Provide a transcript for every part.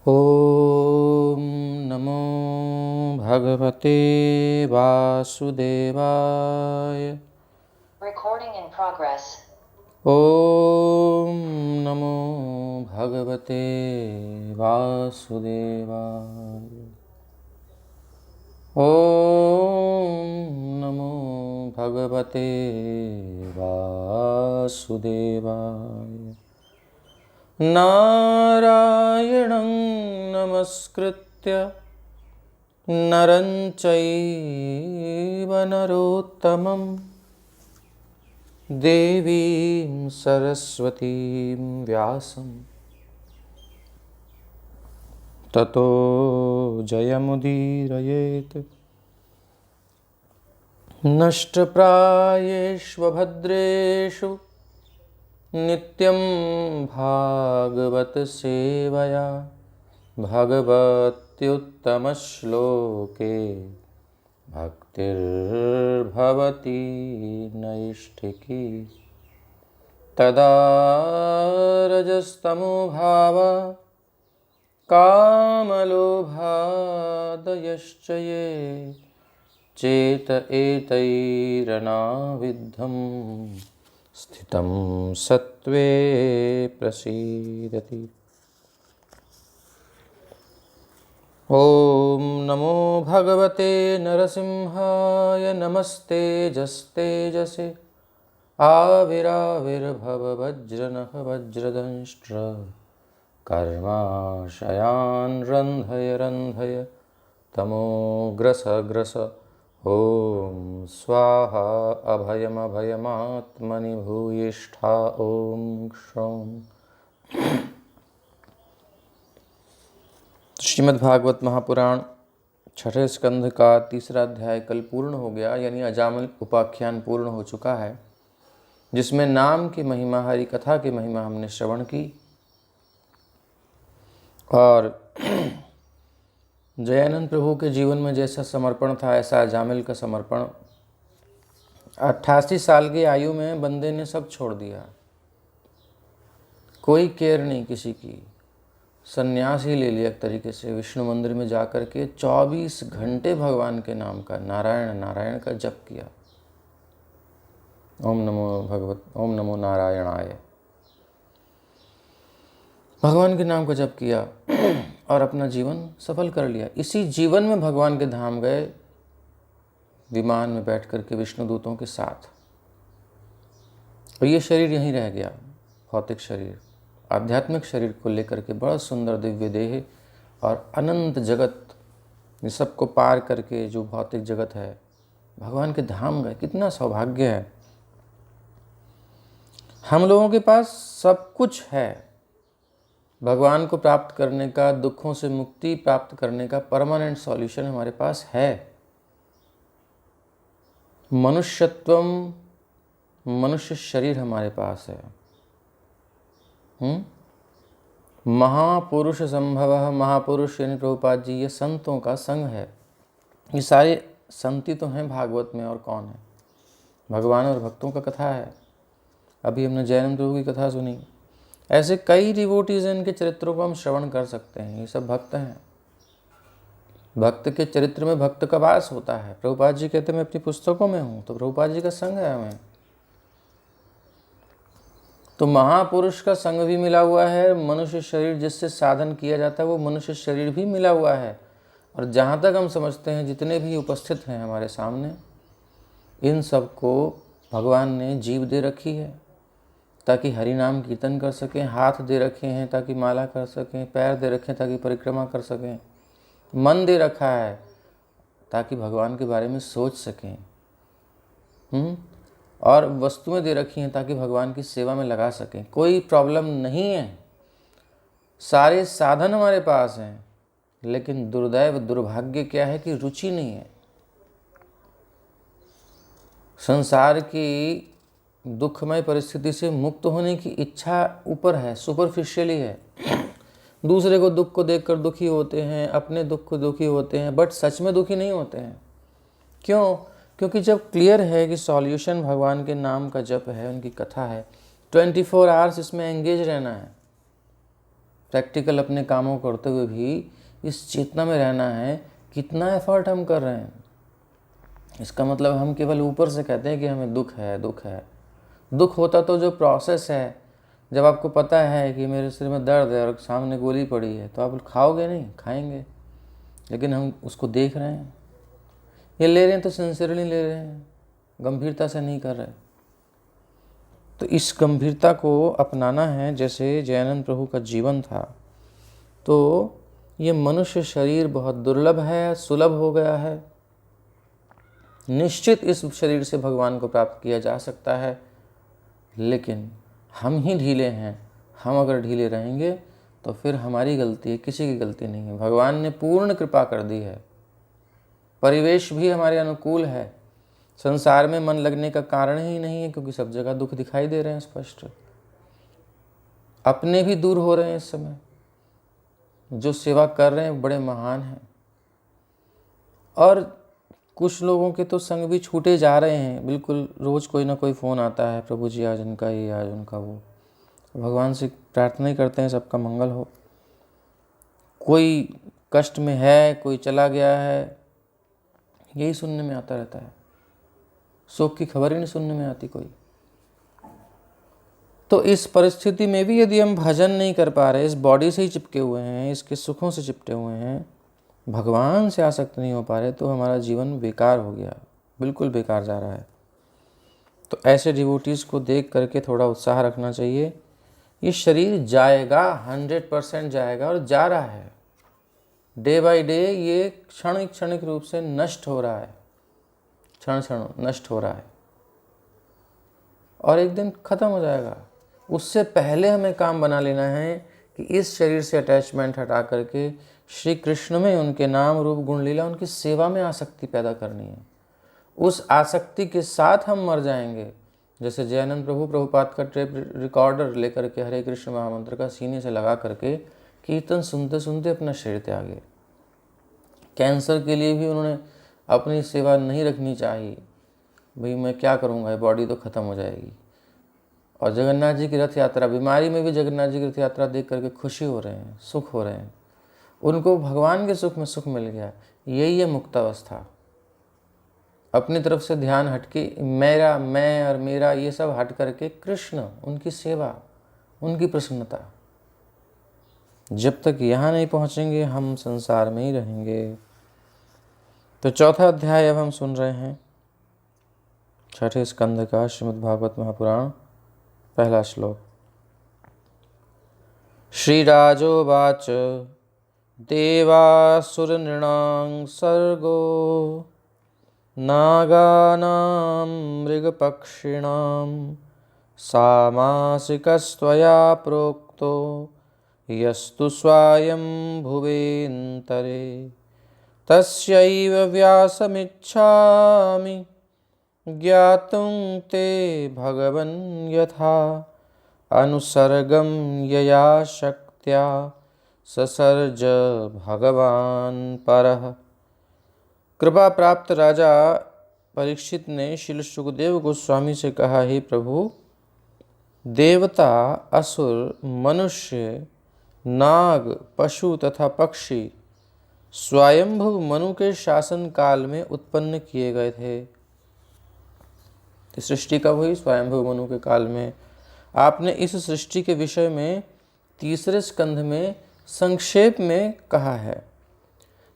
ॐ नमो भगवते वासुदेवाय। Recording in progress. ॐ नमो भगवते वासुदेवाय। ॐ नमो भगवते वासुदेवाय। नारायणं नमस्कृत्य नरं चैव नरोत्तमं देवीं सरस्वतीं व्यासं ततो जयमुदीरयेत्। नष्टप्रायेष्वभद्रेषु नित्यं भागवत सेवया भगवत्युत्तमश्लोके भक्तिर्भवति नैष्ठिकी। तदा रजस्तमो भावा कामलोभादयश्च ये चेत एतैरनाविद्धं स्थितं सत्त्वे प्रसीदति। ॐ नमो भगवते नरसिंहाय। नमस्तेजस्तेजसे आविराविर्भव वज्रनख वज्रदंष्ट्र कर्माशयान् रन्धय रन्धय तमोग्रस ग्रस। ॐ स्वाहा अभयमभयमात्मनि भूयिष्ठा। ॐ क्षौम। श्रीमद्भागवत महापुराण छठे स्कंध का तीसरा अध्याय कल पूर्ण हो गया, यानी अजामिल उपाख्यान पूर्ण हो चुका है, जिसमें नाम की महिमा, हरि कथा की महिमा हमने श्रवण की। और जयानंद प्रभु के जीवन में जैसा समर्पण था, ऐसा अजामिल का समर्पण। 88 साल की आयु में बंदे ने सब छोड़ दिया, कोई केयर नहीं किसी की, संन्यास ही ले लिया एक तरीके से। विष्णु मंदिर में जाकर के 24 घंटे भगवान के नाम का, नारायण नारायण का जप किया। ओम नमो भगवत, ओम नमो नारायणाय, भगवान के नाम का जप किया और अपना जीवन सफल कर लिया। इसी जीवन में भगवान के धाम गए, विमान में बैठ करके विष्णु दूतों के साथ। और ये शरीर यहीं रह गया, भौतिक शरीर। आध्यात्मिक शरीर को लेकर के बड़ा सुंदर दिव्य देह और अनंत जगत, ये सबको पार करके जो भौतिक जगत है, भगवान के धाम गए। कितना सौभाग्य है। हम लोगों के पास सब कुछ है भगवान को प्राप्त करने का, दुखों से मुक्ति प्राप्त करने का परमानेंट सॉल्यूशन हमारे पास है। मनुष्यत्वम, मनुष्य शरीर हमारे पास है। महापुरुष संभव, महापुरुष यानी प्रभुपाद जी, ये संतों का संग है। ये सारे संती तो हैं भागवत में, और कौन है? भगवान और भक्तों का कथा है। अभी हमने जैन प्रभु की कथा सुनी। ऐसे कई डिवोटीज इनके चरित्रों को हम श्रवण कर सकते हैं। ये सब भक्त हैं। भक्त के चरित्र में भक्त का वास होता है। प्रभुपाद जी कहते हैं मैं अपनी पुस्तकों में हूँ, तो प्रभुपाद जी का संग है हमें। तो महापुरुष का संग भी मिला हुआ है। मनुष्य शरीर जिससे साधन किया जाता है वो मनुष्य शरीर भी मिला हुआ है। और जहाँ तक हम समझते हैं, जितने भी उपस्थित हैं हमारे सामने, इन सब को भगवान ने जीव दे रखी है ताकि हरि नाम कीर्तन कर सकें, हाथ दे रखे हैं ताकि माला कर सकें, पैर दे रखे हैं ताकि परिक्रमा कर सकें, मन दे रखा है ताकि भगवान के बारे में सोच सकें, और वस्तुएं दे रखी हैं ताकि भगवान की सेवा में लगा सकें। कोई प्रॉब्लम नहीं है, सारे साधन हमारे पास हैं, लेकिन दुर्दैव, दुर्भाग्य क्या है कि रुचि नहीं है। संसार की दुखमय परिस्थिति से मुक्त होने की इच्छा ऊपर है, सुपरफिशियली है। दूसरे को दुख को देखकर दुखी होते हैं, अपने दुख को दुखी होते हैं, बट सच में दुखी नहीं होते हैं। क्यों? क्योंकि जब क्लियर है कि सॉल्यूशन भगवान के नाम का जप है, उनकी कथा है, 24 आवर्स इसमें एंगेज रहना है। प्रैक्टिकल अपने कामों को करते हुए भी इस चेतना में रहना है, कितना एफर्ट हम कर रहे हैं। इसका मतलब हम केवल ऊपर से कहते हैं कि हमें दुख है, दुख है। दुख होता तो जो प्रोसेस है, जब आपको पता है कि मेरे सिर में दर्द है और सामने गोली पड़ी है, तो आप खाओगे नहीं, खाएंगे। लेकिन हम उसको देख रहे हैं, ये ले रहे हैं तो सिंसियरली ले रहे हैं, गंभीरता से नहीं कर रहे। तो इस गंभीरता को अपनाना है। जैसे जयानंद प्रभु का जीवन था, तो ये मनुष्य शरीर बहुत दुर्लभ है, सुलभ हो गया है। निश्चित इस शरीर से भगवान को प्राप्त किया जा सकता है, लेकिन हम ही ढीले हैं। हम अगर ढीले रहेंगे तो फिर हमारी गलती है, किसी की गलती नहीं है। भगवान ने पूर्ण कृपा कर दी है, परिवेश भी हमारे अनुकूल है, संसार में मन लगने का कारण ही नहीं है, क्योंकि सब जगह दुख दिखाई दे रहे हैं स्पष्ट। अपने भी दूर हो रहे हैं इस समय, जो सेवा कर रहे हैं बड़े महान हैं। और कुछ लोगों के तो संग भी छूटे जा रहे हैं, बिल्कुल रोज़ कोई ना कोई फ़ोन आता है, प्रभु जी आज उनका ये, आज उनका वो। भगवान से प्रार्थना ही करते हैं सबका मंगल हो। कोई कष्ट में है, कोई चला गया है, यही सुनने में आता रहता है, शोक की खबर ही नहीं सुनने में आती कोई। तो इस परिस्थिति में भी यदि हम भजन नहीं कर पा रहे, इस बॉडी से ही चिपके हुए हैं, इसके सुखों से चिपटे हुए हैं, भगवान से आसक्त नहीं हो पा रहे, तो हमारा जीवन बेकार हो गया, बिल्कुल बेकार जा रहा है। तो ऐसे डिवोटीज़ को देख करके थोड़ा उत्साह रखना चाहिए। ये शरीर जाएगा, 100% जाएगा, और जा रहा है। डे बाय डे ये क्षणिक रूप से नष्ट हो रहा है, क्षण नष्ट हो रहा है, और एक दिन खत्म हो जाएगा। उससे पहले हमें काम बना लेना है कि इस शरीर से अटैचमेंट हटा करके श्री कृष्ण में, उनके नाम रूप गुण लीला, उनकी सेवा में आसक्ति पैदा करनी है। उस आसक्ति के साथ हम मर जाएंगे। जैसे जयानंद प्रभु प्रभुपाद का टेप रिकॉर्डर लेकर के हरे कृष्ण महामंत्र का सीने से लगा करके कीर्तन सुनते सुनते अपना शरीर त्यागे। कैंसर के लिए भी उन्होंने अपनी सेवा नहीं रखनी चाहिए, भाई मैं क्या करूँगा, ये बॉडी तो ख़त्म हो जाएगी। और जगन्नाथ जी की रथ यात्रा, बीमारी में भी जगन्नाथ जी की रथ यात्रा देख करके खुशी हो रहे हैं, सुख हो रहे हैं, उनको भगवान के सुख में सुख मिल गया। यही है मुक्तावस्था। अपनी तरफ से ध्यान हटके मेरा, मैं और मेरा, ये सब हट करके कृष्ण, उनकी सेवा, उनकी प्रसन्नता। जब तक यहाँ नहीं पहुँचेंगे हम संसार में ही रहेंगे। तो चौथा अध्याय अब हम सुन रहे हैं, छठे स्कंद का श्रीमद् भागवत महापुराण, पहला श्लोक। श्रीराजोवाच देवासुरनृणां सर्गो नागानां मृगपक्षिणां सामासिकस्त्वया प्रोक्तो यस्तु स्वायं भुवेन्तरे तस्यैव व्यासमिच्छामि ज्ञातुं ते भगवन् यथा अनुसर्गं यया शक्त्या ससर्ज भगवान परः। कृपा प्राप्त राजा परीक्षित ने श्री सुखदेव गोस्वामी से कहा, हे प्रभु, देवता, असुर, मनुष्य, नाग, पशु तथा पक्षी स्वयंभुव मनु के शासन काल में उत्पन्न किए गए थे। सृष्टि कब हुई? स्वयंभुव मनु के काल में। आपने इस सृष्टि के विषय में तीसरे स्कंध में संक्षेप में कहा है,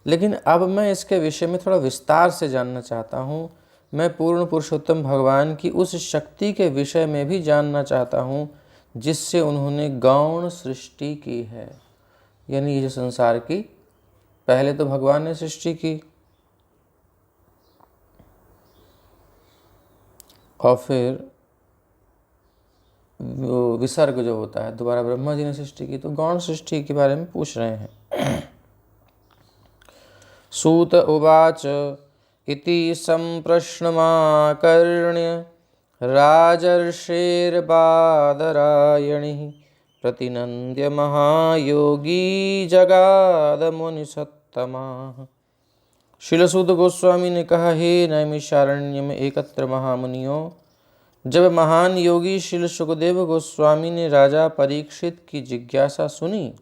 लेकिन अब मैं इसके विषय में थोड़ा विस्तार से जानना चाहता हूँ। मैं पूर्ण पुरुषोत्तम भगवान की उस शक्ति के विषय में भी जानना चाहता हूँ जिससे उन्होंने गौण सृष्टि की है। यानी ये संसार की, पहले तो भगवान ने सृष्टि की और फिर वो विसर्ग जो होता है, दोबारा ब्रह्मा जी ने सृष्टि की। तो गौण सृष्टि के बारे में पूछ रहे हैं। सूत उवाच इति संप्रश्नमाकर्ण्य राजर्षेर्बादरायणिः प्रतिनन्द्य महायोगी जगाद मुनिसत्तमाः। शिलसूत गोस्वामी ने कहा, हे नैमिषारण्य में एकत्र महामुनियों, जब महान योगी श्री सुखदेव गोस्वामी ने राजा परीक्षित की जिज्ञासा सुनी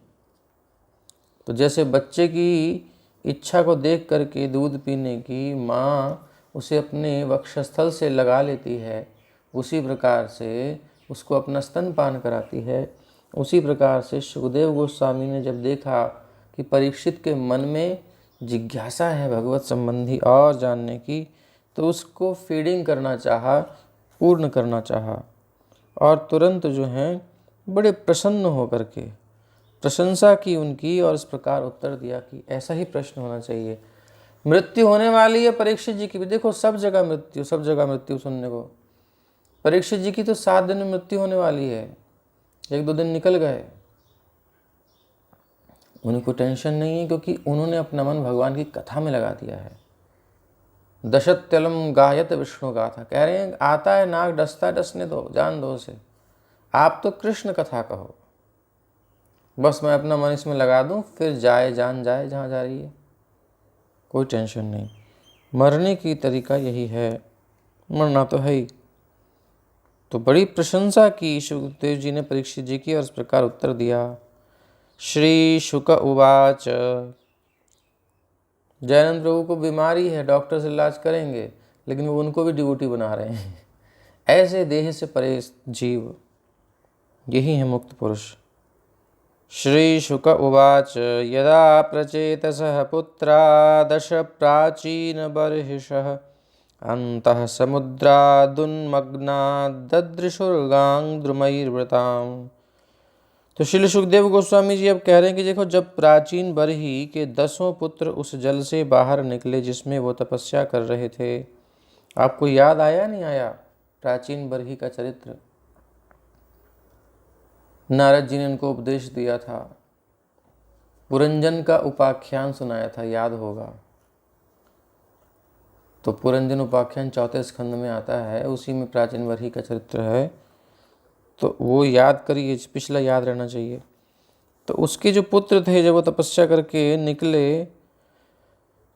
तो जैसे बच्चे की इच्छा को देख करके दूध पीने की माँ उसे अपने वक्षस्थल से लगा लेती है, उसी प्रकार से उसको अपना स्तनपान कराती है। उसी प्रकार से सुखदेव गोस्वामी ने जब देखा कि परीक्षित के मन में जिज्ञासा है भगवत संबंधी और जानने की, तो उसको फीडिंग करना चाहा, पूर्ण करना चाहा, और तुरंत जो हैं बड़े प्रसन्न होकर के प्रशंसा की उनकी, और इस प्रकार उत्तर दिया कि ऐसा ही प्रश्न होना चाहिए। मृत्यु होने वाली है परीक्षित जी की भी, देखो सब जगह मृत्यु, सब जगह मृत्यु सुनने को। परीक्षित जी की तो 7 दिन में मृत्यु होने वाली है, 1-2 दिन निकल गए, उनको टेंशन नहीं है, क्योंकि उन्होंने अपना मन भगवान की कथा में लगा दिया है। दशत्यलम गायत विष्णु गाथा, कह रहे हैं आता है नाग डसता है, डसने दो, जान दो उसे, आप तो कृष्ण कथा कहो, बस मैं अपना मन इसमें लगा दूं, फिर जाए जान जाए जहाँ जा रही है, कोई टेंशन नहीं। मरने की तरीका यही है, मरना तो है ही। तो बड़ी प्रशंसा की सुखदेव जी ने परीक्षित जी की, और इस प्रकार उत्तर दिया। श्री शुक उवाच, जयनंद प्रभु को बीमारी है, डॉक्टर से इलाज करेंगे, लेकिन वो उनको भी ड्यूटी बना रहे हैं। ऐसे देह से परे जीव, यही है मुक्त पुरुष। श्री शुक उवाच, यदा प्रचेतसः पुत्रा दश प्राचीन बर्हिषः अन्तः समुद्रादुन्मग्ना ददृशुर्गां द्रुमैर्वृताम्। तो श्री सुखदेव गोस्वामी जी अब कह रहे हैं कि देखो, जब प्राचीन बरही के 10 पुत्र उस जल से बाहर निकले जिसमें वो तपस्या कर रहे थे, आपको याद आया नहीं आया प्राचीन बरही का चरित्र? नारद जी ने उनको उपदेश दिया था, पुरंजन का उपाख्यान सुनाया था, याद होगा। तो पुरंजन उपाख्यान 4 स्कंद में आता है, उसी में प्राचीन बरही का चरित्र है, तो वो याद करिए, पिछला याद रहना चाहिए। तो उसके जो पुत्र थे, जब वो तपस्या करके निकले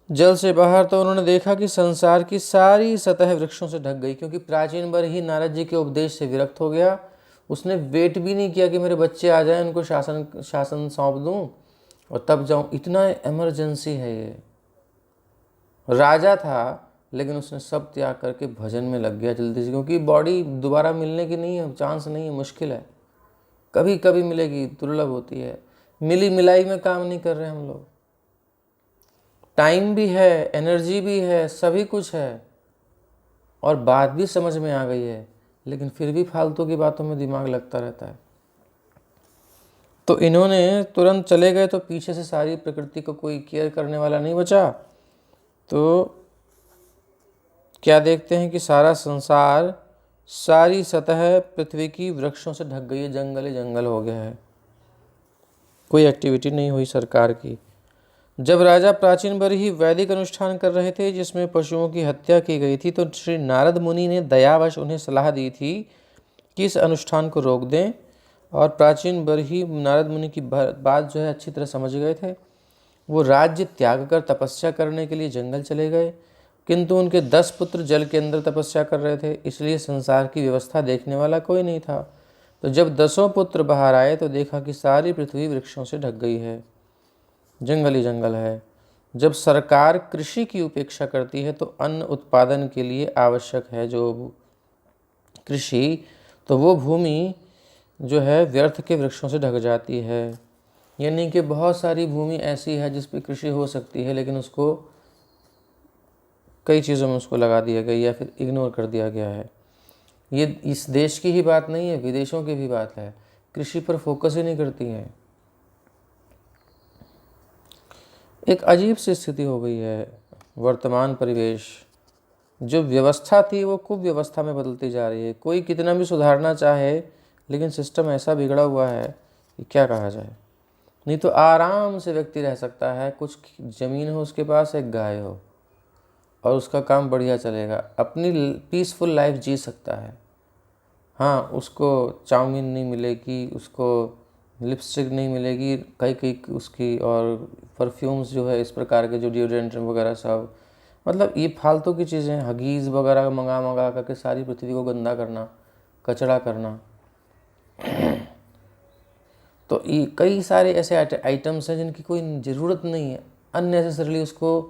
जल से बाहर, तो उन्होंने देखा कि संसार की सारी सतह वृक्षों से ढक गई, क्योंकि प्राचीन बरही नारद जी के उपदेश से विरक्त हो गया। उसने वेट भी नहीं किया कि मेरे बच्चे आ जाएं, उनको शासन सौंप दूं और तब जाऊं, इतना इमरजेंसी है ये। राजा था, लेकिन उसने सब त्याग करके भजन में लग गया जल्दी से, क्योंकि बॉडी दोबारा मिलने की नहीं है, चांस नहीं है, मुश्किल है, कभी कभी मिलेगी, दुर्लभ होती है। मिली मिलाई में काम नहीं कर रहे हम लोग, टाइम भी है, एनर्जी भी है, सभी कुछ है, और बात भी समझ में आ गई है, लेकिन फिर भी फालतू की बातों में दिमाग लगता रहता है। तो इन्होंने तुरंत चले गए, तो पीछे से सारी प्रकृति को कोई केयर करने वाला नहीं बचा। तो क्या देखते हैं कि सारा संसार, सारी सतह पृथ्वी की वृक्षों से ढक गई है, जंगल ही जंगल हो गया है, कोई एक्टिविटी नहीं हुई सरकार की। जब राजा प्राचीन बरही वैदिक अनुष्ठान कर रहे थे जिसमें पशुओं की हत्या की गई थी, तो श्री नारद मुनि ने दयावश उन्हें सलाह दी थी कि इस अनुष्ठान को रोक दें, और प्राचीन बरही नारद मुनि की बात जो है अच्छी तरह समझ गए थे। वो राज्य त्याग कर तपस्या करने के लिए जंगल चले गए, किंतु उनके 10 पुत्र जल के अंदर तपस्या कर रहे थे, इसलिए संसार की व्यवस्था देखने वाला कोई नहीं था। तो जब 10 पुत्र बाहर आए तो देखा कि सारी पृथ्वी वृक्षों से ढक गई है, जंगल ही जंगल है। जब सरकार कृषि की उपेक्षा करती है तो अन्न उत्पादन के लिए आवश्यक है जो कृषि, तो वो भूमि जो है व्यर्थ के वृक्षों से ढक जाती है। यानी कि बहुत सारी भूमि ऐसी है जिस पर कृषि हो सकती है, लेकिन उसको कई चीज़ों में उसको लगा दिया गया या फिर इग्नोर कर दिया गया है। ये इस देश की ही बात नहीं है, विदेशों की भी बात है, कृषि पर फोकस ही नहीं करती हैं। एक अजीब सी स्थिति हो गई है वर्तमान परिवेश, जो व्यवस्था थी वो कुव्यवस्था में बदलती जा रही है। कोई कितना भी सुधारना चाहे, लेकिन सिस्टम ऐसा बिगड़ा हुआ है कि क्या कहा जाए। नहीं तो आराम से व्यक्ति रह सकता है, कुछ ज़मीन हो उसके पास, एक गाय हो, और उसका काम बढ़िया चलेगा, अपनी पीसफुल लाइफ जी सकता है। हाँ, उसको चाउमीन नहीं मिलेगी, उसको लिपस्टिक नहीं मिलेगी, कई कई उसकी, और परफ्यूम्स जो है इस प्रकार के, जो डिओड्रेंट वगैरह सब, मतलब ये फालतू की चीज़ें, हगीज़ वगैरह मंगा करके सारी पृथ्वी को गंदा करना, कचरा करना। तो ये कई सारे ऐसे आइटम्स हैं जिनकी कोई ज़रूरत नहीं है, अननेसेसरली उसको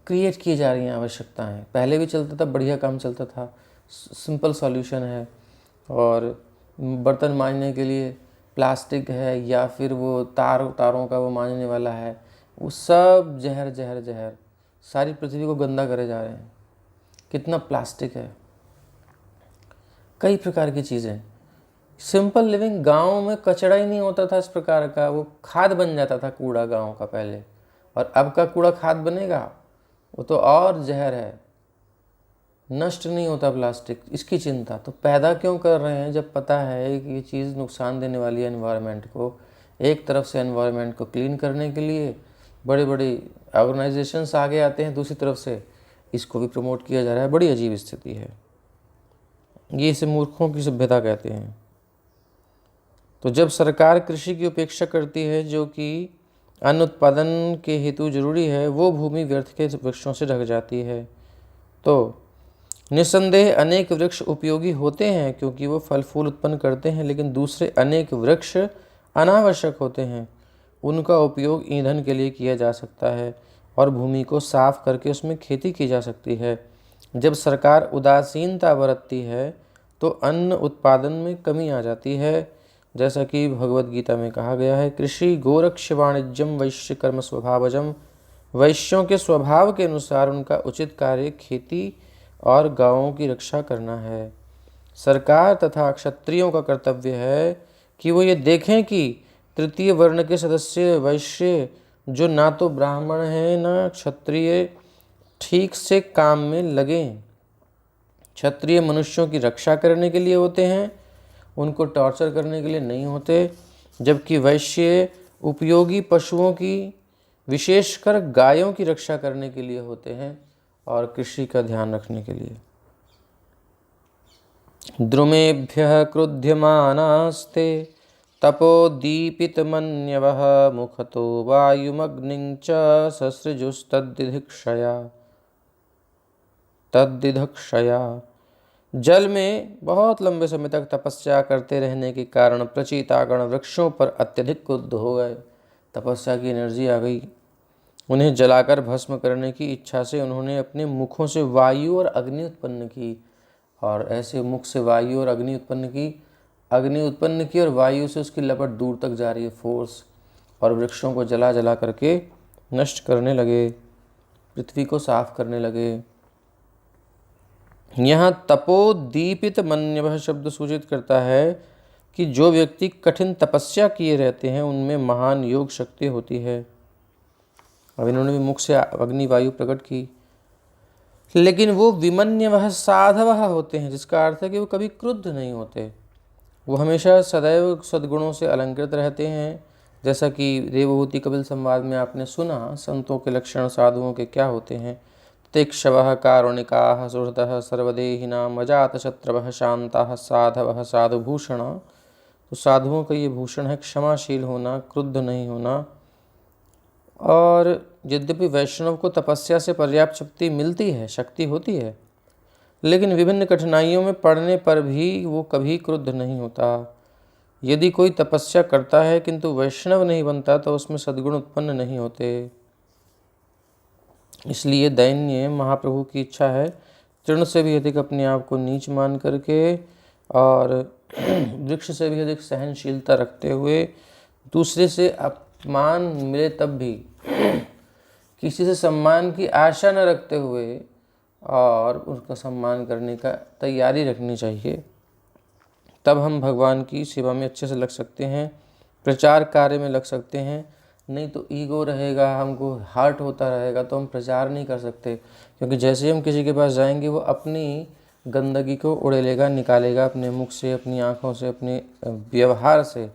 क्रिएट की जा रही हैं आवश्यकताएं। पहले भी चलता था, बढ़िया काम चलता था, सिंपल सॉल्यूशन है। और बर्तन मांजने के लिए प्लास्टिक है या फिर वो तारों का वो मांजने वाला है, वो सब जहर जहर जहर सारी पृथ्वी को गंदा करे जा रहे हैं। कितना प्लास्टिक है, कई प्रकार की चीज़ें। सिंपल लिविंग, गांव में कचरा ही नहीं होता था इस प्रकार का, वो खाद बन जाता था कूड़ा गांव का पहले, और अब का कूड़ा खाद बनेगा, वो तो और जहर है, नष्ट नहीं होता प्लास्टिक। इसकी चिंता तो पैदा क्यों कर रहे हैं जब पता है कि ये चीज़ नुकसान देने वाली है एनवायरनमेंट को। एक तरफ से एनवायरनमेंट को क्लीन करने के लिए बड़े बड़े ऑर्गेनाइजेशंस आगे आते हैं, दूसरी तरफ से इसको भी प्रमोट किया जा रहा है। बड़ी अजीब स्थिति है ये, इसे मूर्खों की सभ्यता कहते हैं। तो जब सरकार कृषि की उपेक्षा करती है जो कि अन्न उत्पादन के हेतु जरूरी है, वो भूमि व्यर्थ के वृक्षों से ढक जाती है। तो निस्संदेह अनेक वृक्ष उपयोगी होते हैं क्योंकि वो फल फूल उत्पन्न करते हैं, लेकिन दूसरे अनेक वृक्ष अनावश्यक होते हैं। उनका उपयोग ईंधन के लिए किया जा सकता है और भूमि को साफ करके उसमें खेती की जा सकती है। जब सरकार उदासीनता बरतती है तो अन्न उत्पादन में कमी आ जाती है, जैसा कि भगवद गीता में कहा गया है, कृषि गोरक्ष वाणिज्यम वैश्य कर्म स्वभावजम। वैश्यों के स्वभाव के अनुसार उनका उचित कार्य खेती और गांवों की रक्षा करना है। सरकार तथा क्षत्रियों का कर्तव्य है कि वो ये देखें कि तृतीय वर्ण के सदस्य वैश्य, जो ना तो ब्राह्मण हैं ना क्षत्रिय, ठीक से काम में लगें। क्षत्रिय मनुष्यों की रक्षा करने के लिए होते हैं, उनको टॉर्चर करने के लिए नहीं होते, जबकि वैश्य उपयोगी पशुओं की, विशेषकर गायों की रक्षा करने के लिए होते हैं और कृषि का ध्यान रखने के लिए। द्रुमेभ्यः क्रुध्यमानास्ते तपोदीपितमन्यवः मुखतो वायुमग्निं च तद्दिधक्षया। जल में बहुत लंबे समय तक तपस्या करते रहने के कारण प्रचेतागण वृक्षों पर अत्यधिक क्रुद्ध हो गए। तपस्या की एनर्जी आ गई, उन्हें जलाकर भस्म करने की इच्छा से उन्होंने अपने मुखों से वायु और अग्नि उत्पन्न की, और ऐसे मुख से वायु और अग्नि उत्पन्न की और वायु से उसकी लपट दूर तक जा रही है, फोर्स, और वृक्षों को जला जला करके नष्ट करने लगे, पृथ्वी को साफ करने लगे। यहाँ तपोदीपित मन्यवः शब्द सूचित करता है कि जो व्यक्ति कठिन तपस्या किए रहते हैं उनमें महान योग शक्ति होती है। अब इन्होंने भी मुख से अग्नि वायु प्रकट की, लेकिन वो विमन्यवः साधवः होते हैं, जिसका अर्थ है कि वो कभी क्रुद्ध नहीं होते, वो हमेशा सदैव सद्गुणों से अलंकृत रहते हैं। जैसा कि देवभूति कपिल संवाद में आपने सुना, संतों के लक्षण साधुओं के क्या होते हैं। तिक्षवः कारुणिकाः सुहृदः सर्वदेहिनां अजातशत्रवः शान्ताः साधवः साधुभूषणा। तो साधुओं का ये भूषण है क्षमाशील होना, क्रुद्ध नहीं होना। और यद्यपि वैष्णव को तपस्या से पर्याप्त शक्ति होती है, लेकिन विभिन्न कठिनाइयों में पड़ने पर भी वो कभी क्रुद्ध नहीं होता। यदि कोई तपस्या करता है किंतु वैष्णव नहीं बनता तो उसमें सद्गुण उत्पन्न नहीं होते। इसलिए दैन्य महाप्रभु की इच्छा है, तृण से भी अधिक अपने आप को नीच मान करके और वृक्ष से भी अधिक सहनशीलता रखते हुए, दूसरे से अपमान मिले तब भी किसी से सम्मान की आशा न रखते हुए और उसका सम्मान करने का तैयारी रखनी चाहिए। तब हम भगवान की सेवा में अच्छे से लग सकते हैं, प्रचार कार्य में लग सकते हैं। नहीं तो ईगो रहेगा, हमको हार्ट होता रहेगा तो हम प्रचार नहीं कर सकते, क्योंकि जैसे हम किसी के पास जाएंगे वो अपनी गंदगी को उड़ेलेगा, निकालेगा अपने मुख से, अपनी आँखों से, अपने व्यवहार से।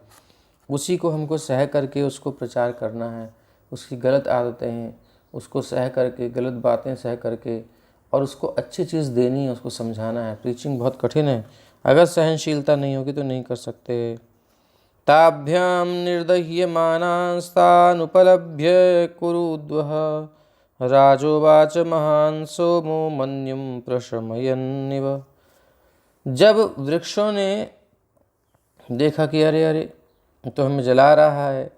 उसी को हमको सह करके उसको प्रचार करना है, उसकी गलत आदतें हैं उसको सह करके, गलत बातें सह करके, और उसको अच्छी चीज़ देनी है, उसको समझाना है। प्रीचिंग बहुत कठिन है, अगर सहनशीलता नहीं होगी तो नहीं कर सकते। ताभ्याम निर्दह्यमानांस्तानुपलभ्य कुरुद्वः राजोवाच महान सोमो मन्युम प्रशमयन्निव। जब वृक्षों ने देखा कि अरे तो हमें जला रहा है।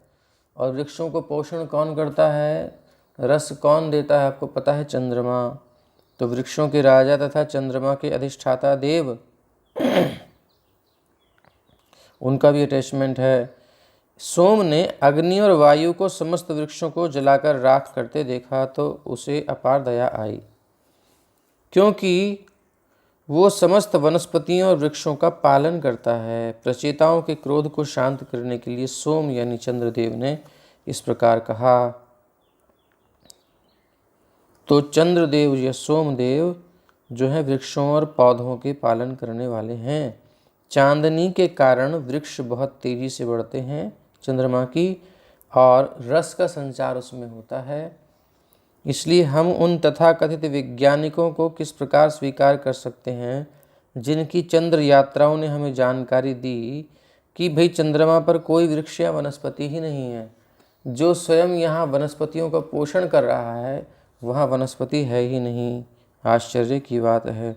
और वृक्षों को पोषण कौन करता है, रस कौन देता है, आपको पता है, चंद्रमा। तो वृक्षों के राजा तथा चंद्रमा के अधिष्ठाता देव, उनका भी अटैचमेंट है। सोम ने अग्नि और वायु को समस्त वृक्षों को जलाकर राख करते देखा तो उसे अपार दया आई, क्योंकि वो समस्त वनस्पतियों और वृक्षों का पालन करता है। प्रचेताओं के क्रोध को शांत करने के लिए सोम यानी चंद्रदेव ने इस प्रकार कहा। तो चंद्रदेव या सोमदेव जो है वृक्षों और पौधों के पालन करने वाले हैं। चांदनी के कारण वृक्ष बहुत तेजी से बढ़ते हैं चंद्रमा की, और रस का संचार उसमें होता है। इसलिए हम उन तथाकथित वैज्ञानिकों को किस प्रकार स्वीकार कर सकते हैं जिनकी चंद्र यात्राओं ने हमें जानकारी दी कि भाई चंद्रमा पर कोई वृक्ष या वनस्पति ही नहीं है। जो स्वयं यहाँ वनस्पतियों का पोषण कर रहा है वहाँ वनस्पति है ही नहीं। आश्चर्य की बात है।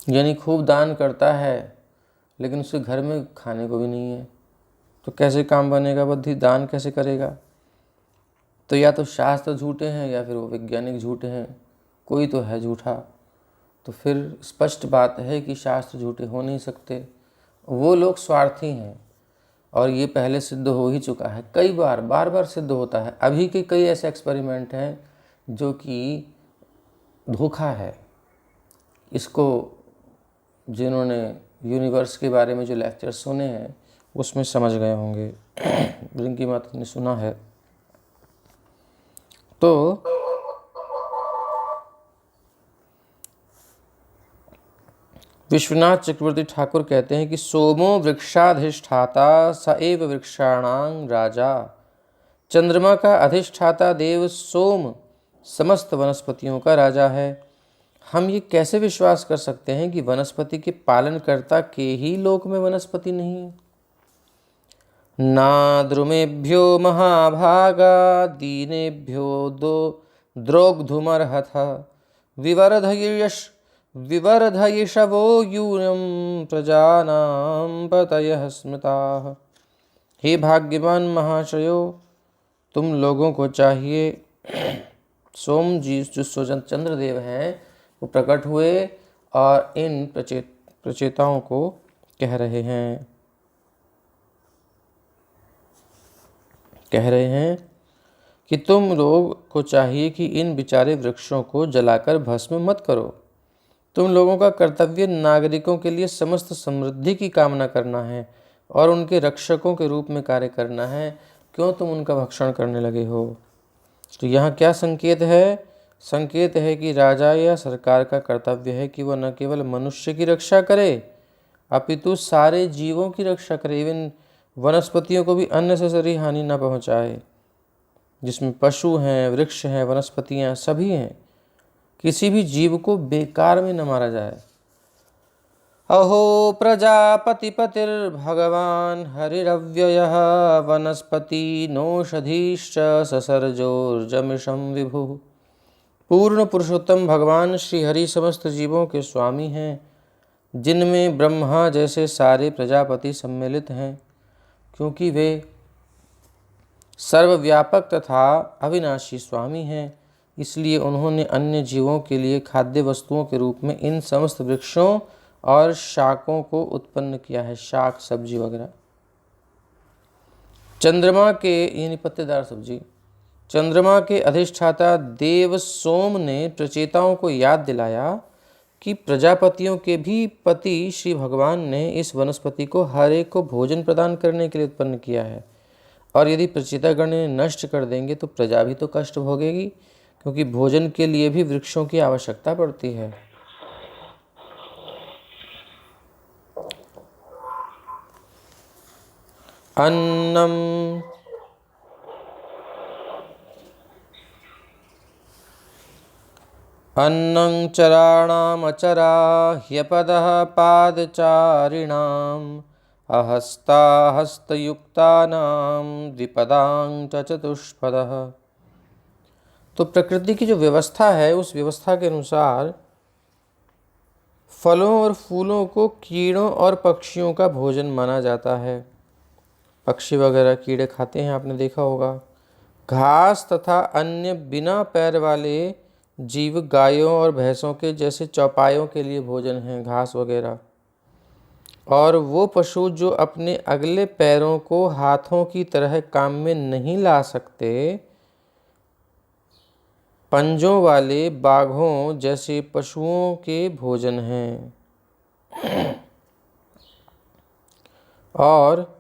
यानी खूब दान करता है लेकिन उसके घर में खाने को भी नहीं है, तो कैसे काम बनेगा? बुद्धि दान कैसे करेगा? तो या तो शास्त्र झूठे हैं या फिर वो वैज्ञानिक झूठे हैं, कोई तो है झूठा। तो फिर स्पष्ट बात है कि शास्त्र झूठे हो नहीं सकते, वो लोग स्वार्थी हैं। और ये पहले सिद्ध हो ही चुका है, कई बार, बार बार सिद्ध होता है। अभी के कई ऐसे एक्सपेरिमेंट हैं जो कि धोखा है। इसको जिन्होंने यूनिवर्स के बारे में जो लेक्चर सुने हैं उसमें समझ गए होंगे। रिंकी माता ने सुना है। तो विश्वनाथ चक्रवर्ती ठाकुर कहते हैं कि सोमो वृक्षाधिष्ठाता स एव वृक्षाणां राजा। चंद्रमा का अधिष्ठाता देव सोम समस्त वनस्पतियों का राजा है। हम ये कैसे विश्वास कर सकते हैं कि वनस्पति के पालनकर्ता के ही लोक में वनस्पति नहीं है? नाद्रुमेभ्यो महाभागा दीनेभ्यो दो द्रोग्धुमर्हथ विवर्धयिषवो यूयं प्रजानां पतयः स्मृताः। हे भाग्यवान महाशयो, तुम लोगों को चाहिए, सोम जी जो चंद्रदेव हैं वो प्रकट हुए और इन प्रचेताओं को कह रहे हैं कि तुम लोग को चाहिए कि इन बिचारे वृक्षों को जलाकर भस्म मत करो। तुम लोगों का कर्तव्य नागरिकों के लिए समस्त समृद्धि की कामना करना है और उनके रक्षकों के रूप में कार्य करना है। क्यों तुम उनका भक्षण करने लगे हो? तो यहाँ क्या संकेत है? संकेत है कि राजा या सरकार का कर्तव्य है कि वह न केवल मनुष्य की रक्षा करे अपितु सारे जीवों की रक्षा करे। इवन वनस्पतियों को भी अननेसेसरी हानि न पहुँचाए। जिसमें पशु हैं, वृक्ष हैं, वनस्पतियाँ सभी हैं, किसी भी जीव को बेकार में न मारा जाए। अहो प्रजापतिपतिर्भगवान् हरिरव्ययः वनस्पति नोषधीश्च ससर्जोर्जमिषं विभुः। पूर्ण पुरुषोत्तम भगवान श्री हरि समस्त जीवों के स्वामी हैं, जिनमें ब्रह्मा जैसे सारे प्रजापति सम्मिलित हैं, क्योंकि वे सर्वव्यापक तथा अविनाशी स्वामी हैं। इसलिए उन्होंने अन्य जीवों के लिए खाद्य वस्तुओं के रूप में इन समस्त वृक्षों और शाकों को उत्पन्न किया है। शाक, सब्जी वगैरह। चंद्रमा के यानी पत्तेदार सब्जी। चंद्रमा के अधिष्ठाता देव सोम ने प्रचेताओं को याद दिलाया कि प्रजापतियों के भी पति श्री भगवान ने इस वनस्पति को हर एक को भोजन प्रदान करने के लिए उत्पन्न किया है, और यदि प्रचेतागण नष्ट कर देंगे तो प्रजा भी तो कष्ट भोगेगी, क्योंकि भोजन के लिए भी वृक्षों की आवश्यकता पड़ती है। अन्नं चराणामचरा ह्यपदः पादचारिणाम् अहस्ता हस्तयुक्तानां द्विपदां च चतुष्पदः। तो प्रकृति की जो व्यवस्था है उस व्यवस्था के अनुसार फलों और फूलों को कीड़ों और पक्षियों का भोजन माना जाता है। पक्षी वगैरह कीड़े खाते हैं, आपने देखा होगा। घास तथा अन्य बिना पैर वाले जीव गायों और भैंसों के जैसे चौपायों के लिए भोजन हैं, घास वगैरह। और वो पशु जो अपने अगले पैरों को हाथों की तरह काम में नहीं ला सकते, पंजों वाले बाघों जैसे पशुओं के भोजन हैं। और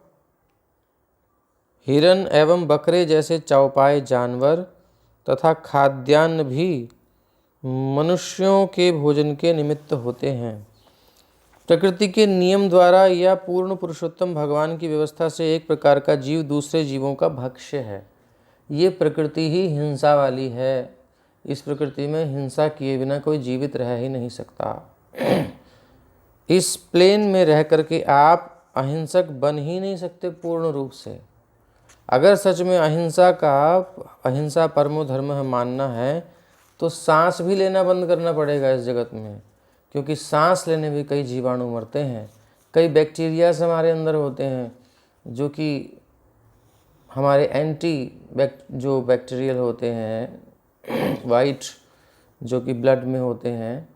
हिरन एवं बकरे जैसे चौपाए जानवर तथा खाद्यान्न भी मनुष्यों के भोजन के निमित्त होते हैं। प्रकृति के नियम द्वारा या पूर्ण पुरुषोत्तम भगवान की व्यवस्था से एक प्रकार का जीव दूसरे जीवों का भक्ष्य है। ये प्रकृति ही हिंसा वाली है। इस प्रकृति में हिंसा किए बिना कोई जीवित रह ही नहीं सकता। इस प्लेन में रह करके आप अहिंसक बन ही नहीं सकते पूर्ण रूप से। अगर सच में अहिंसा परमो धर्म है मानना है, तो सांस भी लेना बंद करना पड़ेगा इस जगत में, क्योंकि सांस लेने में कई जीवाणु मरते हैं, कई बैक्टीरियाज हमारे अंदर होते हैं जो कि हमारे जो बैक्टीरियल होते हैं, वाइट जो कि ब्लड में होते हैं,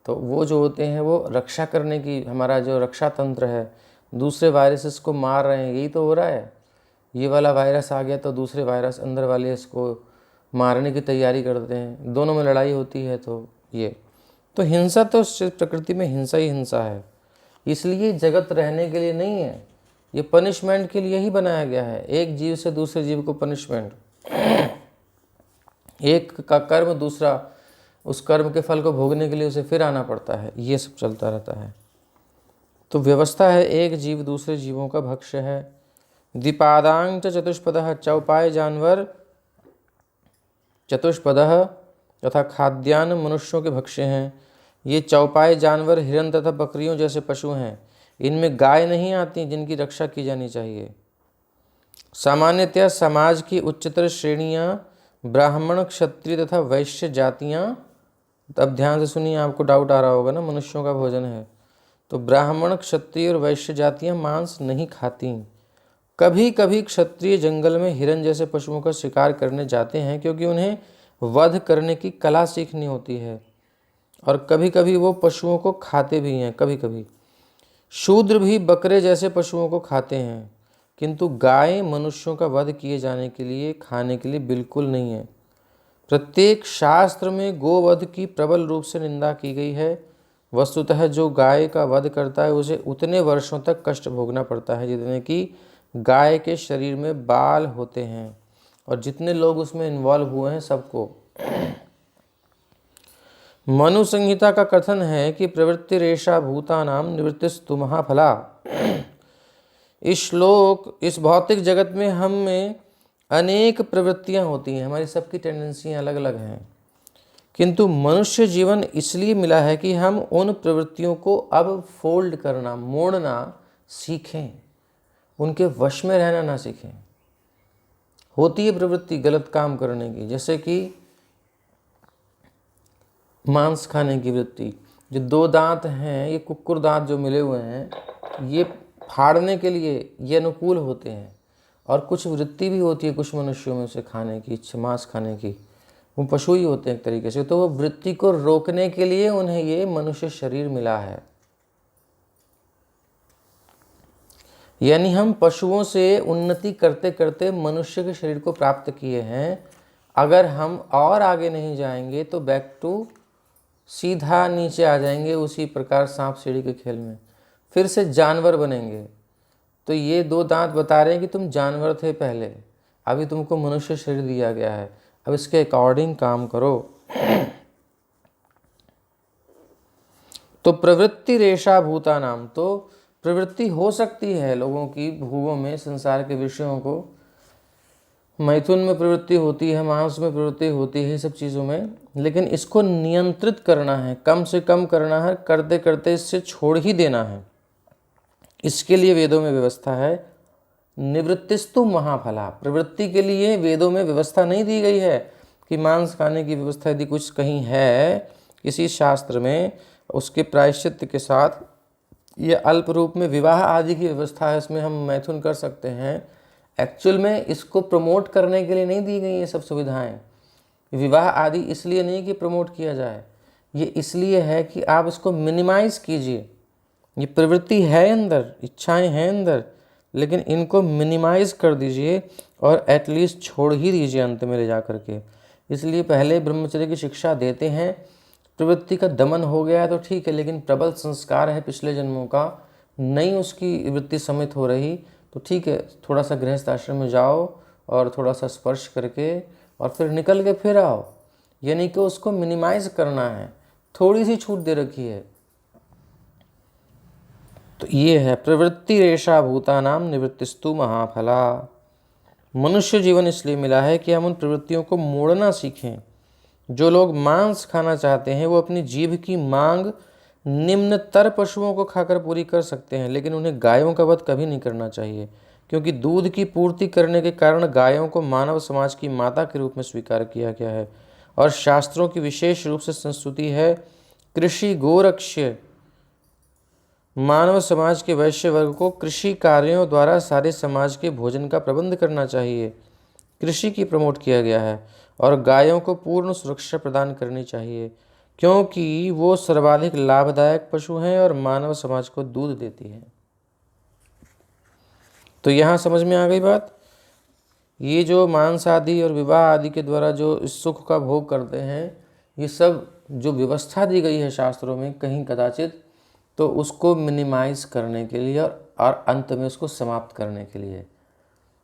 तो वो जो होते हैं वो रक्षा करने की, हमारा जो रक्षा तंत्र है, दूसरे वायरसेस को मार रहे हैं। यही तो हो रहा है। ये वाला वायरस आ गया तो दूसरे वायरस अंदर वाले इसको मारने की तैयारी करते हैं, दोनों में लड़ाई होती है। तो हिंसा तो प्रकृति में हिंसा ही हिंसा है। इसलिए जगत रहने के लिए नहीं है, ये पनिशमेंट के लिए ही बनाया गया है। एक जीव से दूसरे जीव को पनिशमेंट, एक का कर्म दूसरा उस कर्म के फल को भोगने के लिए उसे फिर आना पड़ता है। ये सब चलता रहता है। तो व्यवस्था है, एक जीव दूसरे जीवों का भक्ष्य है। द्विपादांग च चतुष्पदः, चौपाए जानवर चतुष्पदः तथा खाद्यान्न मनुष्यों के भक्ष्य हैं। ये चौपाए जानवर हिरन तथा बकरियों जैसे पशु हैं। इनमें गाय नहीं आती जिनकी रक्षा की जानी चाहिए। सामान्यतः समाज की उच्चतर श्रेणियां ब्राह्मण, क्षत्रिय तथा वैश्य जातियां, अब ध्यान से सुनिए, आपको डाउट आ रहा होगा ना, मनुष्यों का भोजन है तो ब्राह्मण, क्षत्रिय और वैश्य जातियां मांस नहीं खाती। कभी कभी क्षत्रिय जंगल में हिरन जैसे पशुओं का शिकार करने जाते हैं, क्योंकि उन्हें वध करने की कला सीखनी होती है, और कभी कभी वो पशुओं को खाते भी हैं। कभी कभी शूद्र भी बकरे जैसे पशुओं को खाते हैं, किंतु गाय मनुष्यों का वध किए जाने के लिए, खाने के लिए बिल्कुल नहीं है। प्रत्येक शास्त्र में गोवध की प्रबल रूप से निंदा की गई है। वस्तुतः जो गाय का वध करता है उसे उतने वर्षों तक कष्ट भोगना पड़ता है जितने कि गाय के शरीर में बाल होते हैं, और जितने लोग उसमें इन्वॉल्व हुए हैं सबको। मनु संहिता का कथन है कि प्रवृत्ति रेषा भूतानाम निवृत्तिस्तु महाफला। इस भौतिक जगत में हम में अनेक प्रवृत्तियां होती हैं, हमारी सबकी टेंडेंसियां अलग अलग हैं, किंतु मनुष्य जीवन इसलिए मिला है कि हम उन प्रवृत्तियों को अब फोल्ड करना, मोड़ना सीखें, उनके वश में रहना ना सीखें। होती है प्रवृत्ति गलत काम करने की, जैसे कि मांस खाने की वृत्ति। जो 2 दांत हैं, ये कुक्कुर दांत जो मिले हुए हैं, ये फाड़ने के लिए ये अनुकूल होते हैं। और कुछ वृत्ति भी होती है कुछ मनुष्यों में से खाने की, मांस खाने की, वो पशु ही होते हैं एक तरीके से। तो वो वृत्ति को रोकने के लिए उन्हें ये मनुष्य शरीर मिला है। यानी हम पशुओं से उन्नति करते करते मनुष्य के शरीर को प्राप्त किए हैं। अगर हम और आगे नहीं जाएंगे तो बैक टू सीधा नीचे आ जाएंगे, उसी प्रकार सांप सीढ़ी के खेल में फिर से जानवर बनेंगे। तो ये 2 दांत बता रहे हैं कि तुम जानवर थे पहले, अभी तुमको मनुष्य शरीर दिया गया है, अब इसके अकॉर्डिंग काम करो। तो प्रवृत्ति रेषा भूतानाम, तो प्रवृत्ति हो सकती है लोगों की भूगों में, संसार के विषयों को, मैथुन में प्रवृत्ति होती है, मांस में प्रवृत्ति होती है, सब चीज़ों में, लेकिन इसको नियंत्रित करना है, कम से कम करना है, करते करते इससे छोड़ ही देना है। इसके लिए वेदों में व्यवस्था है, निवृत्तिस्तु महाफला। प्रवृत्ति के लिए वेदों में व्यवस्था नहीं दी गई है कि मांस खाने की व्यवस्था यदि कुछ कहीं है किसी शास्त्र में उसके प्रायश्चित के साथ ये अल्प रूप में विवाह आदि की व्यवस्था है, इसमें हम मैथुन कर सकते हैं। एक्चुअल में इसको प्रमोट करने के लिए नहीं दी गई ये सब सुविधाएं। विवाह आदि इसलिए नहीं कि प्रमोट किया जाए, ये इसलिए है कि आप इसको मिनिमाइज कीजिए। ये प्रवृत्ति है अंदर, इच्छाएं हैं अंदर, लेकिन इनको मिनिमाइज कर दीजिए और एटलीस्ट छोड़ ही दीजिए अंत में ले जा करके। इसलिए पहले ब्रह्मचर्य की शिक्षा देते हैं। प्रवृत्ति का दमन हो गया तो ठीक है, लेकिन प्रबल संस्कार है पिछले जन्मों का, नहीं उसकी वृत्ति समित हो रही तो ठीक है, थोड़ा सा गृहस्थ आश्रम में जाओ और थोड़ा सा स्पर्श करके और फिर निकल के फिर आओ। यानी कि उसको मिनिमाइज करना है, थोड़ी सी छूट दे रखी है। तो ये है प्रवृत्ति रेशा भूतानाम निवृत्तिस्तु महाफला। मनुष्य जीवन इसलिए मिला है कि हम उन प्रवृत्तियों को मोड़ना सीखें। जो लोग मांस खाना चाहते हैं वो अपनी जीभ की मांग निम्नतर पशुओं को खाकर पूरी कर सकते हैं, लेकिन उन्हें गायों का वध कभी नहीं करना चाहिए, क्योंकि दूध की पूर्ति करने के कारण गायों को मानव समाज की माता के रूप में स्वीकार किया गया है। और शास्त्रों की विशेष रूप से संस्तुति है, कृषि गोरक्ष्य। मानव समाज के वैश्य वर्ग को कृषि कार्यों द्वारा सारे समाज के भोजन का प्रबंध करना चाहिए। कृषि की प्रमोट किया गया है और गायों को पूर्ण सुरक्षा प्रदान करनी चाहिए, क्योंकि वो सर्वाधिक लाभदायक पशु हैं और मानव समाज को दूध देती है। तो यहाँ समझ में आ गई बात। ये जो मांस आदि और विवाह आदि के द्वारा जो इस सुख का भोग करते हैं, ये सब जो व्यवस्था दी गई है शास्त्रों में कहीं कदाचित, तो उसको मिनिमाइज करने के लिए और अंत में उसको समाप्त करने के लिए,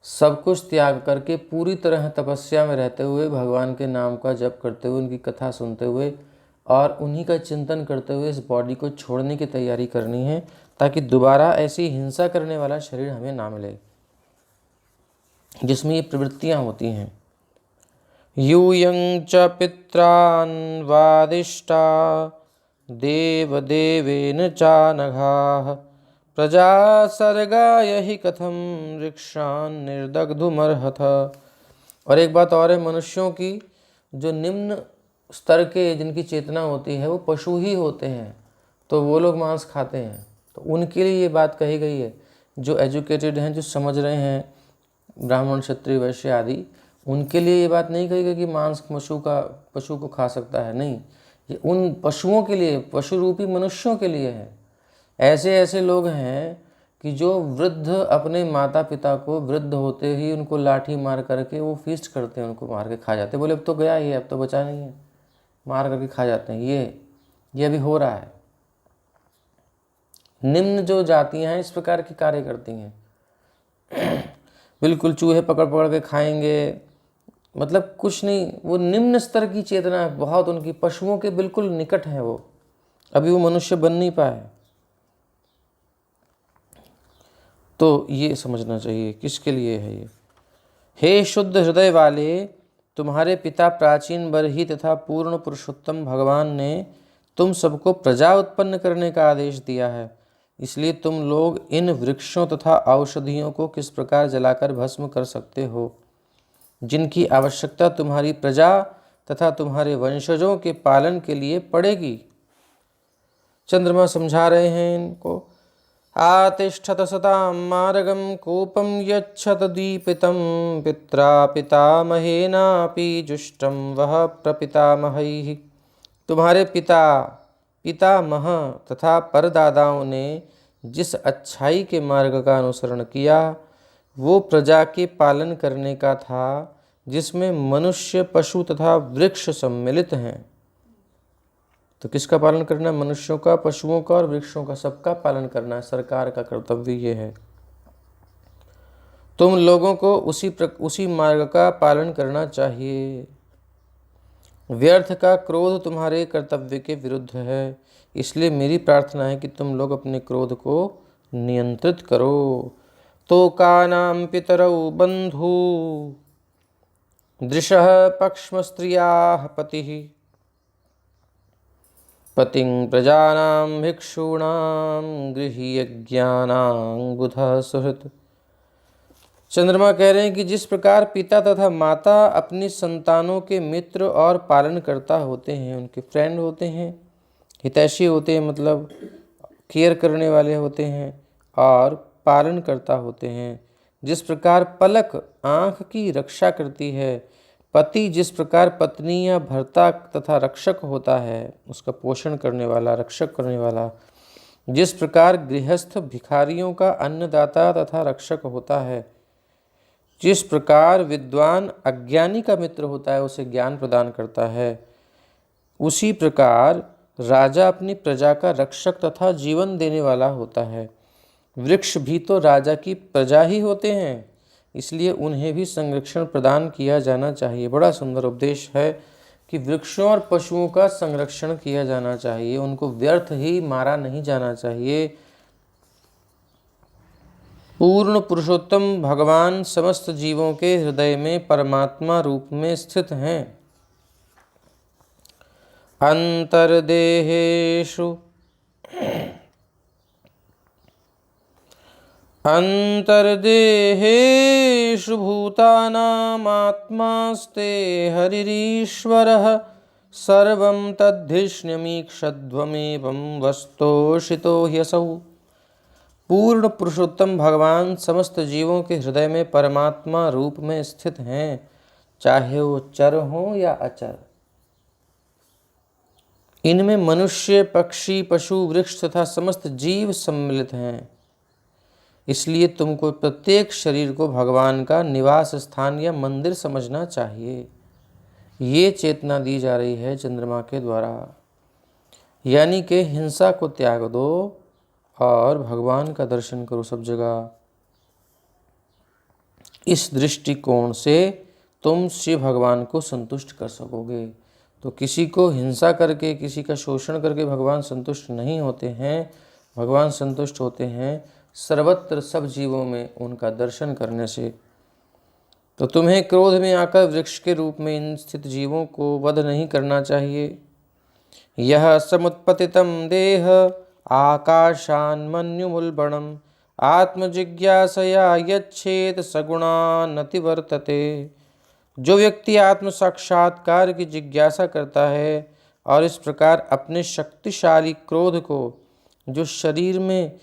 सब कुछ त्याग करके पूरी तरह तपस्या में रहते हुए, भगवान के नाम का जप करते हुए, उनकी कथा सुनते हुए और उन्हीं का चिंतन करते हुए इस बॉडी को छोड़ने की तैयारी करनी है, ताकि दोबारा ऐसी हिंसा करने वाला शरीर हमें ना मिले जिसमें ये प्रवृत्तियां होती हैं। यूयं च पित्रान् वादिष्टा देवदेवेन चानघाः प्रजा सर्गाय हि कथम वृक्षान् निर्दग्धुमर्हथ। और एक बात और है, मनुष्यों की जो निम्न स्तर के जिनकी चेतना होती है वो पशु ही होते हैं, तो वो लोग मांस खाते हैं। तो उनके लिए ये बात कही गई है, जो एजुकेटेड हैं, जो समझ रहे हैं, ब्राह्मण क्षत्रिय वैश्य आदि, उनके लिए ये बात नहीं कही गई कि मांस पशु को खा सकता है। नहीं, ये उन पशुओं के लिए, पशु रूपी मनुष्यों के लिए है। ऐसे ऐसे लोग हैं कि जो वृद्ध अपने माता पिता को वृद्ध होते ही उनको लाठी मार करके वो फीस्ट करते हैं, उनको मार के खा जाते हैं। बोले अब तो गया ही है, अब तो बचा नहीं है, मार करके खा जाते हैं। ये अभी हो रहा है। निम्न जो जातियां हैं इस प्रकार के कार्य करती हैं, बिल्कुल चूहे पकड़ पकड़ के खाएंगे, मतलब कुछ नहीं, वो निम्न स्तर की चेतना है बहुत उनकी, पशुओं के बिल्कुल निकट है वो, अभी वो मनुष्य बन नहीं पाए। तो ये समझना चाहिए किसके लिए है ये। हे शुद्ध हृदय वाले, तुम्हारे पिता प्राचीन बरही तथा पूर्ण पुरुषोत्तम भगवान ने तुम सबको प्रजा उत्पन्न करने का आदेश दिया है, इसलिए तुम लोग इन वृक्षों तथा औषधियों को किस प्रकार जलाकर भस्म कर सकते हो, जिनकी आवश्यकता तुम्हारी प्रजा तथा तुम्हारे वंशजों के पालन के लिए पड़ेगी। चंद्रमा समझा रहे हैं इनको। आतिष्ठत सतां मार्गं कूपं यच्छत दीपितं पित्रा पितामहेनापि जुष्टं वह प्रपितामहैः। तुम्हारे पितामह तथा परदादाओं ने जिस अच्छाई के मार्ग का अनुसरण किया वो प्रजा के पालन करने का था, जिसमें मनुष्य, पशु तथा वृक्ष सम्मिलित हैं। तो किसका पालन करना है? मनुष्यों का, पशुओं का और वृक्षों का, सबका पालन करना है। सरकार का कर्तव्य ये है। तुम लोगों को उसी मार्ग का पालन करना चाहिए। व्यर्थ का क्रोध तुम्हारे कर्तव्य के विरुद्ध है, इसलिए मेरी प्रार्थना है कि तुम लोग अपने क्रोध को नियंत्रित करो। तो कानां पितरौ बंधु दृशः पक्ष्मस्त्रियाः पतिः पतिं प्रजानां भिक्षूणां गृह्यज्ञानां बुधः सुहृत्। चंद्रमा कह रहे हैं कि जिस प्रकार पिता तथा माता अपनी संतानों के मित्र और पालन करता होते हैं, उनके फ्रेंड होते हैं, हितैषी होते हैं मतलब केयर करने वाले होते हैं और पालनकर्ता होते हैं। जिस प्रकार पलक आँख की रक्षा करती है, पति जिस प्रकार पत्नी या भर्ता तथा रक्षक होता है, उसका पोषण करने वाला, रक्षक करने वाला, जिस प्रकार गृहस्थ भिखारियों का अन्नदाता तथा रक्षक होता है, जिस प्रकार विद्वान अज्ञानी का मित्र होता है, उसे ज्ञान प्रदान करता है, उसी प्रकार राजा अपनी प्रजा का रक्षक तथा जीवन देने वाला होता है। वृक्ष भी तो राजा की प्रजा ही होते हैं, इसलिए उन्हें भी संरक्षण प्रदान किया जाना चाहिए। बड़ा सुंदर उपदेश है कि वृक्षों और पशुओं का संरक्षण किया जाना चाहिए, उनको व्यर्थ ही मारा नहीं जाना चाहिए। पूर्ण पुरुषोत्तम भगवान समस्त जीवों के हृदय में परमात्मा रूप में स्थित हैं। अंतर्देहेषु भूतानामात्मास्ते हरिरीश्वरः सर्वं तद्धिष्ण्यमीक्षध्वमेवं वस्तुषितो ह्यसौ। पूर्ण पुरुषोत्तम भगवान समस्त जीवों के हृदय में परमात्मा रूप में स्थित हैं, चाहे वो चर हो या अचर। इनमें मनुष्य, पक्षी, पशु, वृक्ष तथा समस्त जीव सम्मिलित हैं। इसलिए तुमको प्रत्येक शरीर को भगवान का निवास स्थान या मंदिर समझना चाहिए। ये चेतना दी जा रही है चंद्रमा के द्वारा, यानी कि हिंसा को त्याग दो और भगवान का दर्शन करो सब जगह। इस दृष्टिकोण से तुम श्री भगवान को संतुष्ट कर सकोगे। तो किसी को हिंसा करके, किसी का शोषण करके भगवान संतुष्ट नहीं होते हैं। भगवान संतुष्ट होते हैं सर्वत्र सब जीवों में उनका दर्शन करने से। तो तुम्हें क्रोध में आकर वृक्ष के रूप में इन स्थित जीवों को वध नहीं करना चाहिए। यह समुत्पतितम देह आकाशान्मन्युमुल्बणम् आत्मजिज्ञासया यच्छेत सगुणानति वर्तते। जो व्यक्ति आत्म साक्षात्कार की जिज्ञासा करता है और इस प्रकार अपने शक्तिशाली क्रोध को, जो शरीर में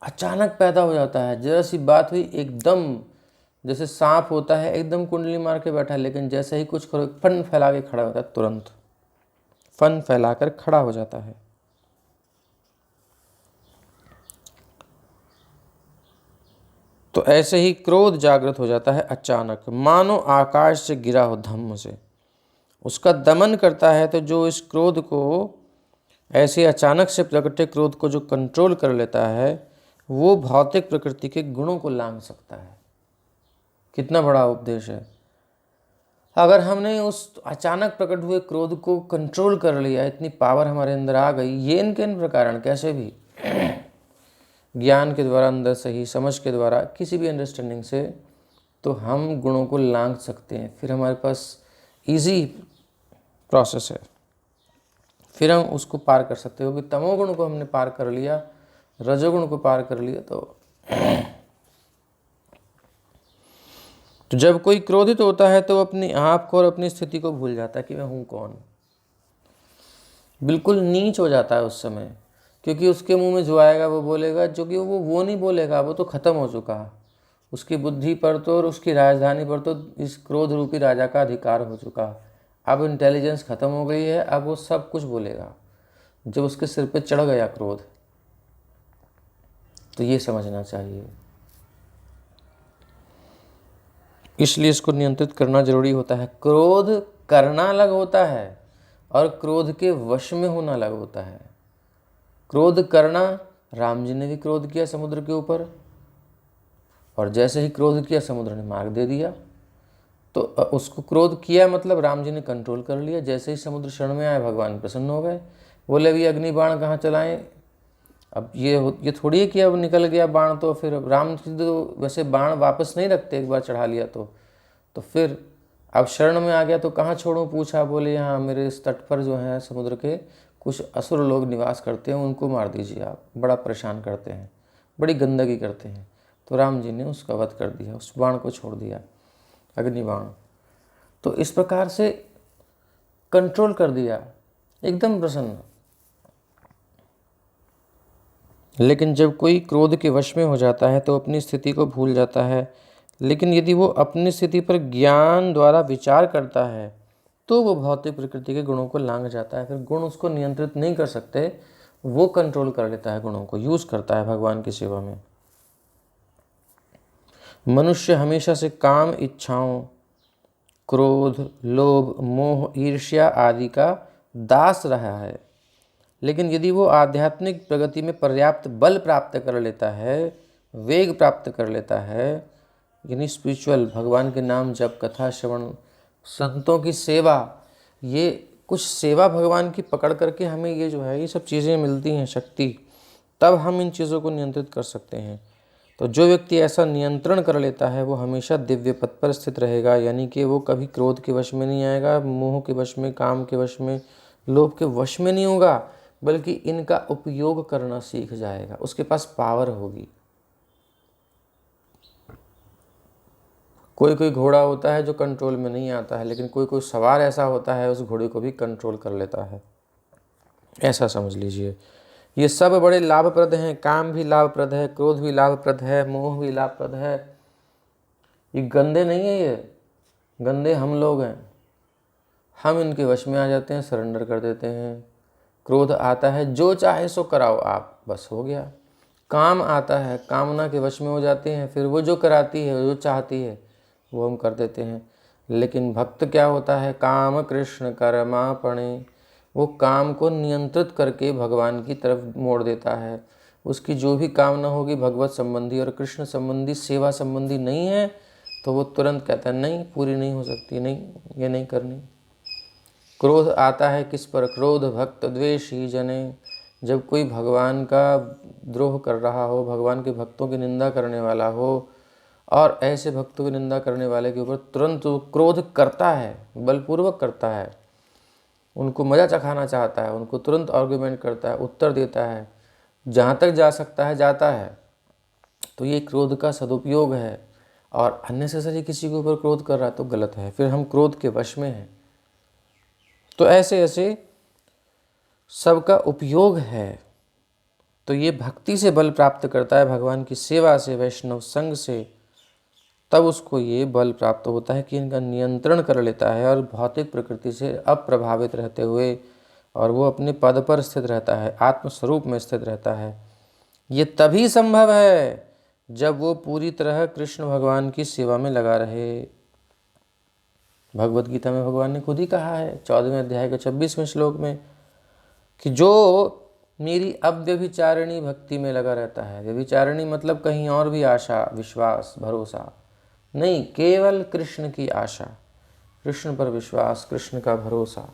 अचानक पैदा हो जाता है, जरा सी बात हुई एकदम, जैसे सांप होता है एकदम कुंडली मार के बैठा है, लेकिन जैसे ही कुछ करो फन फैला के खड़ा होता है, तुरंत फन फैलाकर खड़ा हो जाता है। तो ऐसे ही क्रोध जागृत हो जाता है अचानक, मानो आकाश से गिरा हो धम्म से। उसका दमन करता है। तो जो इस क्रोध को, ऐसे अचानक से प्रकटे क्रोध को जो कंट्रोल कर लेता है, वो भौतिक प्रकृति के गुणों को लांघ सकता है। कितना बड़ा उपदेश है। अगर हमने उस अचानक प्रकट हुए क्रोध को कंट्रोल कर लिया, इतनी पावर हमारे अंदर आ गई, ये इनके प्रकार कैसे भी ज्ञान के द्वारा, अंदर से ही समझ के द्वारा, किसी भी अंडरस्टैंडिंग से, तो हम गुणों को लांघ सकते हैं। फिर हमारे पास इजी प्रोसेस है, फिर हम उसको पार कर सकते हो। कि तमोगुण को हमने पार कर लिया, रजोगुण को पार कर लिया, तो जब कोई क्रोधित होता है तो अपने आप को और अपनी स्थिति को भूल जाता है कि मैं हूँ कौन। बिल्कुल नीच हो जाता है उस समय, क्योंकि उसके मुंह में जो आएगा वो बोलेगा, जो कि वो नहीं बोलेगा, वो तो ख़त्म हो चुका है। उसकी बुद्धि पर तो और उसकी राजधानी पर तो इस क्रोध रूपी राजा का अधिकार हो चुका है। अब इंटेलिजेंस ख़त्म हो गई है, अब वो सब कुछ बोलेगा जब उसके सिर पे चढ़ गया क्रोध। तो ये समझना चाहिए। इसलिए इसको नियंत्रित करना जरूरी होता है। क्रोध करना अलग होता है और क्रोध के वश में होना अलग होता है। क्रोध करना, राम जी ने भी क्रोध किया समुद्र के ऊपर, और जैसे ही क्रोध किया समुद्र ने मार्ग दे दिया। तो उसको क्रोध किया मतलब राम जी ने कंट्रोल कर लिया। जैसे ही समुद्र शरण में आए, भगवान प्रसन्न हो गए, बोले अभी अग्नि बाण कहाँ चलाएं। अब ये थोड़ी है कि अब निकल गया बाण तो फिर राम जी तो वैसे बाण वापस नहीं रखते, एक बार चढ़ा लिया तो फिर अब शरण में आ गया तो कहाँ छोड़ूं। पूछा, बोले यहाँ मेरे इस तट पर जो है समुद्र के कुछ असुर लोग निवास करते हैं, उनको मार दीजिए आप, बड़ा परेशान करते हैं, बड़ी गंदगी करते हैं। तो राम जी ने उसका वध कर दिया, उस बाण को छोड़ दिया, अग्निबाण। तो इस प्रकार से कंट्रोल कर दिया, एकदम प्रसन्न। लेकिन जब कोई क्रोध के वश में हो जाता है तो अपनी स्थिति को भूल जाता है। लेकिन यदि वो अपनी स्थिति पर ज्ञान द्वारा विचार करता है तो वो भौतिक प्रकृति के गुणों को लांघ जाता है। फिर गुण उसको नियंत्रित नहीं कर सकते, वो कंट्रोल कर लेता है, गुणों को यूज करता है भगवान की सेवा में। मनुष्य हमेशा से काम, इच्छाओं, क्रोध, लोभ, मोह, ईर्ष्या आदि का दास रहा है। लेकिन यदि वो आध्यात्मिक प्रगति में पर्याप्त बल प्राप्त कर लेता है, वेग प्राप्त कर लेता है, यानी स्पिरिचुअल, भगवान के नाम जप, कथा श्रवण, संतों की सेवा, ये कुछ सेवा भगवान की पकड़ करके हमें ये जो है ये सब चीज़ें मिलती हैं, शक्ति, तब हम इन चीज़ों को नियंत्रित कर सकते हैं। तो जो व्यक्ति ऐसा नियंत्रण कर लेता है वो हमेशा दिव्य पथ पर स्थित रहेगा, यानी कि वो कभी क्रोध के वश में नहीं आएगा, मोह के वश में, काम के वश में, लोभ के वश में नहीं होगा, बल्कि इनका उपयोग करना सीख जाएगा। उसके पास पावर होगी। कोई कोई घोड़ा होता है जो कंट्रोल में नहीं आता है, लेकिन कोई कोई सवार ऐसा होता है उस घोड़े को भी कंट्रोल कर लेता है, ऐसा समझ लीजिए। ये सब बड़े लाभप्रद हैं। काम भी लाभप्रद है, क्रोध भी लाभप्रद है, मोह भी लाभप्रद है। ये गंदे नहीं है, ये गंदे हम लोग हैं। हम इनके वश में आ जाते हैं, सरेंडर कर देते हैं। क्रोध आता है, जो चाहे सो कराओ आप, बस हो गया। काम आता है, कामना के वश में हो जाते हैं, फिर वो जो कराती है, जो चाहती है वो हम कर देते हैं। लेकिन भक्त क्या होता है, काम कृष्ण कर्मापणे, वो काम को नियंत्रित करके भगवान की तरफ मोड़ देता है। उसकी जो भी कामना होगी भगवत संबंधी और कृष्ण संबंधी, सेवा संबंधी नहीं है, तो वो तुरंत कहता है नहीं, पूरी नहीं हो सकती, नहीं, ये नहीं करनी। क्रोध आता है किस पर, क्रोध भक्त द्वेषी जने, जब कोई भगवान का द्रोह कर रहा हो, भगवान के भक्तों की निंदा करने वाला हो, और ऐसे भक्तों की निंदा करने वाले के ऊपर तुरंत वो क्रोध करता है, बलपूर्वक करता है, उनको मज़ा चखाना चाहता है, उनको तुरंत आर्गुमेंट करता है, उत्तर देता है, जहाँ तक जा सकता है जाता है, तो ये क्रोध का सदुपयोग है। और अननेसेसरी किसी के ऊपर क्रोध कर रहा है तो गलत है, फिर हम क्रोध के वश में हैं। तो ऐसे ऐसे सबका उपयोग है। तो ये भक्ति से बल प्राप्त करता है, भगवान की सेवा से, वैष्णव संग से, तब उसको ये बल प्राप्त होता है कि इनका नियंत्रण कर लेता है और भौतिक प्रकृति से अप्रभावित रहते हुए, और वो अपने पद पर स्थित रहता है, आत्मस्वरूप में स्थित रहता है। ये तभी संभव है जब वो पूरी तरह कृष्ण भगवान की सेवा में लगा रहे। भगवत गीता में भगवान ने खुद ही कहा है 14वें अध्याय के 26वें श्लोक में कि जो मेरी अव्यभिचारिणी भक्ति में लगा रहता है, व्यभिचारिणी मतलब कहीं और भी आशा, विश्वास, भरोसा नहीं, केवल कृष्ण की आशा, कृष्ण पर विश्वास, कृष्ण का भरोसा,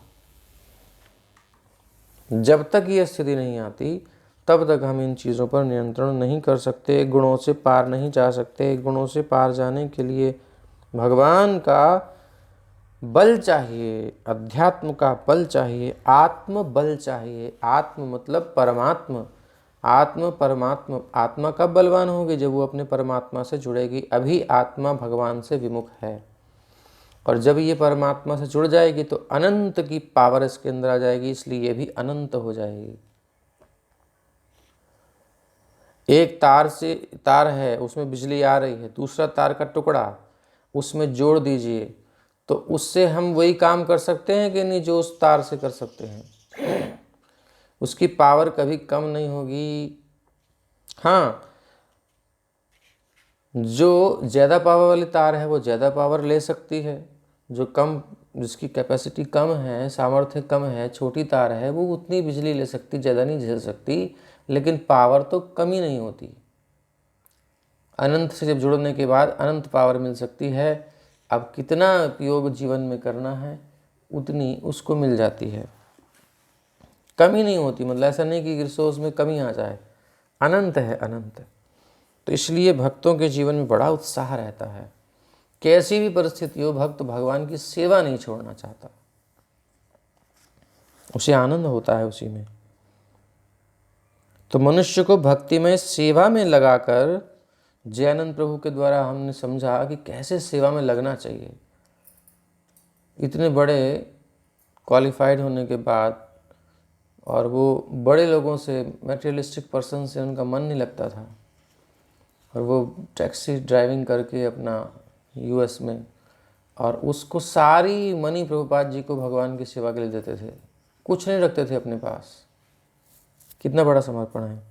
जब तक ये स्थिति नहीं आती तब तक हम इन चीज़ों पर नियंत्रण नहीं कर सकते, गुणों से पार नहीं जा सकते। गुणों से पार जाने के लिए भगवान का बल चाहिए, अध्यात्म का बल चाहिए, आत्म बल चाहिए। आत्म मतलब परमात्मा, आत्म परमात्मा। आत्मा कब बलवान होगी, जब वो अपने परमात्मा से जुड़ेगी, अभी आत्मा भगवान से विमुख है। और जब ये परमात्मा से जुड़ जाएगी तो अनंत की पावर इसके अंदर आ जाएगी, इसलिए ये भी अनंत हो जाएगी। एक तार है, उसमें बिजली आ रही है, दूसरा तार का टुकड़ा उसमें जोड़ दीजिए, तो उससे हम वही काम कर सकते हैं कि नहीं जो उस तार से कर सकते हैं। उसकी पावर कभी कम नहीं होगी। हाँ, जो ज़्यादा पावर वाली तार है वो ज़्यादा पावर ले सकती है, जो कम, जिसकी कैपेसिटी कम है, सामर्थ्य कम है, छोटी तार है, वो उतनी बिजली ले सकती, ज़्यादा नहीं झेल सकती, लेकिन पावर तो कमी नहीं होती। अनंत से जब जुड़ने के बाद अनंत पावर मिल सकती है। अब कितना उपयोग जीवन में करना है उतनी उसको मिल जाती है, कमी नहीं होती। मतलब ऐसा नहीं कि रिसोर्स में कमी आ जाए, अनंत है, अनंत। तो इसलिए भक्तों के जीवन में बड़ा उत्साह रहता है, कैसी भी परिस्थिति हो भक्त भगवान की सेवा नहीं छोड़ना चाहता, उसे आनंद होता है उसी में। तो मनुष्य को भक्ति में सेवा में लगाकर, जयानंद प्रभु के द्वारा हमने समझा कि कैसे सेवा में लगना चाहिए। इतने बड़े क्वालिफाइड होने के बाद और वो बड़े लोगों से, मटेरियलिस्टिक पर्सन से उनका मन नहीं लगता था, और वो टैक्सी ड्राइविंग करके अपना यूएस में, और उसको सारी मनी प्रभुपाद जी को भगवान की सेवा के लिए देते थे, कुछ नहीं रखते थे अपने पास। कितना बड़ा समर्पण है।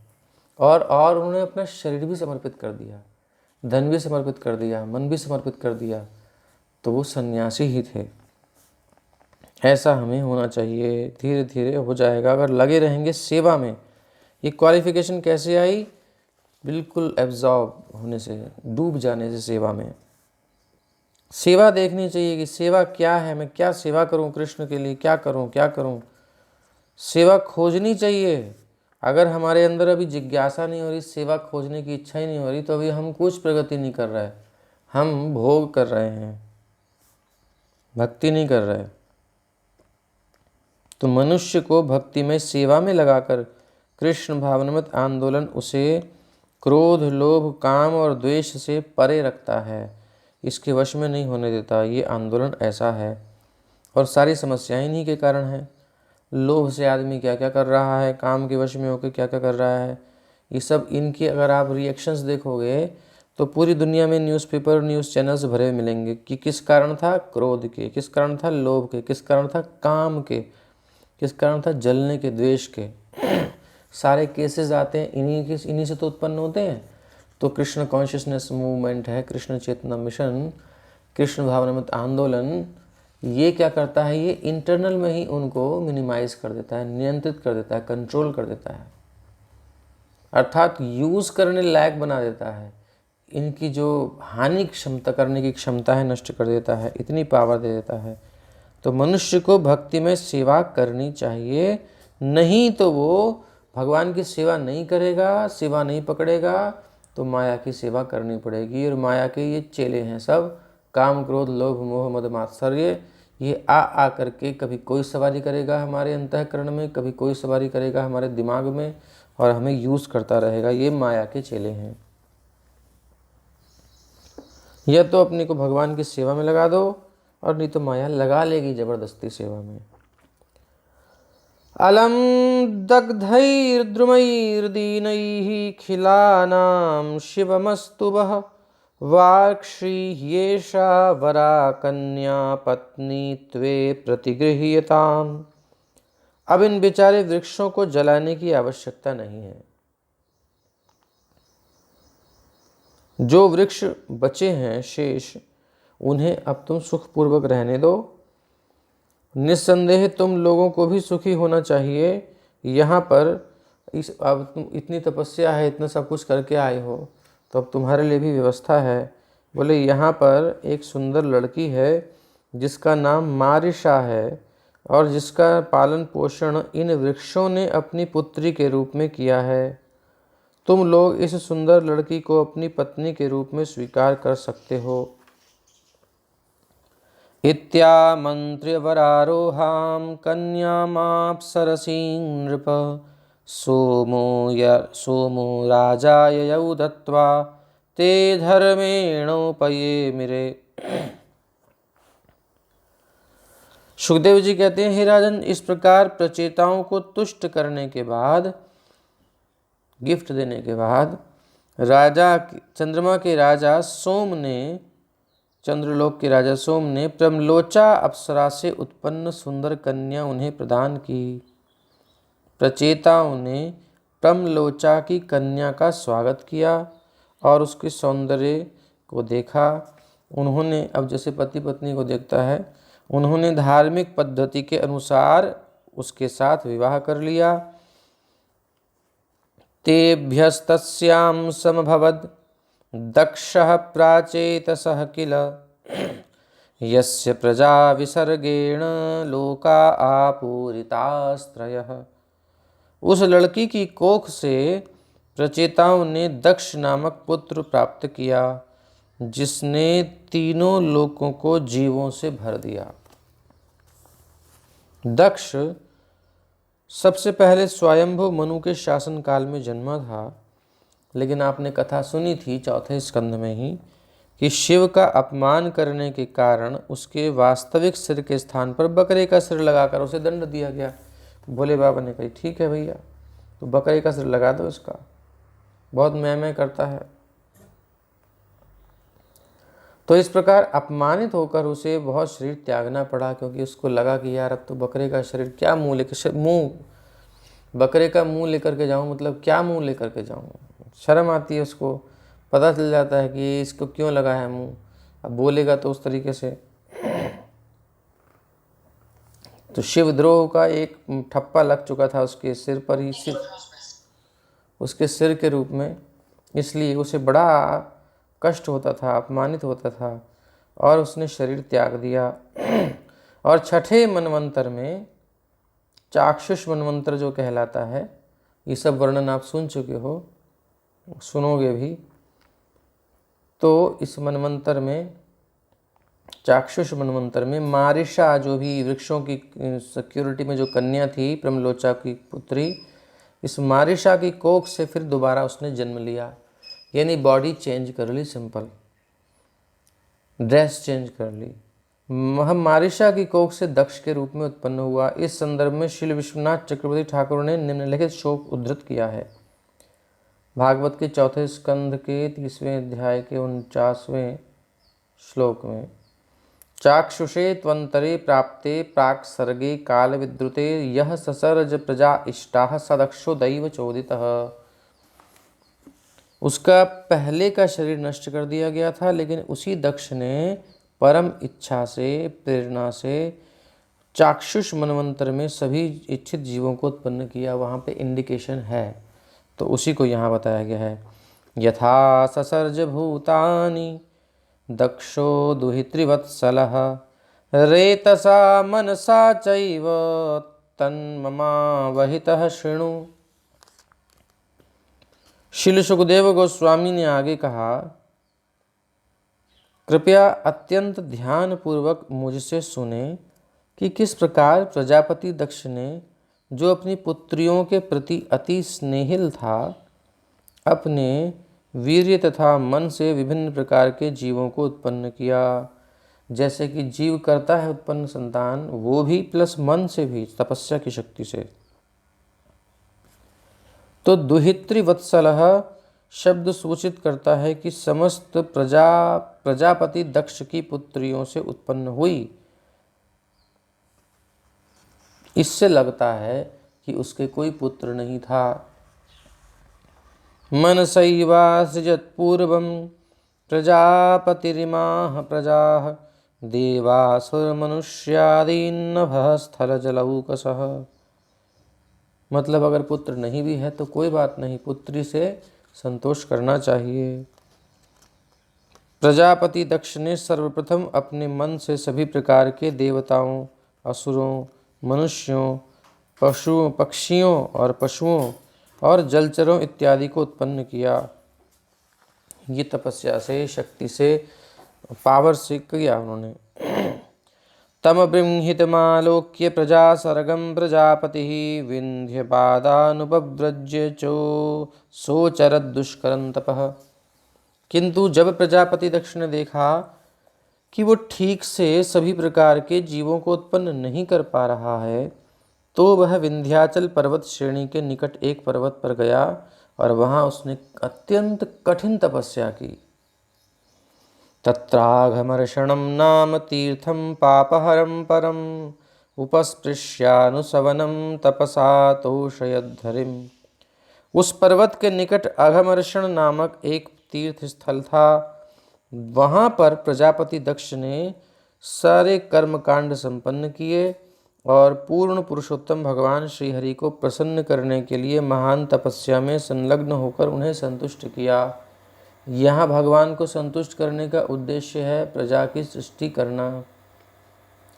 और उन्होंने अपना शरीर भी समर्पित कर दिया, धन भी समर्पित कर दिया, मन भी समर्पित कर दिया, तो वो सन्यासी ही थे। ऐसा हमें होना चाहिए, धीरे धीरे हो जाएगा अगर लगे रहेंगे सेवा में। ये क्वालिफिकेशन कैसे आई? बिल्कुल एब्जॉर्ब होने से, डूब जाने से सेवा में। सेवा देखनी चाहिए कि सेवा क्या है, मैं क्या सेवा करूं कृष्ण के लिए, क्या करूं। सेवा खोजनी चाहिए। अगर हमारे अंदर अभी जिज्ञासा नहीं हो रही, सेवा खोजने की इच्छा ही नहीं हो रही, तो अभी हम कुछ प्रगति नहीं कर रहे, हम भोग कर रहे हैं, भक्ति नहीं कर रहे। तो मनुष्य को भक्ति में, सेवा में लगाकर कृष्ण भावनामृत आंदोलन उसे क्रोध, लोभ, काम और द्वेष से परे रखता है, इसके वश में नहीं होने देता। ये आंदोलन ऐसा है, और सारी समस्याएं इन्हीं के कारण हैं। लोभ से आदमी क्या क्या कर रहा है, काम के वश में होकर क्या क्या कर रहा है, ये सब इनके अगर आप रिएक्शंस देखोगे तो पूरी दुनिया में न्यूज़पेपर, न्यूज़ चैनल्स भरे मिलेंगे कि किस कारण था क्रोध के, किस कारण था लोभ के, किस कारण था काम के, किस कारण था जलने के, द्वेष के। सारे केसेस आते हैं इन्हीं से तो उत्पन्न होते हैं। तो कृष्ण कॉन्शियसनेस मूवमेंट है, कृष्ण चेतना मिशन, कृष्ण भावनामृत आंदोलन, ये क्या करता है, ये इंटरनल में ही उनको मिनिमाइज कर देता है, नियंत्रित कर देता है, कंट्रोल कर देता है, अर्थात यूज़ करने लायक बना देता है। इनकी जो हानि क्षमता करने की क्षमता है नष्ट कर देता है, इतनी पावर दे देता है। तो मनुष्य को भक्ति में सेवा करनी चाहिए, नहीं तो वो भगवान की सेवा नहीं करेगा, सेवा नहीं पकड़ेगा, तो माया की सेवा करनी पड़ेगी। और माया के ये चेले हैं सब, काम, क्रोध, लोभ, मोह, मद, मात्सर्य, ये आ करके कभी कोई सवारी करेगा हमारे अंतःकरण में, कभी कोई सवारी करेगा हमारे दिमाग में, और हमें यूज़ करता रहेगा। ये माया के चेले हैं। या तो अपने को भगवान की सेवा में लगा दो, और नहीं तो माया लगा लेगी ज़बरदस्ती सेवा में। अलम दग्धैर्द्रुमैर्दीनैः खिलानां शिवमस्तु वः वार्ष्येषा वरा कन्या पत्नी त्वे प्रतिगृह्यताम्। अब इन बेचारे वृक्षों को जलाने की आवश्यकता नहीं है। जो वृक्ष बचे हैं शेष, उन्हें अब तुम सुखपूर्वक रहने दो। निस्संदेह तुम लोगों को भी सुखी होना चाहिए। यहाँ पर अब तुम इतनी तपस्या है, इतना सब कुछ करके आए हो, तो अब तुम्हारे लिए भी व्यवस्था है। बोले यहाँ पर एक सुंदर लड़की है जिसका नाम मारिशा है, और जिसका पालन पोषण इन वृक्षों ने अपनी पुत्री के रूप में किया है। तुम लोग इस सुंदर लड़की को अपनी पत्नी के रूप में स्वीकार कर सकते हो। इत्यामन्त्र्य वरारोहां कन्यामाप्सरसीं नृप सोमो राजाय ययौ दत्त्वा ते धर्मेणोपये मिरे। सुखदेव जी कहते हैं, हे राजन, इस प्रकार प्रचेताओं को तुष्ट करने के बाद, गिफ्ट देने के बाद, चंद्रमा के राजा सोम ने, चंद्रलोक के राजा सोम ने प्रमलोचा अप्सरा से उत्पन्न सुंदर कन्या उन्हें प्रदान की। प्रचेताओं ने प्रमलोचा की कन्या का स्वागत किया और उसके सौंदर्य को देखा। उन्होंने, अब जैसे पति पत्नी को देखता है, उन्होंने धार्मिक पद्धति के अनुसार उसके साथ विवाह कर लिया। तेभ्यस्तस्यां समभवद दक्षः प्राचेतसः किल यस्य प्रजा विसर्गेण लोका आपूरितास्त्रयः। उस लड़की की कोख से प्रचेताओं ने दक्ष नामक पुत्र प्राप्त किया, जिसने तीनों लोकों को जीवों से भर दिया। दक्ष सबसे पहले स्वयंभू मनु के शासन काल में जन्मा था, लेकिन आपने कथा सुनी थी चौथे स्कंध में ही कि शिव का अपमान करने के कारण उसके वास्तविक सिर के स्थान पर बकरे का सिर लगाकर उसे दंड दिया गया। भोले बाबा ने कही ठीक है भैया, तो बकरे का सिर लगा दो इसका, बहुत मैं करता है। तो इस प्रकार अपमानित होकर उसे बहुत शरीर त्यागना पड़ा, क्योंकि उसको लगा कि यार अब तो बकरे का शरीर क्या मुंह लेकर बकरे का मुंह लेकर के जाऊं, मतलब क्या मुंह लेकर के जाऊं, शर्म आती है उसको। पता चल जाता है कि इसको क्यों लगा है मुंह, अब बोलेगा तो उस तरीके से। तो शिवद्रोह का एक ठप्पा लग चुका था उसके सिर पर ही, उसके सिर के रूप में, इसलिए उसे बड़ा कष्ट होता था, अपमानित होता था, और उसने शरीर त्याग दिया। और छठे मनवंतर में, चाक्षुष मनवंतर जो कहलाता है, ये सब वर्णन आप सुन चुके हो, सुनोगे भी। तो इस मनवंतर में, चाक्षुष मनवंतर में, मारिशा जो भी वृक्षों की सिक्योरिटी में जो कन्या थी, प्रमलोचा की पुत्री, इस मारिशा की कोख से फिर दोबारा उसने जन्म लिया, यानी बॉडी चेंज कर ली, सिंपल ड्रेस चेंज कर ली। मारिशा की कोख से दक्ष के रूप में उत्पन्न हुआ। इस संदर्भ में श्री विश्वनाथ चक्रवर्ती ठाकुर ने निम्नलिखित श्लोक उद्धृत किया है। भागवत के चौथे स्कंध के 30वें अध्याय के 49वें श्लोक में, चाक्षुषे त्वंतरे प्राप्ते प्राक सर्गे काल विद्रुते यह ससर्ज प्रजा इष्टाः सदक्षो दैव चोदितः। उसका पहले का शरीर नष्ट कर दिया गया था, लेकिन उसी दक्ष ने परम इच्छा से, प्रेरणा से चाक्षुष मनवंतर में सभी इच्छित जीवों को उत्पन्न किया। वहाँ पे इंडिकेशन है, तो उसी को यहाँ बताया गया है। यथा ससर्ज भूतानि दक्षो दुहितृवत्सलः रेतसा मनसा चैव तन्ममावहितः शृणु। श्रील सुखदेव गोस्वामी ने आगे कहा, कृपया अत्यंत ध्यान पूर्वक मुझसे सुने कि किस प्रकार प्रजापति दक्ष ने, जो अपनी पुत्रियों के प्रति अति स्नेहिल था, अपने वीर्य तथा मन से विभिन्न प्रकार के जीवों को उत्पन्न किया। जैसे कि जीव करता है उत्पन्न संतान, वो भी प्लस मन से भी, तपस्या की शक्ति से। तो दुहितृवत्सलः शब्द सूचित करता है कि समस्त प्रजापति दक्ष की पुत्रियों से उत्पन्न हुई। इससे लगता है कि उसके कोई पुत्र नहीं था। मनसैवासृजत् पूर्वं प्रजापतिरिमाः प्रजाः देवासुरमनुष्यादीन्नभः स्थलजलौकसः। मतलब अगर पुत्र नहीं भी है तो कोई बात नहीं, पुत्री से संतोष करना चाहिए। प्रजापति दक्ष ने सर्वप्रथम अपने मन से सभी प्रकार के देवताओं, असुरों, मनुष्यों, पक्षियों और पशुओं और जलचरों इत्यादि को उत्पन्न किया। ये तपस्या से, शक्ति से, पावर से किया उन्होंने। तम बृंहितमालोक्य प्रजा सर्गम प्रजापति विंध्य पादानुपव्रज्य चो सोचरद दुष्करं तपः। किंतु जब प्रजापति दक्ष ने देखा कि वो ठीक से सभी प्रकार के जीवों को उत्पन्न नहीं कर पा रहा है, तो वह विंध्याचल पर्वत श्रेणी के निकट एक पर्वत पर गया और वहाँ उसने अत्यंत कठिन तपस्या की। तत्राघमर्षणं नाम तीर्थं पापहरं परम उपस्पृश्यानुसवनं तपसा तोषयद्धरिम्। उस पर्वत के निकट अघमर्षण नामक एक तीर्थ स्थल था। वहाँ पर प्रजापति दक्ष ने सारे कर्मकांड संपन्न किए और पूर्ण पुरुषोत्तम भगवान श्री हरि को प्रसन्न करने के लिए महान तपस्या में संलग्न होकर उन्हें संतुष्ट किया। यहाँ भगवान को संतुष्ट करने का उद्देश्य है प्रजा की सृष्टि करना,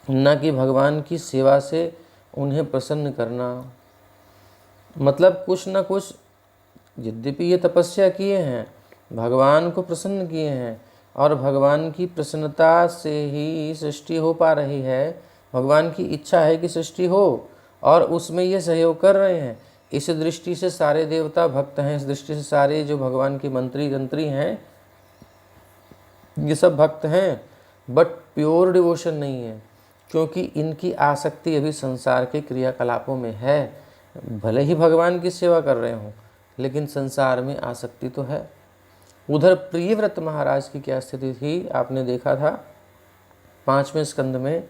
न कि भगवान की सेवा से उन्हें प्रसन्न करना। मतलब कुछ न कुछ, यद्यपि ये तपस्या किए हैं, भगवान को प्रसन्न किए हैं और भगवान की प्रसन्नता से ही सृष्टि हो पा रही है। भगवान की इच्छा है कि सृष्टि हो और उसमें ये सहयोग कर रहे हैं। इस दृष्टि से सारे देवता भक्त हैं, इस दृष्टि से सारे जो भगवान के मंत्री तंत्री हैं ये सब भक्त हैं, बट प्योर डिवोशन नहीं है। क्योंकि इनकी आसक्ति अभी संसार के क्रियाकलापों में है। भले ही भगवान की सेवा कर रहे हों, लेकिन संसार में आसक्ति तो है। उधर प्रियव्रत महाराज की क्या स्थिति थी, आपने देखा था 5वें स्कंद में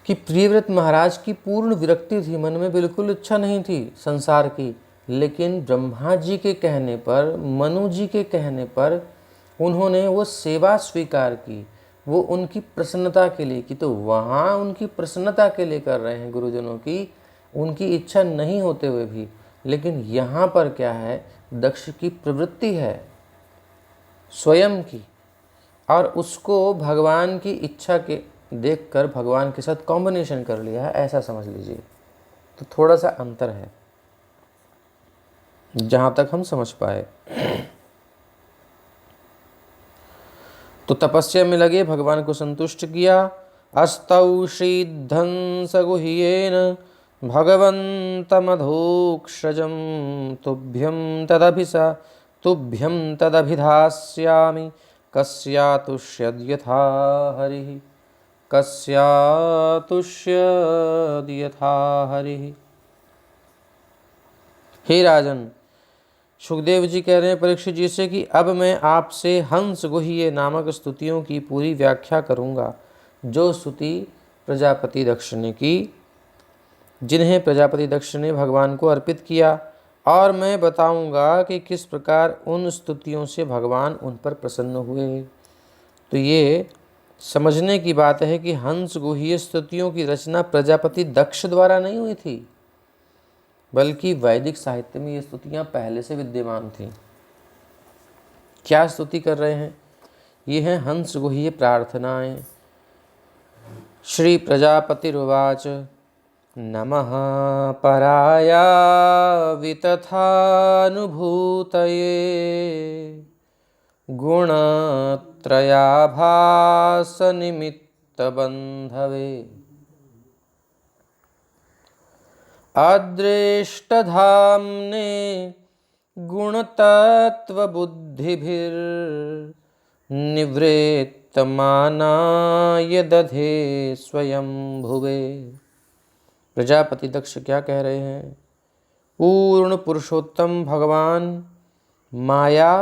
कि प्रियव्रत महाराज की पूर्ण विरक्ति थी, मन में बिल्कुल इच्छा नहीं थी संसार की। लेकिन ब्रह्मा जी के कहने पर, मनु जी के कहने पर उन्होंने वो सेवा स्वीकार की, वो उनकी प्रसन्नता के लिए की। तो वहाँ उनकी प्रसन्नता के लिए कर रहे हैं गुरुजनों की, उनकी इच्छा नहीं होते हुए भी। लेकिन यहाँ पर क्या है, दक्ष की प्रवृत्ति है स्वयं की, और उसको भगवान की इच्छा के देखकर भगवान के साथ कॉम्बिनेशन कर लिया है, ऐसा समझ लीजिए। तो थोड़ा सा अंतर है जहाँ तक हम समझ पाए। तो तपस्या में लगे, भगवान को संतुष्ट किया। अस्तौ श्रीधंस गुह्येन भगवन्तमधोक्षजं तुभ्यं तदभिधास्यामि कस्यातुष्यद्यथा हरिः कस्यातुष्यद्यथा हरिः। हे राजन, सुखदेव जी कह रहे हैं परीक्षित जी से कि अब मैं आपसे हंस गुह्य नामक स्तुतियों की पूरी व्याख्या करूंगा, जो स्तुति प्रजापति दक्ष ने की, जिन्हें प्रजापति दक्ष ने भगवान को अर्पित किया। और मैं बताऊंगा कि किस प्रकार उन स्तुतियों से भगवान उन पर प्रसन्न हुए। तो ये समझने की बात है कि हंस गुह्य स्तुतियों की रचना प्रजापति दक्ष द्वारा नहीं हुई थी, बल्कि वैदिक साहित्य में ये स्तुतियाँ पहले से विद्यमान थीं। क्या स्तुति कर रहे हैं? ये हैं हंस गुह्य प्रार्थनाएं। श्री प्रजापतिरुवाच नमः पराया वितथानुभूतये गुणत्रयाभास निमित्त बंधवे अदृष्टधाम्ने गुणतत्वबुद्धिभिर्निवृत्तमानाय दधे स्वयं भुवे। प्रजापति दक्ष क्या कह रहे हैं? पूर्ण पुरुषोत्तम भगवान माया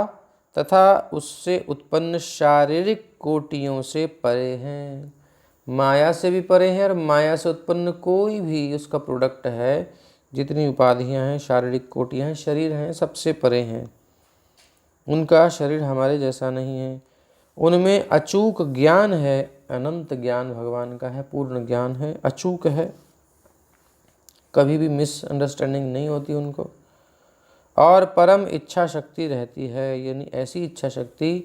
तथा उससे उत्पन्न शारीरिक कोटियों से परे हैं। माया से भी परे हैं, और माया से उत्पन्न कोई भी उसका प्रोडक्ट है, जितनी उपाधियां हैं, शारीरिक कोटियां हैं, शरीर हैं, सबसे परे हैं। उनका शरीर हमारे जैसा नहीं है। उनमें अचूक ज्ञान है, अनंत ज्ञान भगवान का है, पूर्ण ज्ञान है, अचूक है, कभी भी मिसअंडरस्टैंडिंग नहीं होती उनको। और परम इच्छा शक्ति रहती है, यानी ऐसी इच्छा शक्ति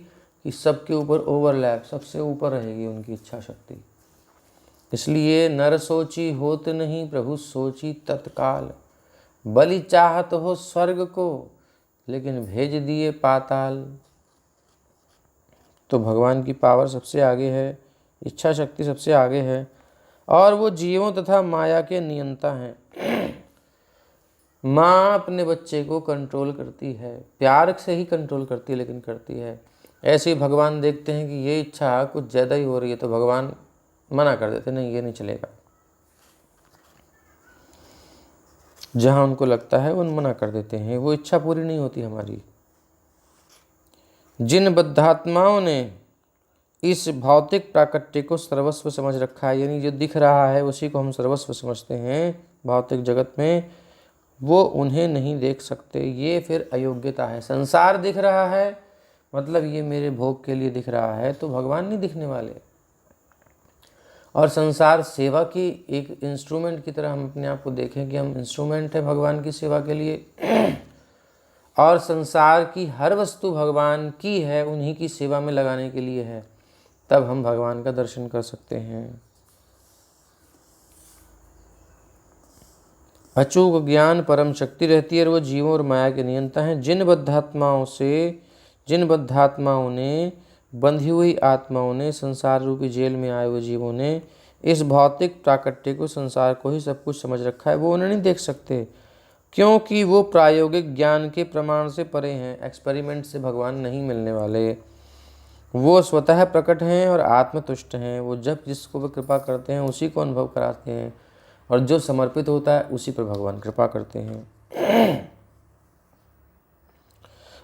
कि सबके ऊपर ओवरलैप, सबसे ऊपर रहेगी उनकी इच्छा शक्ति। इसलिए नर सोची होत नहीं, प्रभु सोची तत्काल। बलि चाहत हो स्वर्ग को, लेकिन भेज दिए पाताल। तो भगवान की पावर सबसे आगे है, इच्छा शक्ति सबसे आगे है, और वो जीवों तथा माया के नियंता हैं। माँ अपने बच्चे को कंट्रोल करती है, प्यार से ही कंट्रोल करती है, लेकिन करती है। ऐसे ही भगवान देखते हैं कि ये इच्छा कुछ ज़्यादा ही हो रही है, तो भगवान मना कर देते, नहीं ये नहीं चलेगा। जहाँ उनको लगता है वो मना कर देते हैं, वो इच्छा पूरी नहीं होती हमारी। जिन बद्धात्माओं ने इस भौतिक प्राकट्य को सर्वस्व समझ रखा है, यानी जो दिख रहा है उसी को हम सर्वस्व समझते हैं भौतिक जगत में, वो उन्हें नहीं देख सकते। ये फिर अयोग्यता है। संसार दिख रहा है, मतलब ये मेरे भोग के लिए दिख रहा है, तो भगवान नहीं दिखने वाले। और संसार सेवा की एक इंस्ट्रूमेंट की तरह हम अपने आप को देखें कि हम इंस्ट्रूमेंट है भगवान की सेवा के लिए, और संसार की हर वस्तु भगवान की है, उन्हीं की सेवा में लगाने के लिए है, तब हम भगवान का दर्शन कर सकते हैं। अचूक ज्ञान परम शक्ति रहती है, और वो जीवों और माया के नियंता हैं। जिन बद्धात्माओं ने, बंधी हुई आत्माओं ने, संसार रूपी जेल में आए हुए जीवों ने इस भौतिक प्राकट्य को, संसार को ही सब कुछ समझ रखा है, वो उन्हें नहीं देख सकते, क्योंकि वो प्रायोगिक ज्ञान के प्रमाण से परे हैं। एक्सपेरिमेंट से भगवान नहीं मिलने वाले। वो स्वतः प्रकट हैं और आत्मतुष्ट हैं। वो जब जिसको वे कृपा करते हैं उसी को अनुभव कराते हैं, और जो समर्पित होता है उसी पर भगवान कृपा करते हैं।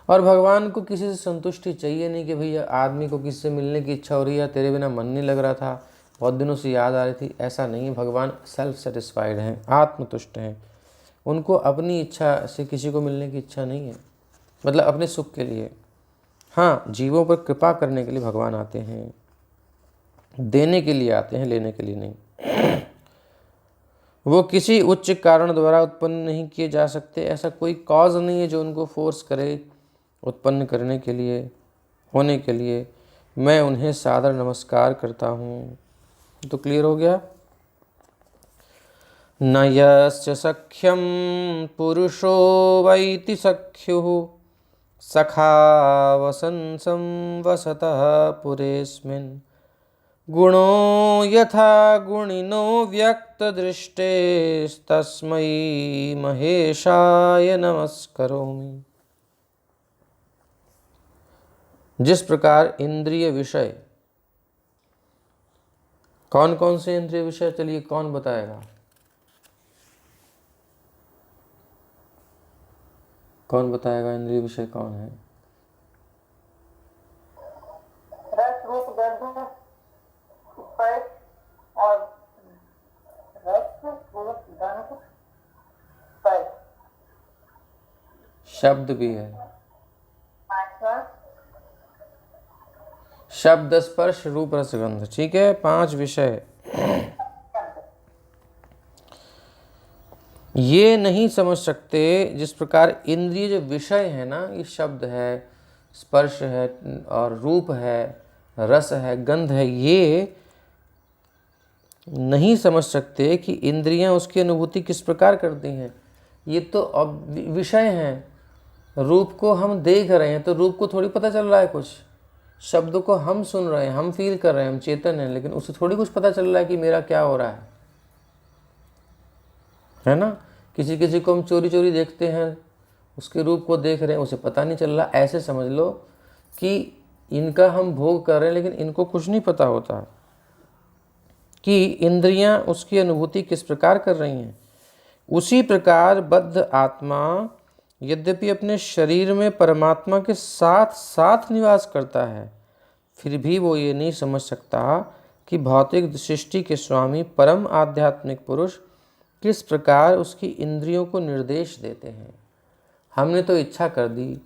और भगवान को किसी से संतुष्टि चाहिए नहीं कि भैया आदमी को किसी से मिलने की इच्छा हो रही है, तेरे बिना मन नहीं लग रहा था, बहुत दिनों से याद आ रही थी, ऐसा नहीं। भगवान सेल्फ सेटिस्फाइड हैं, आत्मतुष्ट हैं। उनको अपनी इच्छा से किसी को मिलने की इच्छा नहीं है, मतलब अपने सुख के लिए। हाँ, जीवों पर कृपा करने के लिए भगवान आते हैं, देने के लिए आते हैं, लेने के लिए नहीं। वो किसी उच्च कारण द्वारा उत्पन्न नहीं किए जा सकते। ऐसा कोई कॉज नहीं है जो उनको फोर्स करे उत्पन्न करने के लिए, होने के लिए। मैं उन्हें सादर नमस्कार करता हूँ। तो क्लियर हो गया। न यस्य सख्यम पुरुषो वैति सख्युः सखा वसंसं वसतः पुरेस्मिन् गुणो यथा गुणिनो व्यक्तदृष्टेस्तस्मै महेशाय नमस्करोमि। जिस प्रकार इंद्रिय विषय, कौन कौन से इंद्रिय विषय, चलिए कौन बताएगा, कौन बताएगा इंद्रिय विषय कौन है? रस रूप गंध स्पर्श और रस रूप गंध स्पर्श। शब्द भी है, पांचवा शब्द स्पर्श रूप रसगंध, ठीक है, 5 विषय। ये नहीं समझ सकते जिस प्रकार इंद्रिय जो विषय है ना, ये शब्द है, स्पर्श है और रूप है, रस है, गंध है, ये नहीं समझ सकते कि इंद्रियां उसकी अनुभूति किस प्रकार करती हैं। ये तो अब विषय हैं। रूप को हम देख रहे हैं तो रूप को थोड़ी पता चल रहा है कुछ, शब्द को हम सुन रहे हैं, हम फील कर रहे हैं, हम चेतन हैं, लेकिन उसे थोड़ी कुछ पता चल रहा है कि मेरा क्या हो रहा है ना। किसी किसी को हम चोरी चोरी देखते हैं, उसके रूप को देख रहे हैं, उसे पता नहीं चल रहा। ऐसे समझ लो कि इनका हम भोग कर रहे हैं, लेकिन इनको कुछ नहीं पता होता कि इंद्रियां उसकी अनुभूति किस प्रकार कर रही हैं। उसी प्रकार बद्ध आत्मा यद्यपि अपने शरीर में परमात्मा के साथ साथ निवास करता है, फिर भी वो ये नहीं समझ सकता कि भौतिक सृष्टि के स्वामी परम आध्यात्मिक पुरुष किस प्रकार उसकी इंद्रियों को निर्देश देते हैं। हमने तो इच्छा कर दी,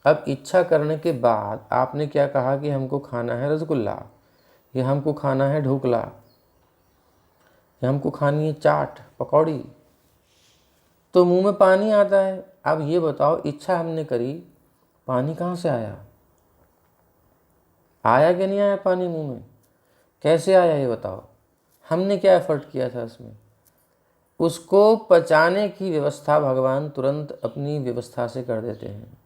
अब इच्छा करने के बाद आपने क्या कहा कि हमको खाना है रसगुल्ला, या हमको खाना है ढोकला, या हमको खानी है चाट पकौड़ी, तो मुंह में पानी आता है। अब ये बताओ, इच्छा हमने करी, पानी कहाँ से आया? आया कि नहीं आया पानी मुंह में? कैसे आया ये बताओ? हमने क्या एफर्ट किया था उसमें? उसको पचाने की व्यवस्था भगवान तुरंत अपनी व्यवस्था से कर देते हैं।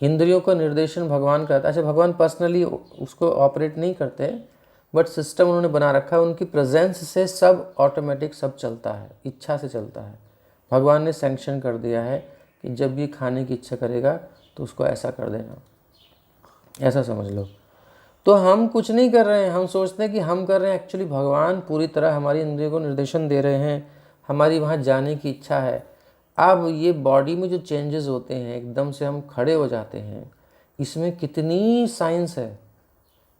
इंद्रियों का निर्देशन भगवान करता है। अच्छा, भगवान पर्सनली उसको ऑपरेट नहीं करते, बट सिस्टम उन्होंने बना रखा है। उनकी प्रेजेंस से सब ऑटोमेटिक सब चलता है, इच्छा से चलता है। भगवान ने सैंक्शन कर दिया है कि जब ये खाने की इच्छा करेगा तो उसको ऐसा कर देना, ऐसा समझ लो। तो हम कुछ नहीं कर रहे हैं, हम सोचते हैं कि हम कर रहे हैं, एक्चुअली भगवान पूरी तरह हमारी इंद्रियों को निर्देशन दे रहे हैं। हमारी वहाँ जाने की इच्छा है। अब ये बॉडी में जो चेंजेस होते हैं, एकदम से हम खड़े हो जाते हैं, इसमें कितनी साइंस है।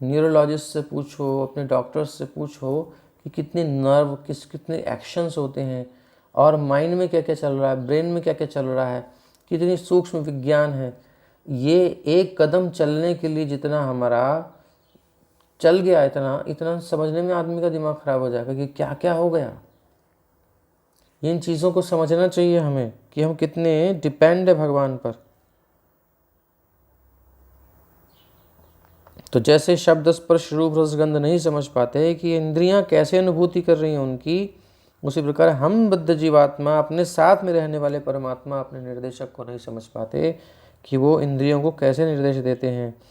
न्यूरोलॉजिस्ट से पूछो, अपने डॉक्टर्स से पूछो कि कितने नर्व, कितने एक्शंस होते हैं, और माइंड में क्या क्या चल रहा है, ब्रेन में क्या क्या चल रहा है, कितनी सूक्ष्म विज्ञान है। ये एक कदम चलने के लिए जितना हमारा चल गया, इतना समझने में आदमी का दिमाग खराब हो जाएगा कि क्या क्या हो गया। इन चीज़ों को समझना चाहिए हमें कि हम कितने डिपेंड है भगवान पर। तो जैसे शब्द स्पर्श रूप रसगंध नहीं समझ पाते कि इंद्रियां कैसे अनुभूति कर रही हैं उनकी, उसी प्रकार हम बद्ध जीवात्मा अपने साथ में रहने वाले परमात्मा अपने निर्देशक को नहीं समझ पाते कि वो इंद्रियों को कैसे निर्देश देते हैं।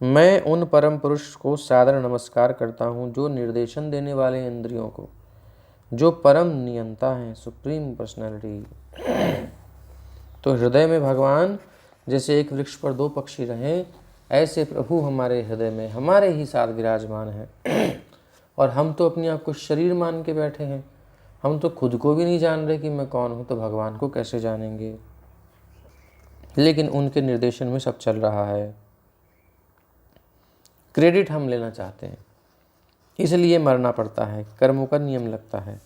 मैं उन परम पुरुष को सादर नमस्कार करता हूँ जो निर्देशन देने वाले इंद्रियों को, जो परम नियंता हैं, सुप्रीम पर्सनैलिटी। तो हृदय में भगवान जैसे एक वृक्ष पर 2 पक्षी रहें, ऐसे प्रभु हमारे हृदय में हमारे ही साथ विराजमान हैं। और हम तो अपने आप को शरीर मान के बैठे हैं, हम तो खुद को भी नहीं जान रहे कि मैं कौन हूँ, तो भगवान को कैसे जानेंगे। लेकिन उनके निर्देशन में सब चल रहा है। क्रेडिट हम लेना चाहते हैं, इसलिए मरना पड़ता है, कर्मों का नियम लगता है।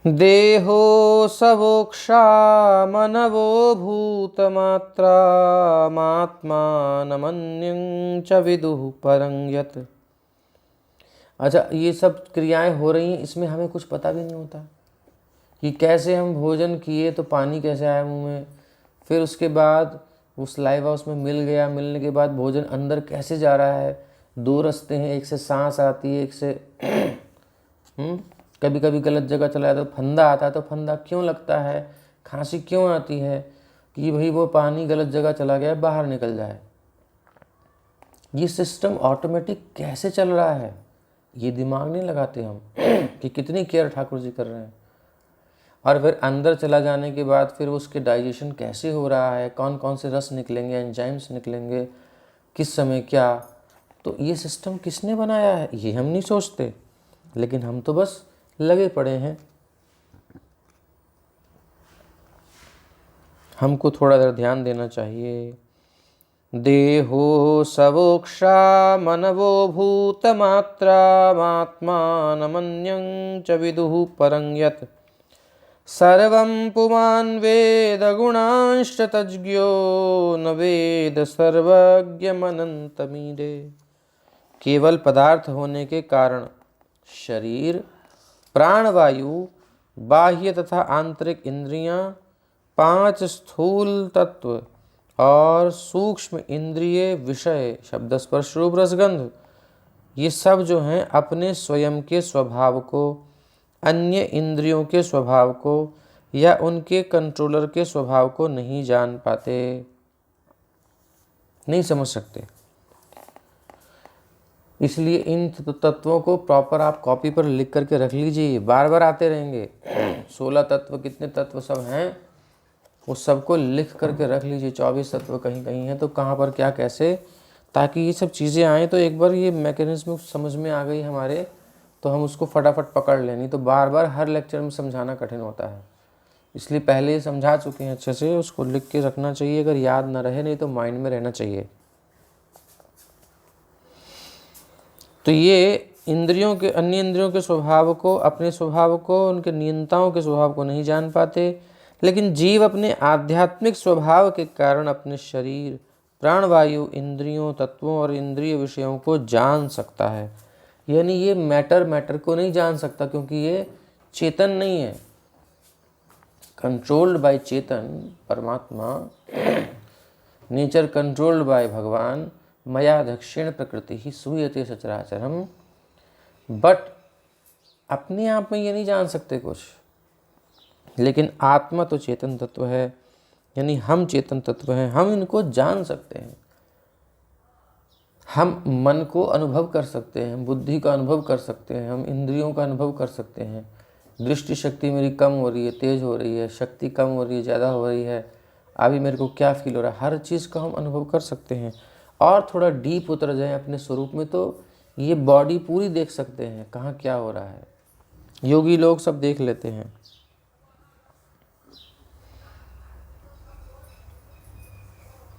देहो सवोक्षा मनवो भूतमात्रा मात्मानमन्यं च विदुः परं यत्। अच्छा, ये सब क्रियाएं हो रही हैं, इसमें हमें कुछ पता भी नहीं होता कि कैसे हम भोजन किए तो पानी कैसे आया मुंह में, फिर उसके बाद वो सलाइवा उसमें मिल गया, मिलने के बाद भोजन अंदर कैसे जा रहा है। दो रास्ते हैं, एक से सांस आती है, एक से कभी कभी गलत जगह चला जाता है तो फंदा आता है, तो फंदा क्यों लगता है, खांसी क्यों आती है, कि भाई वो पानी गलत जगह चला गया, बाहर निकल जाए। ये सिस्टम ऑटोमेटिक कैसे चल रहा है, ये दिमाग नहीं लगाते हम कि कितनी केयर ठाकुर जी कर रहे हैं। और फिर अंदर चला जाने के बाद फिर उसके डाइजेशन कैसे हो रहा है, कौन कौन से रस निकलेंगे, एंजाइम्स निकलेंगे, किस समय क्या, तो ये सिस्टम किसने बनाया है, ये हम नहीं सोचते। लेकिन हम तो बस लगे पड़े हैं। हमको थोड़ा देर ध्यान देना चाहिए। देहो सवोक्षा मनवो भूतमात्रा मात्मानमन्यं च विदुः परं यत् सर्वं पुमान् वेद गुणांश्च तज्ज्ञो न वेद सर्वज्ञमनन्तमीडे। केवल पदार्थ होने के कारण शरीर, प्राणवायु, बाह्य तथा आंतरिक इंद्रियां, 5 स्थूल तत्व और सूक्ष्म इंद्रिय विषय शब्द स्पर्श रूप रसगंध, ये सब जो हैं अपने स्वयं के स्वभाव को, अन्य इंद्रियों के स्वभाव को या उनके कंट्रोलर के स्वभाव को नहीं जान पाते, नहीं समझ सकते। इसलिए इन तत्वों को प्रॉपर आप कॉपी पर लिख करके रख लीजिए, बार बार आते रहेंगे। 16 तत्व, कितने तत्व सब हैं, वो सबको लिख करके रख लीजिए। 24 तत्व कहीं कहीं हैं, तो कहाँ पर क्या कैसे, ताकि ये सब चीज़ें आएँ तो एक बार ये मैकेनिज्म समझ में आ गई हमारे, तो हम उसको फटाफट पकड़ लें। नहीं तो बार बार हर लेक्चर में समझाना कठिन होता है, इसलिए पहले ही समझा चुके हैं अच्छे से, उसको लिख के रखना चाहिए। अगर याद ना रहे, नहीं तो माइंड में रहना चाहिए। तो ये इंद्रियों के, अन्य इंद्रियों के स्वभाव को, अपने स्वभाव को, उनके नियंताओं के स्वभाव को नहीं जान पाते। लेकिन जीव अपने आध्यात्मिक स्वभाव के कारण अपने शरीर, प्राणवायु, इंद्रियों, तत्वों और इंद्रिय विषयों को जान सकता है। यानी ये मैटर को नहीं जान सकता, क्योंकि ये चेतन नहीं है। कंट्रोल्ड बाय चेतन परमात्मा, नेचर कंट्रोल्ड बाय भगवान, मया दक्षिण प्रकृति ही सूयते सचराचरम। बट अपने आप में ये नहीं जान सकते कुछ। लेकिन आत्मा तो चेतन तत्व है, यानी हम चेतन तत्व हैं, हम इनको जान सकते हैं। हम मन को अनुभव कर सकते हैं, बुद्धि का अनुभव कर सकते हैं, हम इंद्रियों का अनुभव कर सकते हैं। दृष्टि शक्ति मेरी कम हो रही है, तेज हो रही है, शक्ति कम हो रही है, ज़्यादा हो रही है, अभी मेरे को क्या फील हो रहा है, हर चीज़ का हम अनुभव कर सकते हैं। और थोड़ा डीप उतर जाएं अपने स्वरूप में तो ये बॉडी पूरी देख सकते हैं, कहाँ क्या हो रहा है। योगी लोग सब देख लेते हैं।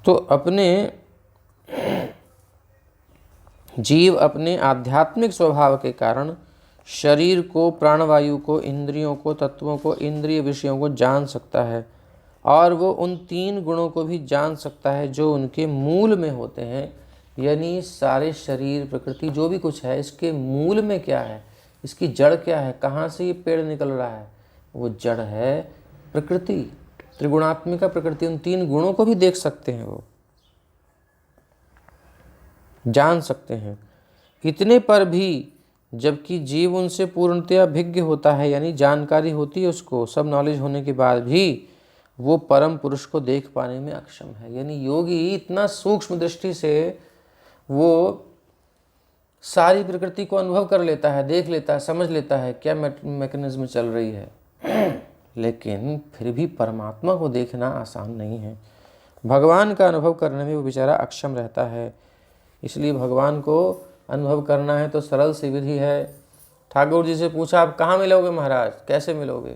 तो अपने जीव अपने आध्यात्मिक स्वभाव के कारण शरीर को, प्राणवायु को, इंद्रियों को, तत्वों को, इंद्रिय विषयों को जान सकता है। और वो उन 3 गुणों को भी जान सकता है जो उनके मूल में होते हैं। यानी सारे शरीर, प्रकृति, जो भी कुछ है, इसके मूल में क्या है, इसकी जड़ क्या है, कहाँ से ये पेड़ निकल रहा है, वो जड़ है प्रकृति, त्रिगुणात्मिका प्रकृति। उन 3 गुणों को भी देख सकते हैं, वो जान सकते हैं। इतने पर भी जबकि जीव उनसे पूर्णतया भिज्ञ होता है, यानी जानकारी होती है उसको, सब नॉलेज होने के बाद भी वो परम पुरुष को देख पाने में अक्षम है। यानी योगी इतना सूक्ष्म दृष्टि से वो सारी प्रकृति को अनुभव कर लेता है, देख लेता है, समझ लेता है क्या मैकेनिज्म चल रही है। लेकिन फिर भी परमात्मा को देखना आसान नहीं है। भगवान का अनुभव करने में वो बेचारा अक्षम रहता है। इसलिए भगवान को अनुभव करना है तो सरल सी विधि है। ठाकुर जी से पूछा, आप कहाँ मिलोगे महाराज, कैसे मिलोगे?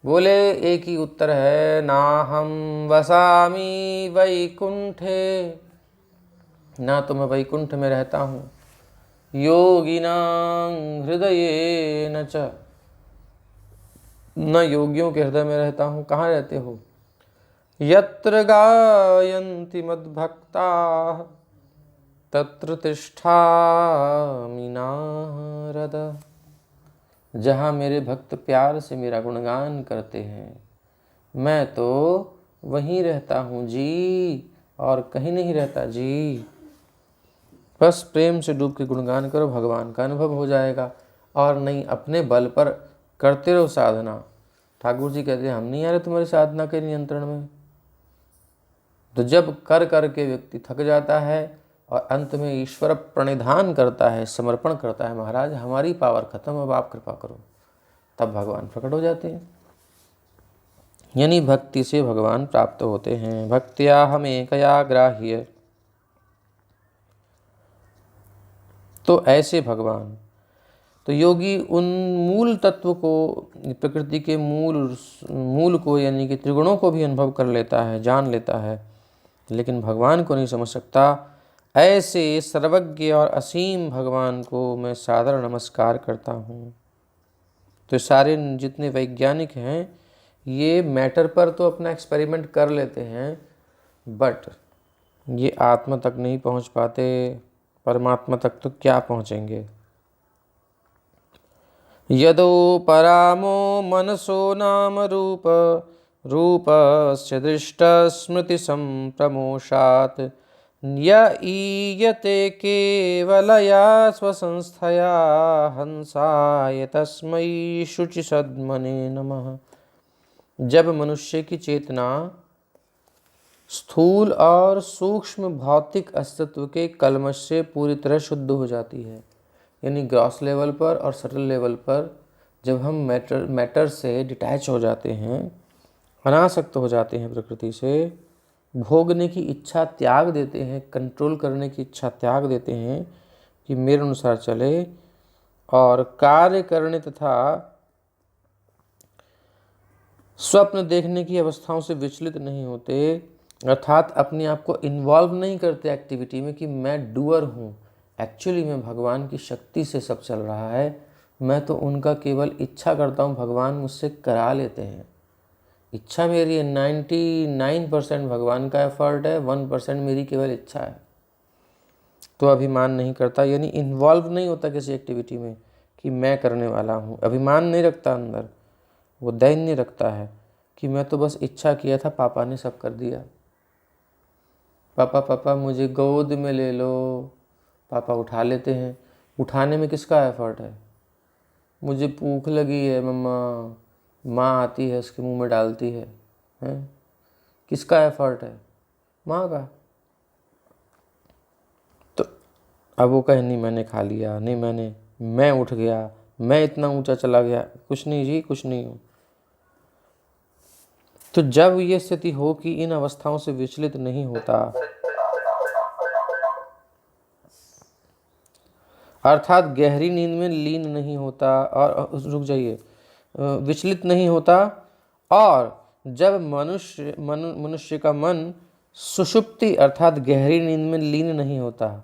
बोले एक ही उत्तर है, ना हम वसामी वैकुंठे, ना तो मैं वैकुंठ में रहता हूँ, योगिनां हृदये न च, न योगियों के हृदय में रहता हूँ। कहाँ रहते हो? यत्र गायन्ति मद्भक्ताः तत्र तिष्ठामि नारद। जहाँ मेरे भक्त प्यार से मेरा गुणगान करते हैं, मैं तो वहीं रहता हूँ जी, और कहीं नहीं रहता जी। बस प्रेम से डूब के गुणगान करो, भगवान का अनुभव हो जाएगा। और नहीं, अपने बल पर करते रहो साधना। ठाकुर जी कहते हैं, हम नहीं आ रहे तुम्हारी साधना के नियंत्रण में। तो जब कर कर के व्यक्ति थक जाता है और अंत में ईश्वर प्रणिधान करता है, समर्पण करता है, महाराज हमारी पावर खत्म, अब आप कृपा करो, तब भगवान प्रकट हो जाते हैं। यानी भक्ति से भगवान प्राप्त होते हैं। भक्त्या हमें कया ग्राह्य, तो ऐसे भगवान, तो योगी उन मूल तत्व को, प्रकृति के मूल को यानी कि त्रिगुणों को भी अनुभव कर लेता है, जान लेता है, लेकिन भगवान को नहीं समझ सकता। ऐसे सर्वज्ञ और असीम भगवान को मैं सादर नमस्कार करता हूँ। तो सारे जितने वैज्ञानिक हैं ये मैटर पर तो अपना एक्सपेरिमेंट कर लेते हैं, बट ये आत्मा तक नहीं पहुँच पाते, परमात्मा तक तो क्या पहुँचेंगे। यदो परामो मनसो नाम रूप रूपस्य दृष्ट स्मृति संप्रमोषात् य ईयते केवलया स्वसंस्थया हंसाय तस्मै शुचि सद्मने नमः। जब मनुष्य की चेतना स्थूल और सूक्ष्म भौतिक अस्तित्व के कलमश से पूरी तरह शुद्ध हो जाती है, यानी ग्रॉस लेवल पर और सटल लेवल पर जब हम मैटर से डिटैच हो जाते हैं, अनासक्त हो जाते हैं, प्रकृति से भोगने की इच्छा त्याग देते हैं, कंट्रोल करने की इच्छा त्याग देते हैं कि मेरे अनुसार चले, और कार्य करने तथा स्वप्न देखने की अवस्थाओं से विचलित नहीं होते, अर्थात अपने आप को इन्वॉल्व नहीं करते एक्टिविटी में कि मैं डूअर हूँ। एक्चुअली में भगवान की शक्ति से सब चल रहा है, मैं तो उनका केवल इच्छा करता हूँ, भगवान मुझसे करा लेते हैं। इच्छा मेरी 99% भगवान का एफर्ट है, 1% मेरी केवल इच्छा है। तो अभिमान नहीं करता, यानी इन्वॉल्व नहीं होता किसी एक्टिविटी में कि मैं करने वाला हूँ। अभिमान नहीं रखता अंदर, वो दैन्य रखता है कि मैं तो बस इच्छा किया था, पापा ने सब कर दिया। पापा मुझे गोद में ले लो, पापा उठा लेते हैं। उठाने में किसका एफर्ट है? मुझे भूख लगी है मम्मा, माँ आती है उसके मुंह में डालती है, हैं? किसका एफर्ट है? माँ का। तो अब वो कहे नहीं मैंने खा लिया, नहीं मैं उठ गया, मैं इतना ऊंचा चला गया, कुछ नहीं जी, कुछ नहीं हूँ। तो जब ये स्थिति हो कि इन अवस्थाओं से विचलित नहीं होता, अर्थात गहरी नींद में लीन नहीं होता, और रुक जाइए, विचलित नहीं होता, और जब मनुष्य का मन सुषुप्ति अर्थात गहरी नींद में लीन नहीं होता,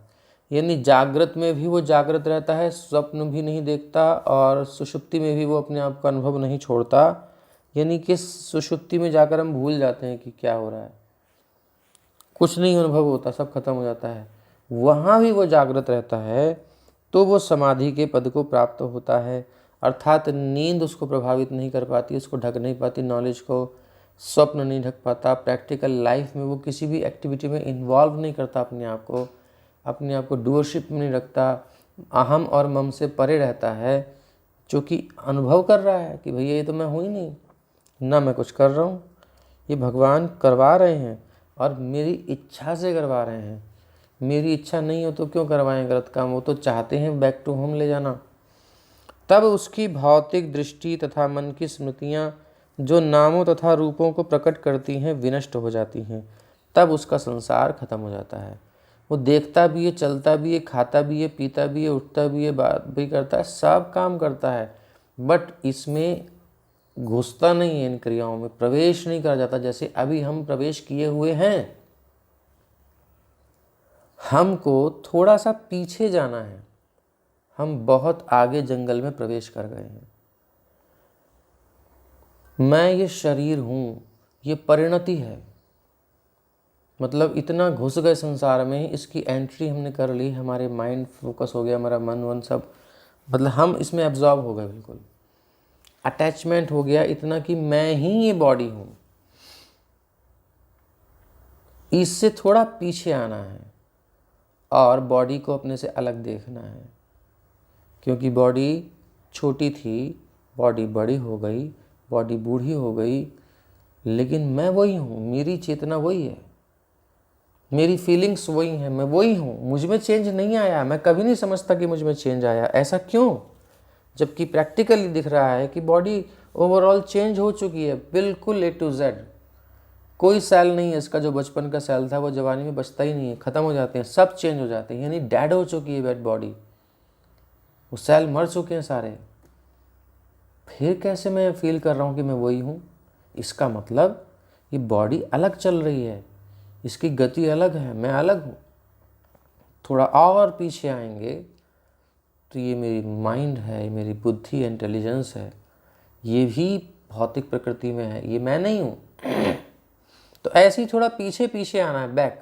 यानी जागृत में भी वो जागृत रहता है, स्वप्न भी नहीं देखता, और सुषुप्ति में भी वो अपने आप का अनुभव नहीं छोड़ता, यानी कि सुषुप्ति में जाकर हम भूल जाते हैं कि क्या हो रहा है, कुछ नहीं अनुभव होता, सब खत्म हो जाता है। वहाँ भी वो जागृत रहता है, तो वो समाधि के पद को प्राप्त होता है, अर्थात नींद उसको प्रभावित नहीं कर पाती, उसको ढक नहीं पाती, नॉलेज को स्वप्न नहीं ढक पाता, प्रैक्टिकल लाइफ में वो किसी भी एक्टिविटी में इन्वॉल्व नहीं करता, अपने आप को डूअरशिप में नहीं रखता, अहम और मम से परे रहता है, जो कि अनुभव कर रहा है कि भैया ये तो मैं हूँ ही नहीं, ना मैं कुछ कर रहा हूँ, ये भगवान करवा रहे हैं और मेरी इच्छा से करवा रहे हैं। मेरी इच्छा नहीं हो तो क्यों करवाएं गलत काम, वो तो चाहते हैं बैक टू होम ले जाना। तब उसकी भौतिक दृष्टि तथा मन की स्मृतियाँ जो नामों तथा रूपों को प्रकट करती हैं विनष्ट हो जाती हैं। तब उसका संसार खत्म हो जाता है। वो देखता भी है, चलता भी है, खाता भी है, पीता भी है, उठता भी है, बात भी करता है, सब काम करता है, बट इसमें घुसता नहीं है, इन क्रियाओं में प्रवेश नहीं कर जाता। जैसे अभी हम प्रवेश किए हुए हैं, हमको थोड़ा सा पीछे जाना है, हम बहुत आगे जंगल में प्रवेश कर गए हैं। मैं ये शरीर हूँ, ये परिणति है, मतलब इतना घुस गए संसार में, इसकी एंट्री हमने कर ली, हमारे माइंड फोकस हो गया, हमारा मन वन सब, मतलब हम इसमें एब्जॉर्ब हो गए, बिल्कुल अटैचमेंट हो गया इतना कि मैं ही ये बॉडी हूँ। इससे थोड़ा पीछे आना है और बॉडी को अपने से अलग देखना है, क्योंकि बॉडी छोटी थी, बॉडी बड़ी हो गई, बॉडी बूढ़ी हो गई, लेकिन मैं वही हूँ, मेरी चेतना वही है, मेरी फीलिंग्स वही हैं, मैं वही हूँ, मुझ में चेंज नहीं आया। मैं कभी नहीं समझता कि मुझ में चेंज आया। ऐसा क्यों? जबकि प्रैक्टिकली दिख रहा है कि बॉडी ओवरऑल चेंज हो चुकी है, बिल्कुल A to Z। कोई सेल नहीं है इसका जो बचपन का सेल था वो जवानी में बचता ही नहीं है, ख़त्म हो जाते हैं, सब चेंज हो जाते हैं, यानी डेड हो चुकी है डेड बॉडी, वो सेल मर चुके हैं सारे। फिर कैसे मैं फील कर रहा हूँ कि मैं वही हूँ? इसका मतलब ये बॉडी अलग चल रही है, इसकी गति अलग है, मैं अलग हूँ। थोड़ा और पीछे आएंगे तो ये मेरी माइंड है, ये मेरी बुद्धि, इंटेलिजेंस है, ये भी भौतिक प्रकृति में है, ये मैं नहीं हूँ। तो ऐसे ही थोड़ा पीछे पीछे आना है, बैक,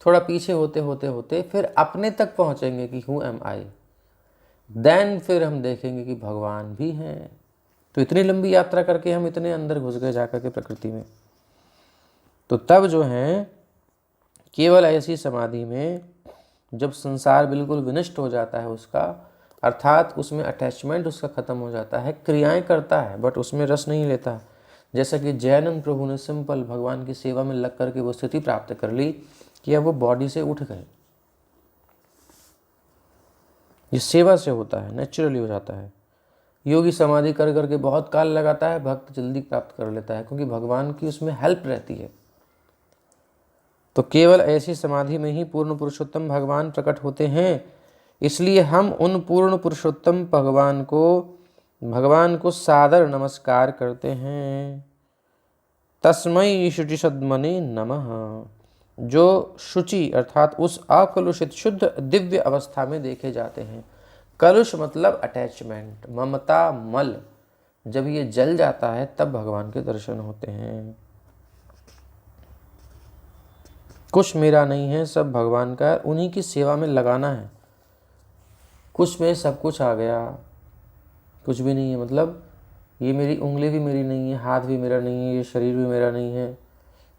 थोड़ा पीछे होते होते होते फिर अपने तक पहुँचेंगे कि हूँ एम आई। देन फिर हम देखेंगे कि भगवान भी हैं। तो इतनी लंबी यात्रा करके हम इतने अंदर घुस गए जाकर के प्रकृति में। तो तब जो है केवल ऐसी समाधि में जब संसार बिल्कुल विनष्ट हो जाता है उसका, अर्थात उसमें अटैचमेंट उसका ख़त्म हो जाता है, क्रियाएं करता है बट उसमें रस नहीं लेता। जैसा कि जयानंद प्रभु ने सिंपल भगवान की सेवा में लग करके वो स्थिति प्राप्त कर ली कि अब वो बॉडी से उठ गए। ये सेवा से होता है, नेचुरली हो जाता है। योगी समाधि कर करके बहुत काल लगाता है, भक्त जल्दी प्राप्त कर लेता है क्योंकि भगवान की उसमें हेल्प रहती है। तो केवल ऐसी समाधि में ही पूर्ण पुरुषोत्तम भगवान प्रकट होते हैं। इसलिए हम उन पूर्ण पुरुषोत्तम भगवान को सादर नमस्कार करते हैं। तस्मै शुचि सद्मने नमः, जो शुचि अर्थात उस अकलुषित शुद्ध दिव्य अवस्था में देखे जाते हैं। कलुष मतलब अटैचमेंट, ममता, मल, जब ये जल जाता है तब भगवान के दर्शन होते हैं। कुछ मेरा नहीं है, सब भगवान का है, उन्हीं की सेवा में लगाना है। कुछ में सब कुछ आ गया, कुछ भी नहीं है, मतलब ये मेरी उंगली भी मेरी नहीं है, हाथ भी मेरा नहीं है, ये शरीर भी मेरा नहीं है,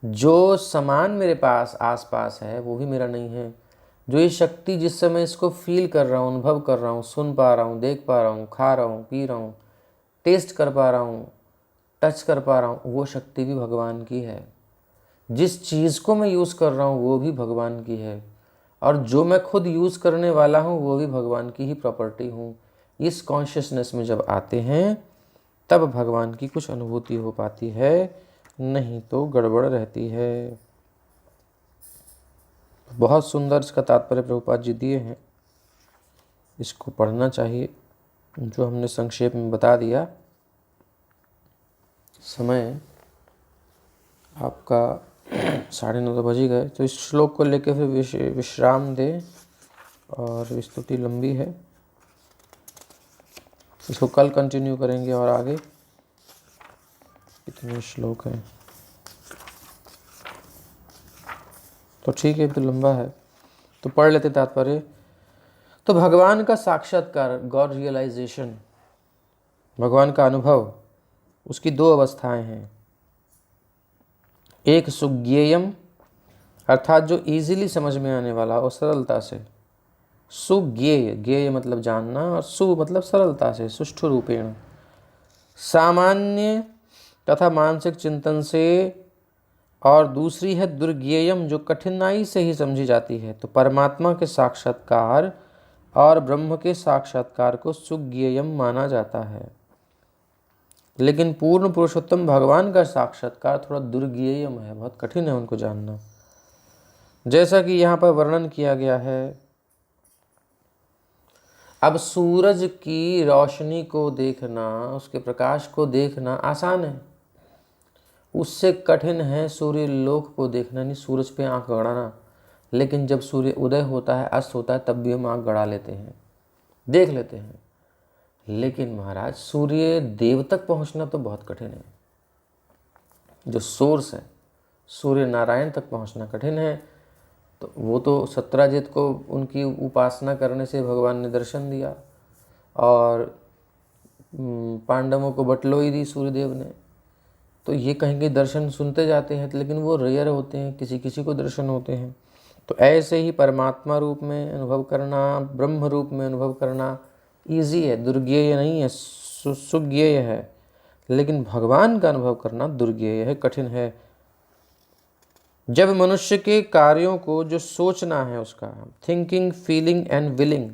जो सामान मेरे पास आसपास है वो भी मेरा नहीं है, जो ये शक्ति जिस समय इसको फील कर रहा हूँ, अनुभव कर रहा हूँ, सुन पा रहा हूँ, देख पा रहा हूँ, खा रहा हूँ, पी रहा हूँ, टेस्ट कर पा रहा हूँ, टच कर पा रहा हूँ, वो शक्ति भी भगवान की है। जिस चीज़ को मैं यूज़ कर रहा हूँ वो भी भगवान की है, और जो मैं खुद यूज़ करने वाला हूँ वो भी भगवान की ही प्रॉपर्टी हूँ। इस कॉन्शियसनेस में जब आते हैं तब भगवान की कुछ अनुभूति हो पाती है, नहीं तो गड़बड़ रहती है। बहुत सुंदर इसका तात्पर्य प्रभुपाद जी दिए हैं, इसको पढ़ना चाहिए। जो हमने संक्षेप में बता दिया, समय आपका 9:30 तो बज ही गए, तो इस श्लोक को लेकर फिर विश्राम दें। और स्तुति लंबी है, इसको कल कंटिन्यू करेंगे। और आगे कितने श्लोक हैं तो ठीक है, तो लंबा है तो पढ़ लेते तात्पर्य। तो भगवान का साक्षात्कार, गॉड रियलाइजेशन, भगवान का अनुभव, उसकी दो अवस्थाएं हैं। एक सुज्ञेयम अर्थात जो इजीली समझ में आने वाला और सरलता से, सुज्ञेय, ज्ञेय मतलब जानना, और सु मतलब सरलता से, सुष्ठु रूपेण, सामान्य तथा मानसिक चिंतन से। और दूसरी है दुर्ज्ञेयम, जो कठिनाई से ही समझी जाती है। तो परमात्मा के साक्षात्कार और ब्रह्म के साक्षात्कार को सुज्ञेयम माना जाता है। लेकिन पूर्ण पुरुषोत्तम भगवान का साक्षात्कार थोड़ा दुर्ज्ञेयम है, बहुत कठिन है उनको जानना। जैसा कि यहाँ पर वर्णन किया गया है, अब सूरज की रोशनी को देखना, उसके प्रकाश को देखना आसान है, उससे कठिन है सूर्य लोक को देखना, नहीं सूरज पे आंख गड़ाना। लेकिन जब सूर्य उदय होता है, अस्त होता है, तब भी हम आंख गड़ा लेते हैं, देख लेते हैं। लेकिन महाराज सूर्य देव तक पहुंचना तो बहुत कठिन है। जो सोर्स है सूर्य नारायण तक पहुंचना कठिन है। तो वो तो सत्राजित को उनकी उपासना करने से भगवान ने दर्शन दिया, और पांडवों को बटलोई दी सूर्यदेव ने। तो ये कहेंगे दर्शन सुनते जाते हैं, लेकिन वो रेयर होते हैं, किसी किसी को दर्शन होते हैं। तो ऐसे ही परमात्मा रूप में अनुभव करना, ब्रह्म रूप में अनुभव करना ईजी है, दुर्ज्ञेय नहीं है, सुज्ञेय है। लेकिन भगवान का अनुभव करना दुर्ज्ञेय है, कठिन है। जब मनुष्य के कार्यों को जो सोचना है उसका थिंकिंग, फीलिंग एंड विलिंग,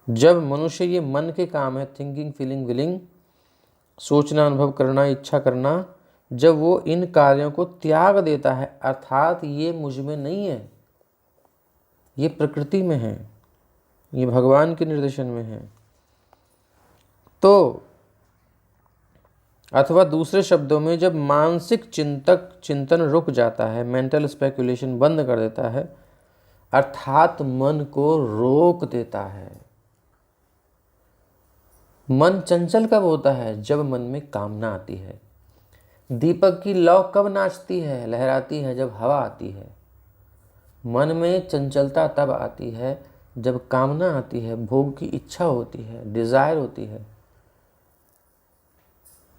जब मनुष्य ये मन के काम है थिंकिंग, फीलिंग, विलिंग, सोचना, अनुभव करना, इच्छा करना, जब वो इन कार्यों को त्याग देता है, अर्थात ये मुझ में नहीं है, ये प्रकृति में है, ये भगवान के निर्देशन में है, तो अथवा दूसरे शब्दों में जब मानसिक चिंतन रुक जाता है, मेंटल स्पेकुलेशन बंद कर देता है, अर्थात मन को रोक देता है। मन चंचल कब होता है? जब मन में कामना आती है। दीपक की लौ कब नाचती है, लहराती है? जब हवा आती है। मन में चंचलता तब आती है जब कामना आती है, भोग की इच्छा होती है, डिजायर होती है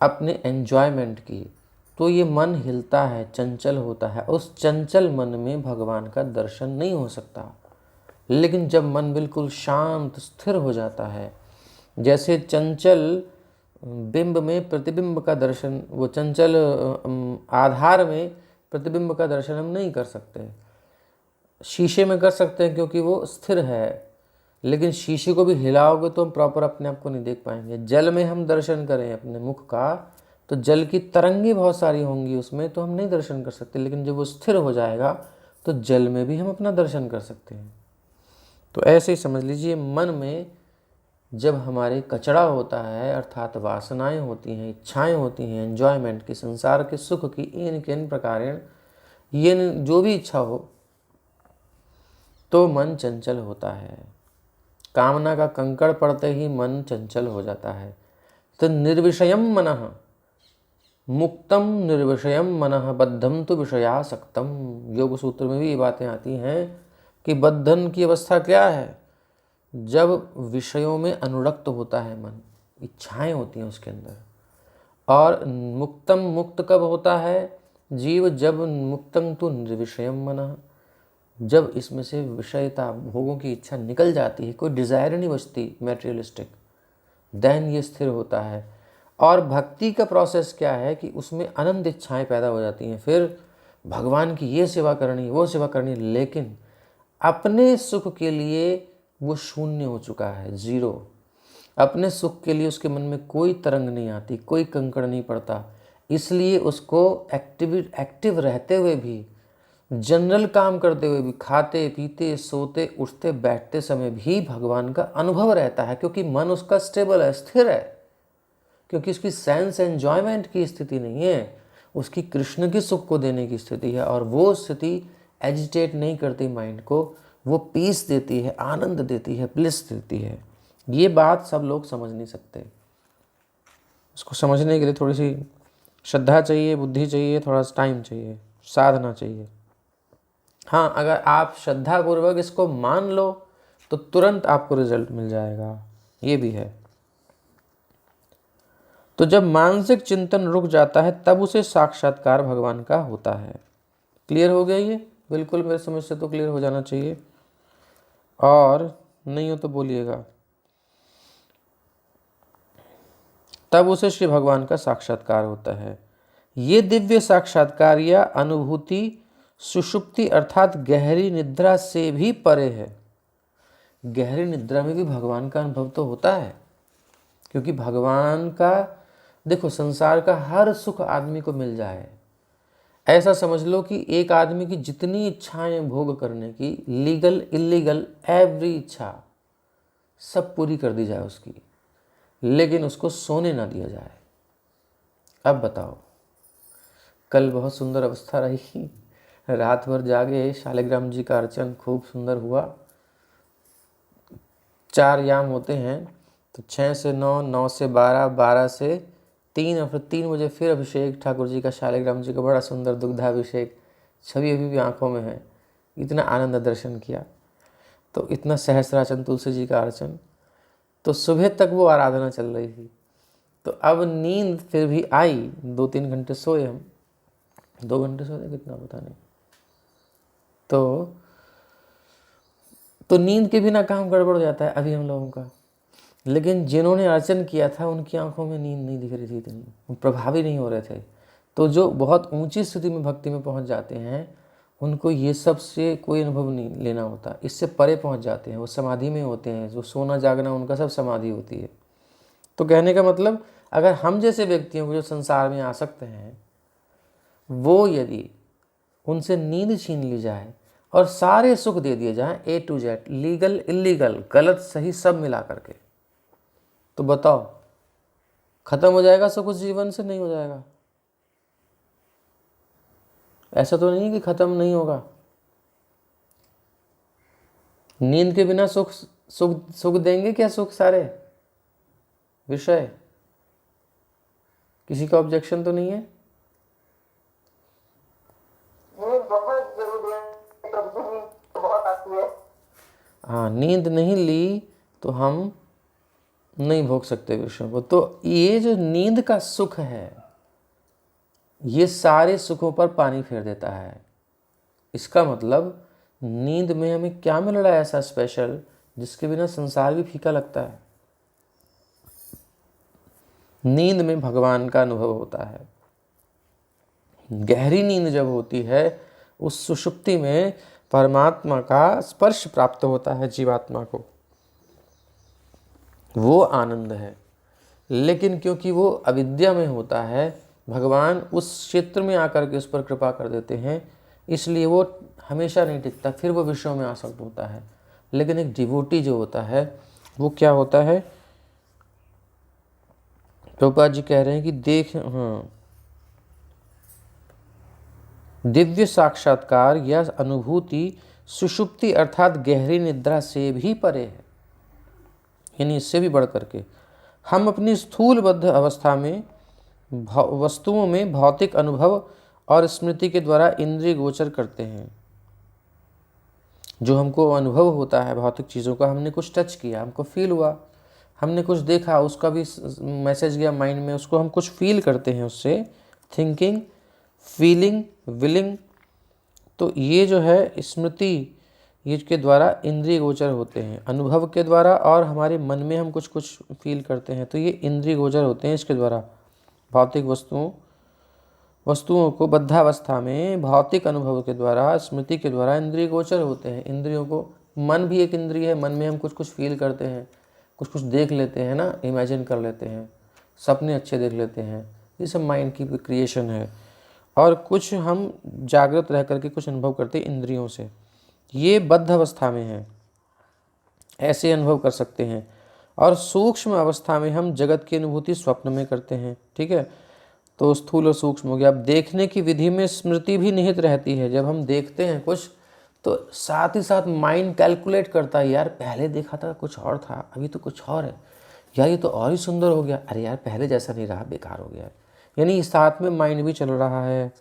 अपने एंजॉयमेंट की, तो ये मन हिलता है, चंचल होता है। उस चंचल मन में भगवान का दर्शन नहीं हो सकता। लेकिन जब मन बिल्कुल शांत स्थिर हो जाता है, जैसे चंचल बिंब में प्रतिबिंब का दर्शन, वो चंचल आधार में प्रतिबिंब का दर्शन हम नहीं कर सकते। शीशे में कर सकते हैं क्योंकि वो स्थिर है, लेकिन शीशे को भी हिलाओगे तो हम प्रॉपर अपने आप को नहीं देख पाएंगे। जल में हम दर्शन करें अपने मुख का, तो जल की तरंगे बहुत सारी होंगी उसमें, तो हम नहीं दर्शन कर सकते। लेकिन जब वो स्थिर हो जाएगा तो जल में भी हम अपना दर्शन कर सकते हैं। तो ऐसे ही समझ लीजिए, मन में जब हमारे कचरा होता है, अर्थात वासनाएं होती हैं, इच्छाएं होती हैं, एंजॉयमेंट की, संसार के सुख की, इन प्रकार ये जो भी इच्छा हो, तो मन चंचल होता है। कामना का कंकड़ पड़ते ही मन चंचल हो जाता है। तो निर्विषयम मनः मुक्तम निर्विषयम मनः बद्धम तो विषयासक्तम। योग सूत्र में भी ये बातें आती हैं कि बद्धन की अवस्था क्या है? जब विषयों में अनुरक्त होता है मन, इच्छाएं होती हैं उसके अंदर। और मुक्तम, मुक्त कब होता है जीव? जब मुक्तम तो निर्विषयम मनः, जब इसमें से विषयता, भोगों की इच्छा निकल जाती है, कोई डिज़ायर नहीं बचती मैटेरियलिस्टिक, देन ये स्थिर होता है। और भक्ति का प्रोसेस क्या है कि उसमें अनंत इच्छाएं पैदा हो जाती हैं। फिर भगवान की ये सेवा करनी, वो सेवा करनी, लेकिन अपने सुख के लिए वो शून्य हो चुका है, जीरो। अपने सुख के लिए उसके मन में कोई तरंग नहीं आती, कोई कंकड़ नहीं पड़ता। इसलिए उसको एक्टिव रहते हुए भी, जनरल काम करते हुए भी, खाते पीते सोते उठते बैठते समय भी भगवान का अनुभव रहता है, क्योंकि मन उसका स्टेबल है, स्थिर है। क्योंकि उसकी सेंस एंजॉयमेंट की स्थिति नहीं है, उसकी कृष्ण के सुख को देने की स्थिति है। और वो स्थिति एजिटेट नहीं करती माइंड को, वो पीस देती है, आनंद देती है, ब्लिस देती है। ये बात सब लोग समझ नहीं सकते। उसको समझने के लिए थोड़ी सी श्रद्धा चाहिए, बुद्धि चाहिए, थोड़ा सा टाइम चाहिए, साधना चाहिए। हाँ, अगर आप श्रद्धापूर्वक इसको मान लो तो तुरंत आपको रिजल्ट मिल जाएगा, ये भी है। तो जब मानसिक चिंतन रुक जाता है, तब उसे साक्षात्कार भगवान का होता है। क्लियर हो गया ये? बिल्कुल मेरे समझ से तो क्लियर हो जाना चाहिए, और नहीं हो तो बोलिएगा। तब उसे श्री भगवान का साक्षात्कार होता है। ये दिव्य साक्षात्कार या अनुभूति सुषुप्ति अर्थात गहरी निद्रा से भी परे है। गहरी निद्रा में भी भगवान का अनुभव तो होता है, क्योंकि भगवान का, देखो संसार का हर सुख आदमी को मिल जाए, ऐसा समझ लो कि एक आदमी की जितनी इच्छाएं भोग करने की, लीगल इलीगल एवरी इच्छा सब पूरी कर दी जाए उसकी, लेकिन उसको सोने ना दिया जाए। अब बताओ, कल बहुत सुंदर अवस्था रही, रात भर जागे, शालिग्राम जी का अर्चन खूब सुंदर हुआ। 4 याम होते हैं, तो 6 से 9, 9 से 12, 12 से 3 और फिर 3 बजे फिर अभिषेक ठाकुर जी का, शालिग्राम जी का बड़ा सुंदर दुग्धाभिषेक, छवि अभी भी आंखों में है। इतना आनंद दर्शन किया, तो इतना सहस्राचन तुलसी जी का अर्चन, तो सुबह तक वो आराधना चल रही थी। तो अब नींद फिर भी आई, 2-3 घंटे सोए हम, 2 घंटे सोए कितना पता नहीं। तो नींद के बिना काम गड़बड़ हो जाता है अभी हम लोगों का। लेकिन जिन्होंने अर्चन किया था उनकी आंखों में नींद नहीं दिख रही थी, इतनी वो प्रभावी नहीं हो रहे थे। तो जो बहुत ऊंची स्थिति में भक्ति में पहुंच जाते हैं, उनको ये सब से कोई अनुभव नहीं लेना होता, इससे परे पहुंच जाते हैं, वो समाधि में होते हैं। जो सोना जागना उनका सब समाधि होती है। तो कहने का मतलब, अगर हम जैसे व्यक्तियों को जो संसार में आ सकते हैं, वो यदि उनसे नींद छीन ली जाए और सारे सुख दे दिए जाएं, A to Z, legal illegal, गलत सही सब मिला करके, तो बताओ खत्म हो जाएगा सुख उस जीवन से? नहीं हो जाएगा। ऐसा तो नहीं कि खत्म नहीं होगा। नींद के बिना सुख सुख सुख देंगे क्या? सुख सारे विषय, किसी का ऑब्जेक्शन तो नहीं है? ये बहुत जरूरी है, कभी बहुत आती है। हाँ, नींद नहीं ली तो हम नहीं भोग सकते विषयों को। तो ये जो नींद का सुख है, ये सारे सुखों पर पानी फेर देता है। इसका मतलब नींद में हमें क्या मिल रहा है ऐसा स्पेशल, जिसके बिना संसार भी फीका लगता है? नींद में भगवान का अनुभव होता है। गहरी नींद जब होती है, उस सुषुप्ति में परमात्मा का स्पर्श प्राप्त होता है जीवात्मा को, वो आनंद है। लेकिन क्योंकि वो अविद्या में होता है, भगवान उस क्षेत्र में आकर के उस पर कृपा कर देते हैं, इसलिए वो हमेशा नहीं टिकता, फिर वो विषयों में आसक्त होता है। लेकिन एक डिवोटी जो होता है, वो क्या होता है? प्रभुपाद जी कह रहे हैं कि दिव्य साक्षात्कार या अनुभूति सुषुप्ति अर्थात गहरी निद्रा से भी परे है, यानी इससे भी बढ़ करके हम अपनी स्थूलबद्ध अवस्था में वस्तुओं में भौतिक अनुभव और स्मृति के द्वारा इंद्रिय गोचर करते हैं। जो हमको अनुभव होता है भौतिक चीज़ों का, हमने कुछ टच किया, हमको फील हुआ, हमने कुछ देखा, उसका भी मैसेज गया माइंड में, उसको हम कुछ फील करते हैं उससे, थिंकिंग, फीलिंग, विलिंग। तो ये जो है स्मृति, ये के द्वारा इंद्रिय गोचर होते हैं, अनुभव के द्वारा, और हमारे मन में हम कुछ कुछ फील करते हैं, तो ये इंद्रिय गोचर होते हैं इसके द्वारा। भौतिक वस्तुओं को बद्धावस्था में भौतिक अनुभव के द्वारा, स्मृति के द्वारा इंद्रिय गोचर होते हैं। इंद्रियों को, मन भी एक इंद्रिय है, मन में हम कुछ कुछ फील करते हैं, कुछ कुछ देख लेते हैं ना, इमेजिन कर लेते हैं, सपने अच्छे देख लेते हैं, ये सब माइंड की क्रिएशन है। और कुछ हम जागृत रह करके कुछ अनुभव करते हैं इंद्रियों से, ये बद्ध अवस्था में है, ऐसे अनुभव कर सकते हैं। और सूक्ष्म अवस्था में हम जगत की अनुभूति स्वप्न में करते हैं, ठीक है। तो स्थूल और सूक्ष्म हो गया। अब देखने की विधि में स्मृति भी निहित रहती है। जब हम देखते हैं कुछ, तो साथ ही साथ माइंड कैलकुलेट करता है, यार पहले देखा था कुछ और था, अभी तो कुछ और है, यार ये तो और ही सुंदर हो गया, अरे यार पहले जैसा नहीं रहा, बेकार हो गया। यानी साथ में माइंड भी चल रहा है।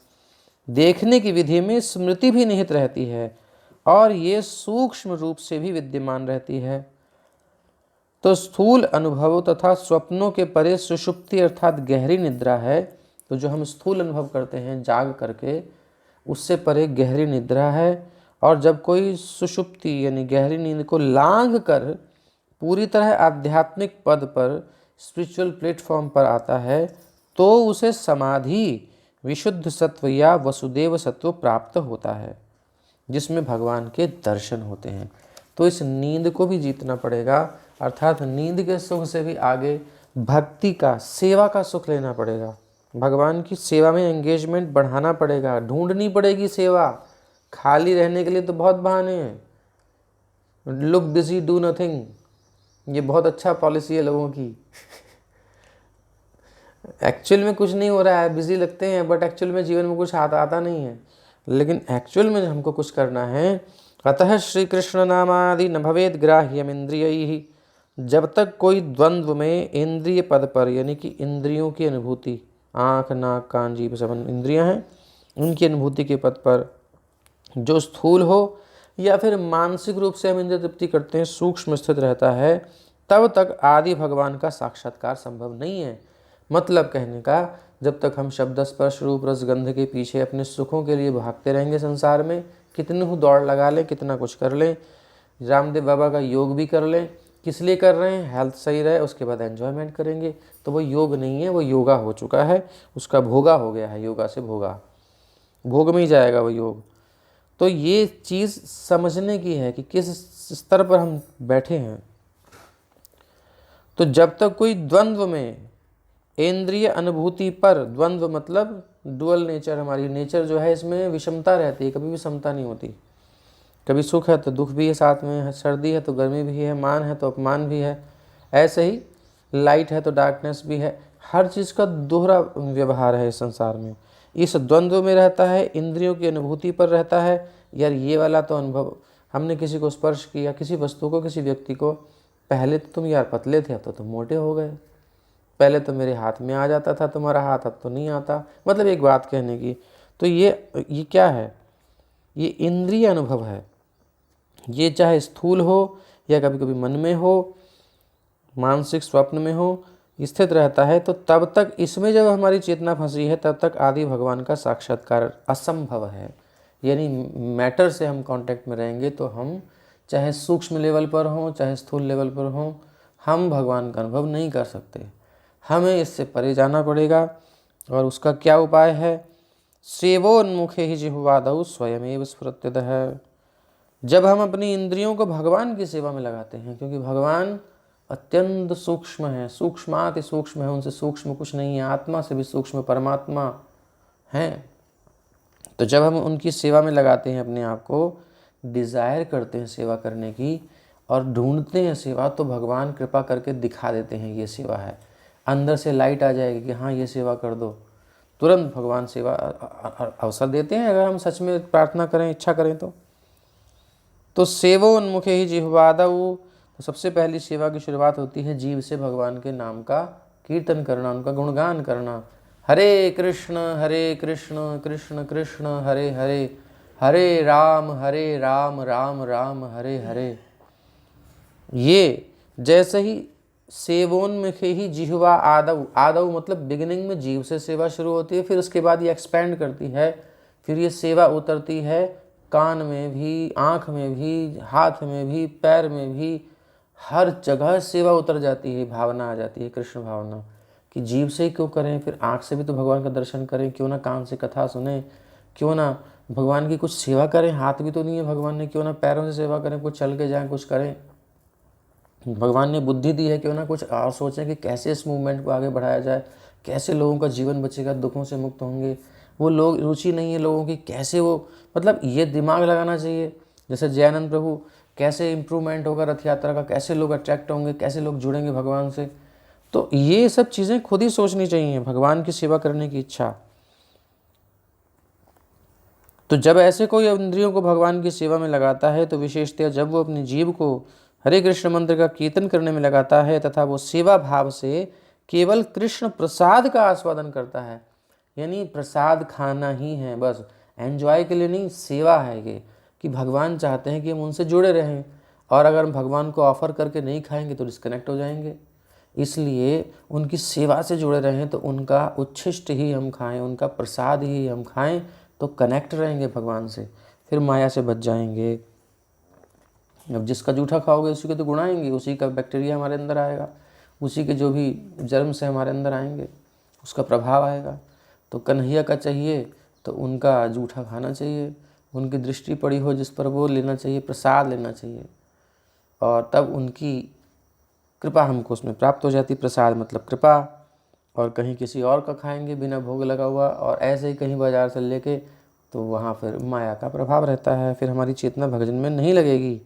देखने की विधि में स्मृति भी निहित रहती है, और ये सूक्ष्म रूप से भी विद्यमान रहती है। तो स्थूल अनुभव तथा स्वप्नों के परे सुषुप्ति अर्थात गहरी निद्रा है। तो जो हम स्थूल अनुभव करते हैं जाग करके, उससे परे गहरी निद्रा है। और जब कोई सुषुप्ति यानी गहरी नींद को लांघ कर पूरी तरह आध्यात्मिक पद पर, स्पिरिचुअल प्लेटफॉर्म पर आता है, तो उसे समाधि, विशुद्ध सत्व या वसुदेव सत्व प्राप्त होता है, जिसमें भगवान के दर्शन होते हैं। तो इस नींद को भी जीतना पड़ेगा, अर्थात नींद के सुख से भी आगे भक्ति का, सेवा का सुख लेना पड़ेगा। भगवान की सेवा में एंगेजमेंट बढ़ाना पड़ेगा, ढूंढनी पड़ेगी सेवा। खाली रहने के लिए तो बहुत बहाने हैं। लुक बिजी डू नथिंग, ये बहुत अच्छा पॉलिसी है लोगों की। एक्चुअल में कुछ नहीं हो रहा है, बिजी लगते हैं, बट एक्चुअल में जीवन में कुछ आता नहीं है। लेकिन एक्चुअल में हमको कुछ करना है। अतः श्री कृष्ण नामादि न भवेद ग्राह्यम इंद्रियैहि, जब तक कोई द्वंद्व में इंद्रिय पद पर, यानी कि इंद्रियों की अनुभूति, आँख नाक कान जीभ सब इंद्रियां हैं, उनकी अनुभूति के पद पर जो स्थूल हो या फिर मानसिक रूप से हम इंद्रिय तृप्ति करते हैं, सूक्ष्म स्थित रहता है, तब तक आदि भगवान का साक्षात्कार संभव नहीं है। मतलब कहने का, जब तक हम शब्द स्पर्श रूप रस गंध के पीछे अपने सुखों के लिए भागते रहेंगे संसार में, कितनी ही दौड़ लगा लें, कितना कुछ कर लें, रामदेव बाबा का योग भी कर लें, किस लिए कर रहे हैं, हेल्थ सही रहे, उसके बाद एंजॉयमेंट करेंगे, तो वो योग नहीं है, वो योगा हो चुका है, उसका भोगा हो गया है, योगा से भोगा, भोग में ही जाएगा वो योग। तो ये चीज़ समझने की है कि किस स्तर पर हम बैठे हैं। तो जब तक कोई द्वंद्व में इंद्रिय अनुभूति पर, द्वंद्व मतलब डुअल नेचर, हमारी नेचर जो है इसमें विषमता रहती है, कभी भी समता नहीं होती। कभी सुख है तो दुख भी है, साथ में सर्दी है तो गर्मी भी है, मान है तो अपमान भी है, ऐसे ही लाइट है तो डार्कनेस भी है। हर चीज़ का दोहरा व्यवहार है इस संसार में। इस द्वंद्व में रहता है, इंद्रियों की अनुभूति पर रहता है। यार ये वाला तो अनुभव, हमने किसी को स्पर्श किया, किसी वस्तु को, किसी व्यक्ति को, पहले तो तुम यार पतले थे, अब तो तुम मोटे हो गए, पहले तो मेरे हाथ में आ जाता था तुम्हारा हाथ, अब तो नहीं आता। मतलब एक बात कहने की, तो ये क्या है, ये इंद्रिय अनुभव है। ये चाहे स्थूल हो या कभी कभी मन में हो, मानसिक स्वप्न में हो, स्थित रहता है। तो तब तक इसमें जब हमारी चेतना फंसी है, तब तक आदि भगवान का साक्षात्कार असंभव है। यानी मैटर से हम कांटेक्ट में रहेंगे तो हम चाहे सूक्ष्म लेवल पर हों, चाहे स्थूल लेवल पर हों, हम भगवान का अनुभव नहीं कर सकते। हमें इससे परे जाना पड़ेगा। और उसका क्या उपाय है? सेवोन्मुखे ही जिह्वादौ स्वयमेव स्फुरत्यतः। जब हम अपनी इंद्रियों को भगवान की सेवा में लगाते हैं, क्योंकि भगवान अत्यंत सूक्ष्म है, सूक्ष्माति सूक्ष्म है, उनसे सूक्ष्म कुछ नहीं है, आत्मा से भी सूक्ष्म परमात्मा हैं। तो जब हम उनकी सेवा में लगाते हैं अपने आप को, डिज़ायर करते हैं सेवा करने की और ढूंढते हैं सेवा, तो भगवान कृपा करके दिखा देते हैं ये सेवा है। अंदर से लाइट आ जाएगी कि हाँ ये सेवा कर दो, तुरंत भगवान सेवा अवसर देते हैं, अगर हम सच में प्रार्थना करें, इच्छा करें तो सेवोन्मुखे ही जिह्वादौ। तो सबसे पहली सेवा की शुरुआत होती है जीव से भगवान के नाम का कीर्तन करना, उनका गुणगान करना। हरे कृष्ण कृष्ण कृष्ण हरे हरे, हरे राम राम राम हरे हरे। ये जैसे ही सेवोन्मुखे ही जिह्वा आदौ, आदौ मतलब बिगिनिंग में जीव से सेवा शुरू होती है, फिर उसके बाद ये एक्सपेंड करती है, फिर ये सेवा उतरती है कान में भी, आँख में भी, हाथ में भी, पैर में भी, हर जगह सेवा उतर जाती है। भावना आ जाती है, कृष्ण भावना, कि जीव से ही क्यों करें, फिर आँख से भी तो भगवान का दर्शन करें, क्यों ना कान से कथा सुने, क्यों ना भगवान की कुछ सेवा करें, हाथ भी तो नहीं है भगवान ने, क्यों ना पैरों से सेवा करें, कुछ चल के जाएं, कुछ करें। भगवान ने बुद्धि दी है, क्यों ना कुछ और सोचें कि कैसे इस मूवमेंट को आगे बढ़ाया जाए, कैसे लोगों का जीवन बचेगा, दुखों से मुक्त होंगे। वो लोग, रुचि नहीं है लोगों की, कैसे वो, मतलब ये दिमाग लगाना चाहिए। जैसे जयानंद प्रभु, कैसे इम्प्रूवमेंट होगा रथ यात्रा का, कैसे लोग अट्रैक्ट होंगे, कैसे लोग जुड़ेंगे भगवान से। तो ये सब चीज़ें खुद ही सोचनी चाहिए, भगवान की सेवा करने की इच्छा। तो जब ऐसे कोई इंद्रियों को भगवान की सेवा में लगाता है, तो विशेषतः जब वो अपनी जीव को हरे कृष्ण मंत्र का कीर्तन करने में लगाता है, तथा वो सेवा भाव से केवल कृष्ण प्रसाद का आस्वादन करता है, यानी प्रसाद खाना ही है बस, एंजॉय के लिए नहीं, सेवा है ये, कि भगवान चाहते हैं कि हम उनसे जुड़े रहें, और अगर हम भगवान को ऑफर करके नहीं खाएंगे तो डिस्कनेक्ट हो जाएंगे। इसलिए उनकी सेवा से जुड़े रहें, तो उनका उच्छिष्ट ही हम खाएं, उनका प्रसाद ही हम खाएं, तो कनेक्ट रहेंगे भगवान से, फिर माया से बच जाएंगे। अब जिसका जूठा खाओगे उसी के तो गुण आएंगे, उसी का बैक्टीरिया हमारे अंदर आएगा, उसी के जो भी जर्म से हमारे अंदर आएंगे उसका प्रभाव आएगा। तो कन्हैया का चाहिए तो उनका जूठा खाना चाहिए, उनकी दृष्टि पड़ी हो जिस पर वो लेना चाहिए, प्रसाद लेना चाहिए, और तब उनकी कृपा हमको उसमें प्राप्त हो जाती। प्रसाद मतलब कृपा, और कहीं किसी और का खाएंगे बिना भोग लगा हुआ, और ऐसे ही कहीं बाजार से लेके, तो वहाँ फिर माया का प्रभाव रहता है, फिर हमारी चेतना भजन में नहीं लगेगी।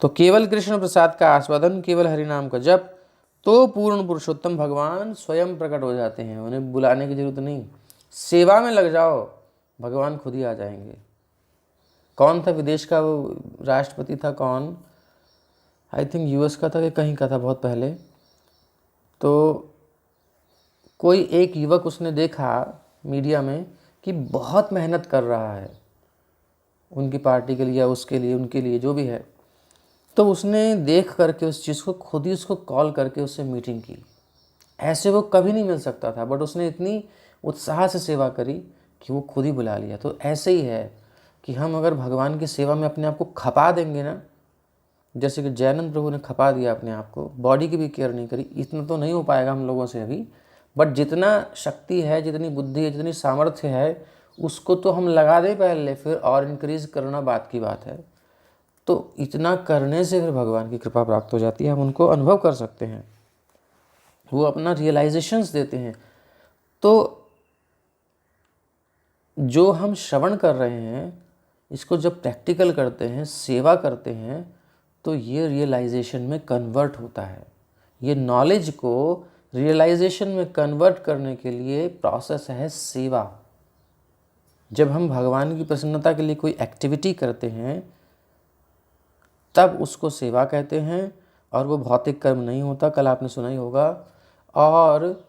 तो केवल कृष्ण प्रसाद का आस्वादन, केवल हरिनाम का जप, तो पूर्ण पुरुषोत्तम भगवान स्वयं प्रकट हो जाते हैं। उन्हें बुलाने की जरूरत नहीं, सेवा में लग जाओ, भगवान खुद ही आ जाएंगे। कौन था विदेश का वो राष्ट्रपति था, कौन, आई थिंक यूएस का था कि कहीं का था बहुत पहले, तो कोई एक युवक उसने देखा मीडिया में कि बहुत मेहनत कर रहा है उनकी पार्टी के लिए या उसके लिए, उनके लिए जो भी है, तो उसने देख करके उस चीज़ को खुद ही उसको कॉल करके उससे मीटिंग की। ऐसे वो कभी नहीं मिल सकता था, बट उसने इतनी उत्साह से सेवा करी कि वो खुद ही बुला लिया। तो ऐसे ही है कि हम अगर भगवान की सेवा में अपने आप को खपा देंगे ना, जैसे कि जैनंद प्रभु ने खपा दिया अपने आप को, बॉडी की भी केयर नहीं करी, इतना तो नहीं हो पाएगा हम लोगों से अभी, बट जितना शक्ति है, जितनी बुद्धि है, जितनी सामर्थ्य है, उसको तो हम लगा दें पहले, फिर और इंक्रीज करना बात की बात है। तो इतना करने से फिर भगवान की कृपा प्राप्त हो जाती है, हम उनको अनुभव कर सकते हैं, वो अपना रियलाइजेशंस देते हैं। तो जो हम श्रवण कर रहे हैं, इसको जब प्रैक्टिकल करते हैं, सेवा करते हैं, तो ये रियलाइजेशन में कन्वर्ट होता है। ये नॉलेज को रियलाइजेशन में कन्वर्ट करने के लिए प्रोसेस है सेवा। जब हम भगवान की प्रसन्नता के लिए कोई एक्टिविटी करते हैं, तब उसको सेवा कहते हैं, और वो भौतिक कर्म नहीं होता, कल आपने सुना ही होगा। और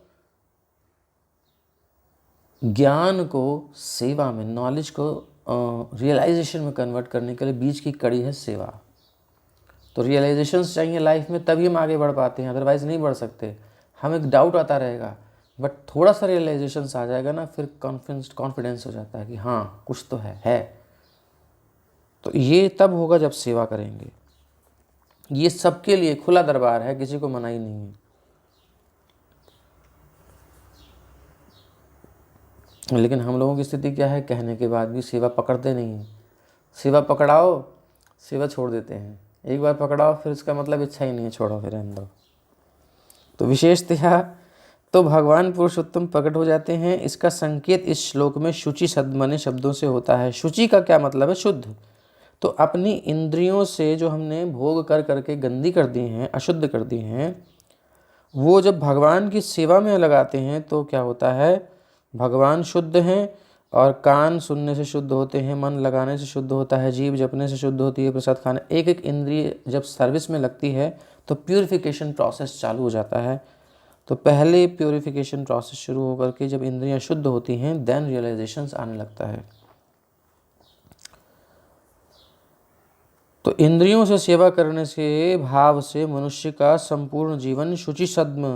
ज्ञान को सेवा में, नॉलेज को रियलाइजेशन में कन्वर्ट करने के लिए बीच की कड़ी है सेवा। तो रियलाइजेशंस चाहिए लाइफ में, तभी हम आगे बढ़ पाते हैं, अदरवाइज नहीं बढ़ सकते। हम एक डाउट आता रहेगा, बट थोड़ा सा रियलाइजेशंस आ जाएगा ना, फिर कॉन्फिडेंस हो जाता है कि हाँ कुछ तो है। तो ये तब होगा जब सेवा करेंगे। ये सबके लिए खुला दरबार है, किसी को मनाही नहीं है। लेकिन हम लोगों की स्थिति क्या है, कहने के बाद भी सेवा पकड़ते नहीं हैं। सेवा पकड़ाओ, सेवा छोड़ देते हैं। एक बार पकड़ाओ, फिर इसका मतलब इच्छा ही नहीं है, छोड़ो फिर अंदर। तो विशेषतया तो भगवान पुरुषोत्तम प्रकट हो जाते हैं। इसका संकेत इस श्लोक में शुचि सद्मने शब्दों से होता है। शुचि का क्या मतलब है, शुद्ध। तो अपनी इंद्रियों से जो हमने भोग कर करके गंदी कर दी हैं, अशुद्ध कर दी हैं, वो जब भगवान की सेवा में लगाते हैं तो क्या होता है, भगवान शुद्ध हैं, और कान सुनने से शुद्ध होते हैं, मन लगाने से शुद्ध होता है, जीभ जपने से शुद्ध होती है, प्रसाद खाने, एक एक इंद्रिय जब सर्विस में लगती है तो प्यूरिफिकेशन प्रोसेस चालू हो जाता है। तो पहले प्यूरिफिकेशन प्रोसेस शुरू होकर के जब इंद्रियां शुद्ध होती हैं, देन रियलाइजेशंस आने लगता है। तो इंद्रियों से सेवा करने से भाव से मनुष्य का संपूर्ण जीवन शुचि सद्म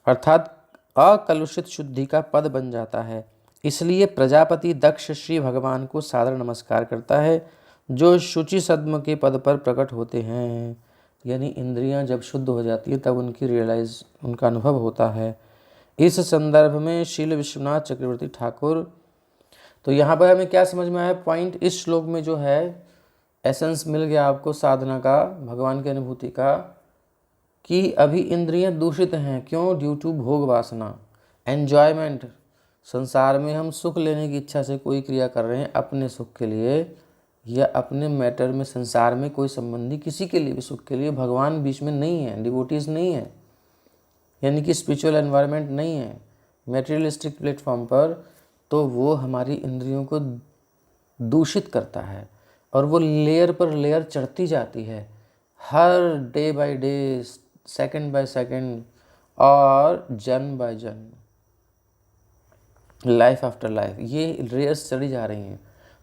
अर्थात अकलुषित शुद्धि का पद बन जाता है। इसलिए प्रजापति दक्ष श्री भगवान को सादर नमस्कार करता है, जो शुचि सद्म के पद पर प्रकट होते हैं। यानी इंद्रियां जब शुद्ध हो जाती है तब उनका अनुभव होता है। इस संदर्भ में श्रील विश्वनाथ चक्रवर्ती ठाकुर, तो यहाँ पर हमें क्या समझ में आया पॉइंट, इस श्लोक में जो है एसेंस मिल गया आपको साधना का, भगवान की अनुभूति का, कि अभी इंद्रियां दूषित हैं। क्यों? ड्यू टू भोग वासना, एन्जॉयमेंट। संसार में हम सुख लेने की इच्छा से कोई क्रिया कर रहे हैं अपने सुख के लिए, या अपने मैटर में, संसार में कोई संबंधी किसी के लिए भी सुख के लिए, भगवान बीच में नहीं है, डिवोटीज नहीं है, यानी कि स्पिरिचुअल एनवायरनमेंट नहीं है मेटेरियलिस्टिक प्लेटफॉर्म पर, तो वो हमारी इंद्रियों को दूषित करता है, और वो लेयर पर लेयर चढ़ती जाती है, हर day by day, second by second, और जन्म बाय जन्म, लाइफ आफ्टर लाइफ, ये लेयर्स चढ़ी जा रही हैं।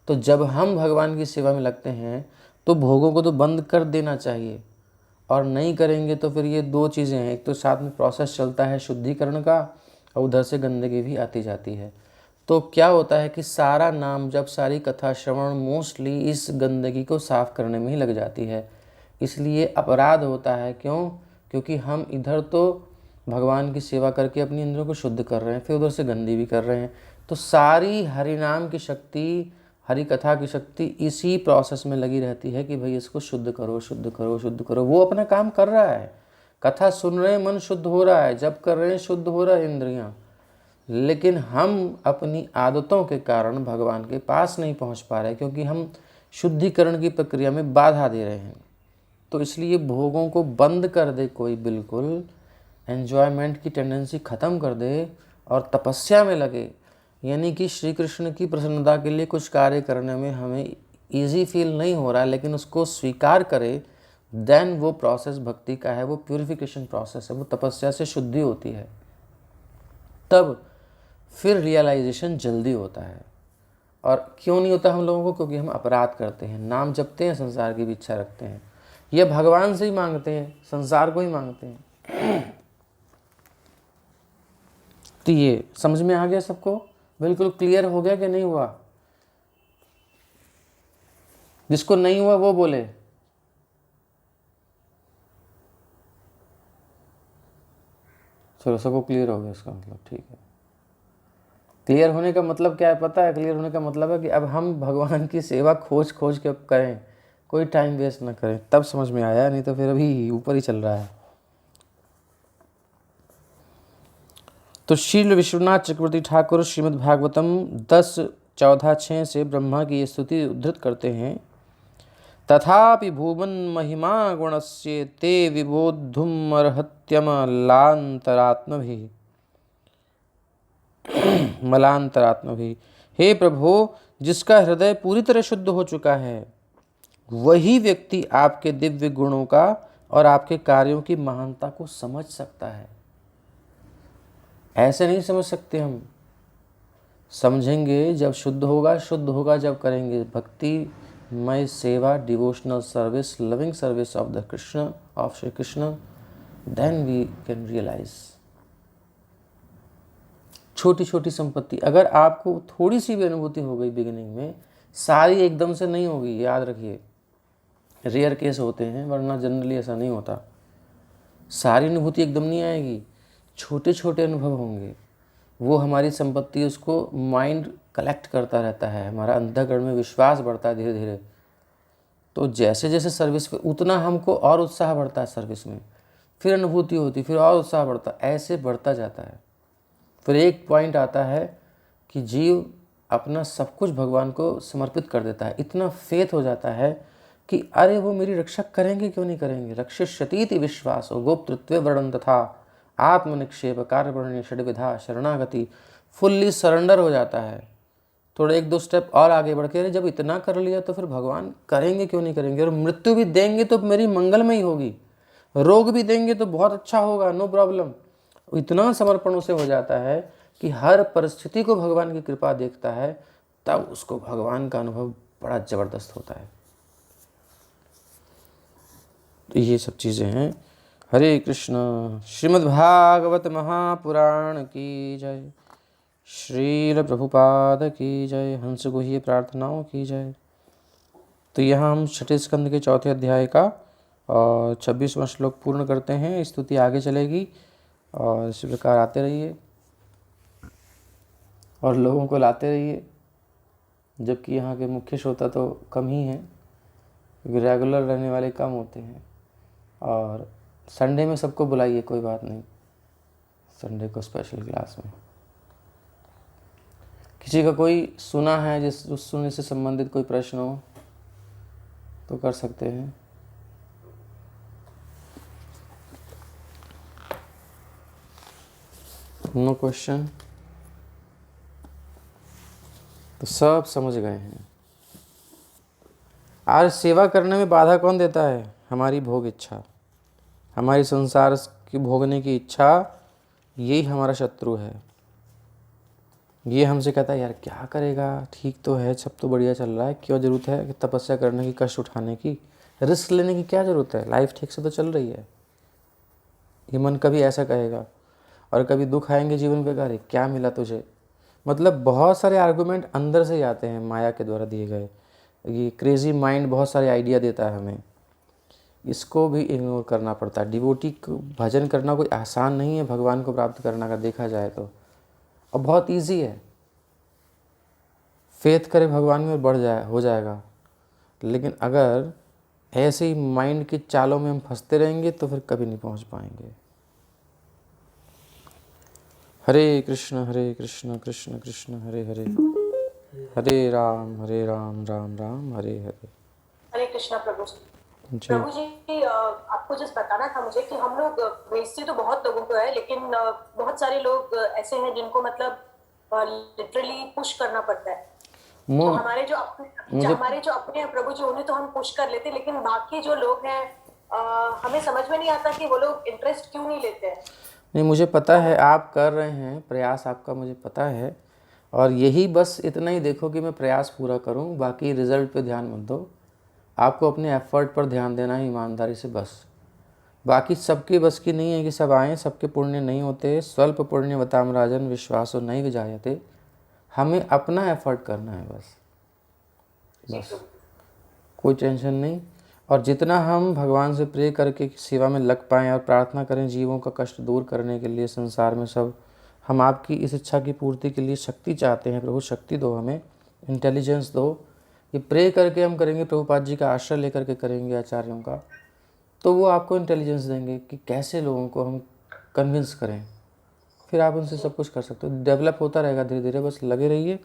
तो जब हम भगवान की सेवा में लगते हैं तो भोगों को तो बंद कर देना चाहिए, और नहीं करेंगे तो फिर ये दो चीज़ें हैं, एक तो साथ में प्रोसेस चलता है शुद्धिकरण का, और उधर से गंदगी भी आती जाती है। तो क्या होता है कि सारा नाम जब, सारी कथा श्रवण मोस्टली इस गंदगी को साफ करने में ही लग जाती है। इसलिए अपराध होता है। क्यों? क्योंकि हम इधर तो भगवान की सेवा करके अपनी इंद्रियों को शुद्ध कर रहे हैं, फिर उधर से गंदी भी कर रहे हैं। तो सारी हरिनाम की शक्ति, हरि कथा की शक्ति इसी प्रोसेस में लगी रहती है कि भाई इसको शुद्ध करो, शुद्ध करो, शुद्ध करो। वो अपना काम कर रहा है, कथा सुन रहे हैं, मन शुद्ध हो रहा है, जब कर रहे हैं शुद्ध हो रहा है इंद्रियां, लेकिन हम अपनी आदतों के कारण भगवान के पास नहीं पहुंच पा रहे, क्योंकि हम शुद्धिकरण की प्रक्रिया में बाधा दे रहे हैं। तो इसलिए भोगों को बंद कर दे कोई, बिल्कुल एन्जॉयमेंट की टेंडेंसी ख़त्म कर दे और तपस्या में लगे, यानी कि श्री कृष्ण की प्रसन्नता के लिए कुछ कार्य करने में हमें इजी फील नहीं हो रहा है, लेकिन उसको स्वीकार करे, देन वो प्रोसेस भक्ति का है, वो प्यूरिफिकेशन प्रोसेस है, वो तपस्या से शुद्धि होती है। तब फिर रियलाइजेशन जल्दी होता है। और क्यों नहीं होता हम लोगों को? क्योंकि हम अपराध करते हैं, नाम जपते हैं, संसार की भी इच्छा रखते हैं, ये भगवान से ही मांगते हैं, संसार को ही मांगते हैं। तो ये समझ में आ गया सबको? बिल्कुल क्लियर हो गया कि नहीं हुआ? जिसको नहीं हुआ वो बोले। चलो सबको क्लियर हो गया इसका मतलब, ठीक है। क्लियर होने का मतलब क्या है पता है? क्लियर होने का मतलब है कि अब हम भगवान की सेवा खोज खोज के अब करें, कोई टाइम वेस्ट ना करें, तब समझ में आया, नहीं तो फिर अभी ऊपर ही चल रहा है। तो श्रील विश्वनाथ चक्रवर्ती ठाकुर श्रीमद् भागवतम 10:14-6 से ब्रह्मा की ये स्तुति उद्धृत करते हैं। तथापि भूमन महिमा गुणस्य ते विबोद्धुम अर्हत्यमलांतरात्मभिः मलांतरात्मभिः। हे प्रभु, जिसका हृदय पूरी तरह शुद्ध हो चुका है, वही व्यक्ति आपके दिव्य गुणों का और आपके कार्यों की महानता को समझ सकता है। ऐसे नहीं समझ सकते हम, समझेंगे जब शुद्ध होगा, शुद्ध होगा जब करेंगे भक्ति मय सेवा, devotional service, loving service of the Krishna, of Shri Krishna, then we can realise. छोटी छोटी संपत्ति, अगर आपको थोड़ी सी भी अनुभूति हो गई बिगिनिंग में, सारी एकदम से नहीं होगी, याद रखिए। रेयर केस होते हैं, वरना जनरली ऐसा नहीं होता। सारी अनुभूति एकदम नहीं आएगी, छोटे छोटे अनुभव होंगे। वो हमारी संपत्ति, उसको माइंड कलेक्ट करता रहता है, हमारा अंतःकरण में विश्वास बढ़ता है धीरे धीरे। तो जैसे जैसे सर्विस पे, उतना हमको और उत्साह बढ़ता है सर्विस में, फिर अनुभूति होती, फिर और उत्साह बढ़ता, ऐसे बढ़ता जाता है। फिर एक पॉइंट आता है कि जीव अपना सब कुछ भगवान को समर्पित कर देता है, इतना फेथ हो जाता है कि अरे वो मेरी रक्षा करेंगे, क्यों नहीं करेंगे। रक्षिष्यतीति विश्वासो गोप्तृत्वे वर्णन तथा आत्मनिक्षेप कार्यवर्ण्य षड्विधा शरणागति। फुल्ली सरेंडर हो जाता है। थोड़े 1-2 स्टेप और आगे बढ़ के, अरे जब इतना कर लिया तो फिर भगवान करेंगे, क्यों नहीं करेंगे। और मृत्यु भी देंगे तो मेरी मंगलमयी होगी, रोग भी देंगे तो बहुत अच्छा होगा, नो प्रॉब्लम। इतना समर्पण उसे हो जाता है कि हर परिस्थिति को भगवान की कृपा देखता है, तब उसको भगवान का अनुभव बड़ा जबरदस्त होता है। तो ये सब चीज़ें हैं। हरे कृष्ण। श्रीमद्भागवत महापुराण की जय, श्रील प्रभुपाद की जय, हंस गुह्य प्रार्थनाओं की जय। तो यहाँ हम 6ठे स्कंद के 4थे अध्याय का और 26वां श्लोक पूर्ण करते हैं। स्तुति आगे चलेगी और इसी प्रकार आते रहिए और लोगों को लाते रहिए, जबकि यहाँ के मुख्य श्रोता तो कम ही हैं, क्योंकि रेगुलर रहने वाले कम होते हैं। और संडे में सबको बुलाइए, कोई बात नहीं, संडे को स्पेशल क्लास में। किसी का कोई सुना है जिस उस सुनने से संबंधित कोई प्रश्न हो तो कर सकते हैं। No question? तो सब समझ गए हैं। आज सेवा करने में बाधा कौन देता है? हमारी भोग इच्छा, हमारी संसार की भोगने की इच्छा, यही हमारा शत्रु है। ये हमसे कहता है यार क्या करेगा, ठीक तो है, सब तो बढ़िया चल रहा है, क्यों ज़रूरत है कि तपस्या करने की, कष्ट उठाने की, रिस्क लेने की क्या ज़रूरत है, लाइफ ठीक से तो चल रही है। ये मन कभी ऐसा कहेगा। और कभी दुख आएंगे जीवन पे, अरे क्या मिला तुझे। मतलब बहुत सारे आर्गूमेंट अंदर से ही आते हैं, माया के द्वारा दिए गए। ये क्रेजी माइंड बहुत सारे आइडिया देता है हमें, इसको भी इग्नोर करना पड़ता है। डिवोटी को भजन करना कोई आसान नहीं है, भगवान को प्राप्त करना का देखा जाए तो, और बहुत इजी है। फेथ करें भगवान में और बढ़ जाए, हो जाएगा। लेकिन अगर ऐसे ही माइंड की चालों में हम फंसते रहेंगे तो फिर कभी नहीं पहुंच पाएंगे। हरे कृष्ण कृष्ण कृष्ण हरे हरे, हरे राम राम राम हरे हरे। हरे कृष्णा प्रभु जी। जी प्रभु जी, आपको जस्ट बताना था मुझे कि हम लोग बेइज्जती तो बहुत लोगों को है, लेकिन बहुत सारे लोग ऐसे हैं जिनको मतलब लिटरली पुश करना पड़ता है। तो मुझ हमारे जो अपने हैं प्रभु जी, उन्हें तो हम पुश कर लेते, लेकिन बाकी जो लोग हैं हमें समझ में नहीं आता कि वो लोग इंटरेस्ट क्यों नहीं लेते हैं। नहीं, मुझे पता है आप कर रहे हैं प्रयास, आपका मुझे पता है। और यही बस इतना ही देखो कि मैं प्रयास पूरा करूं, बाकी रिजल्ट पे ध्यान मत दो। आपको अपने एफर्ट पर ध्यान देना है ईमानदारी से बस। बाकी सबके बस की नहीं है कि सब आएँ, सबके पुण्य नहीं होते। स्वल्प पुण्यवताम राजन विश्वासो नहीं विजायते। हमें अपना एफर्ट करना है बस, कोई टेंशन नहीं। और जितना हम भगवान से प्रे करके सेवा में लग पाएँ और प्रार्थना करें जीवों का कष्ट दूर करने के लिए, संसार में सब हम आपकी इस इच्छा की पूर्ति के लिए शक्ति चाहते हैं। प्रभु शक्ति दो, हमें इंटेलिजेंस दो। ये प्रे करके हम करेंगे, प्रभुपाद जी का आश्रय लेकर के करेंगे आचार्यों का, तो वो आपको इंटेलिजेंस देंगे कि कैसे लोगों को हम कन्विंस करें। फिर आप उनसे सब कुछ कर सकते हो। डेवलप होता रहेगा धीरे धीरे, बस लगे रहिए।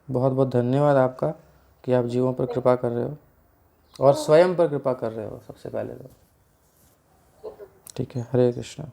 बहुत बहुत धन्यवाद आपका कि आप जीवों पर कृपा कर रहे हो और स्वयं पर कृपा कर रहे हो सबसे पहले तो। ठीक है, हरे कृष्णा।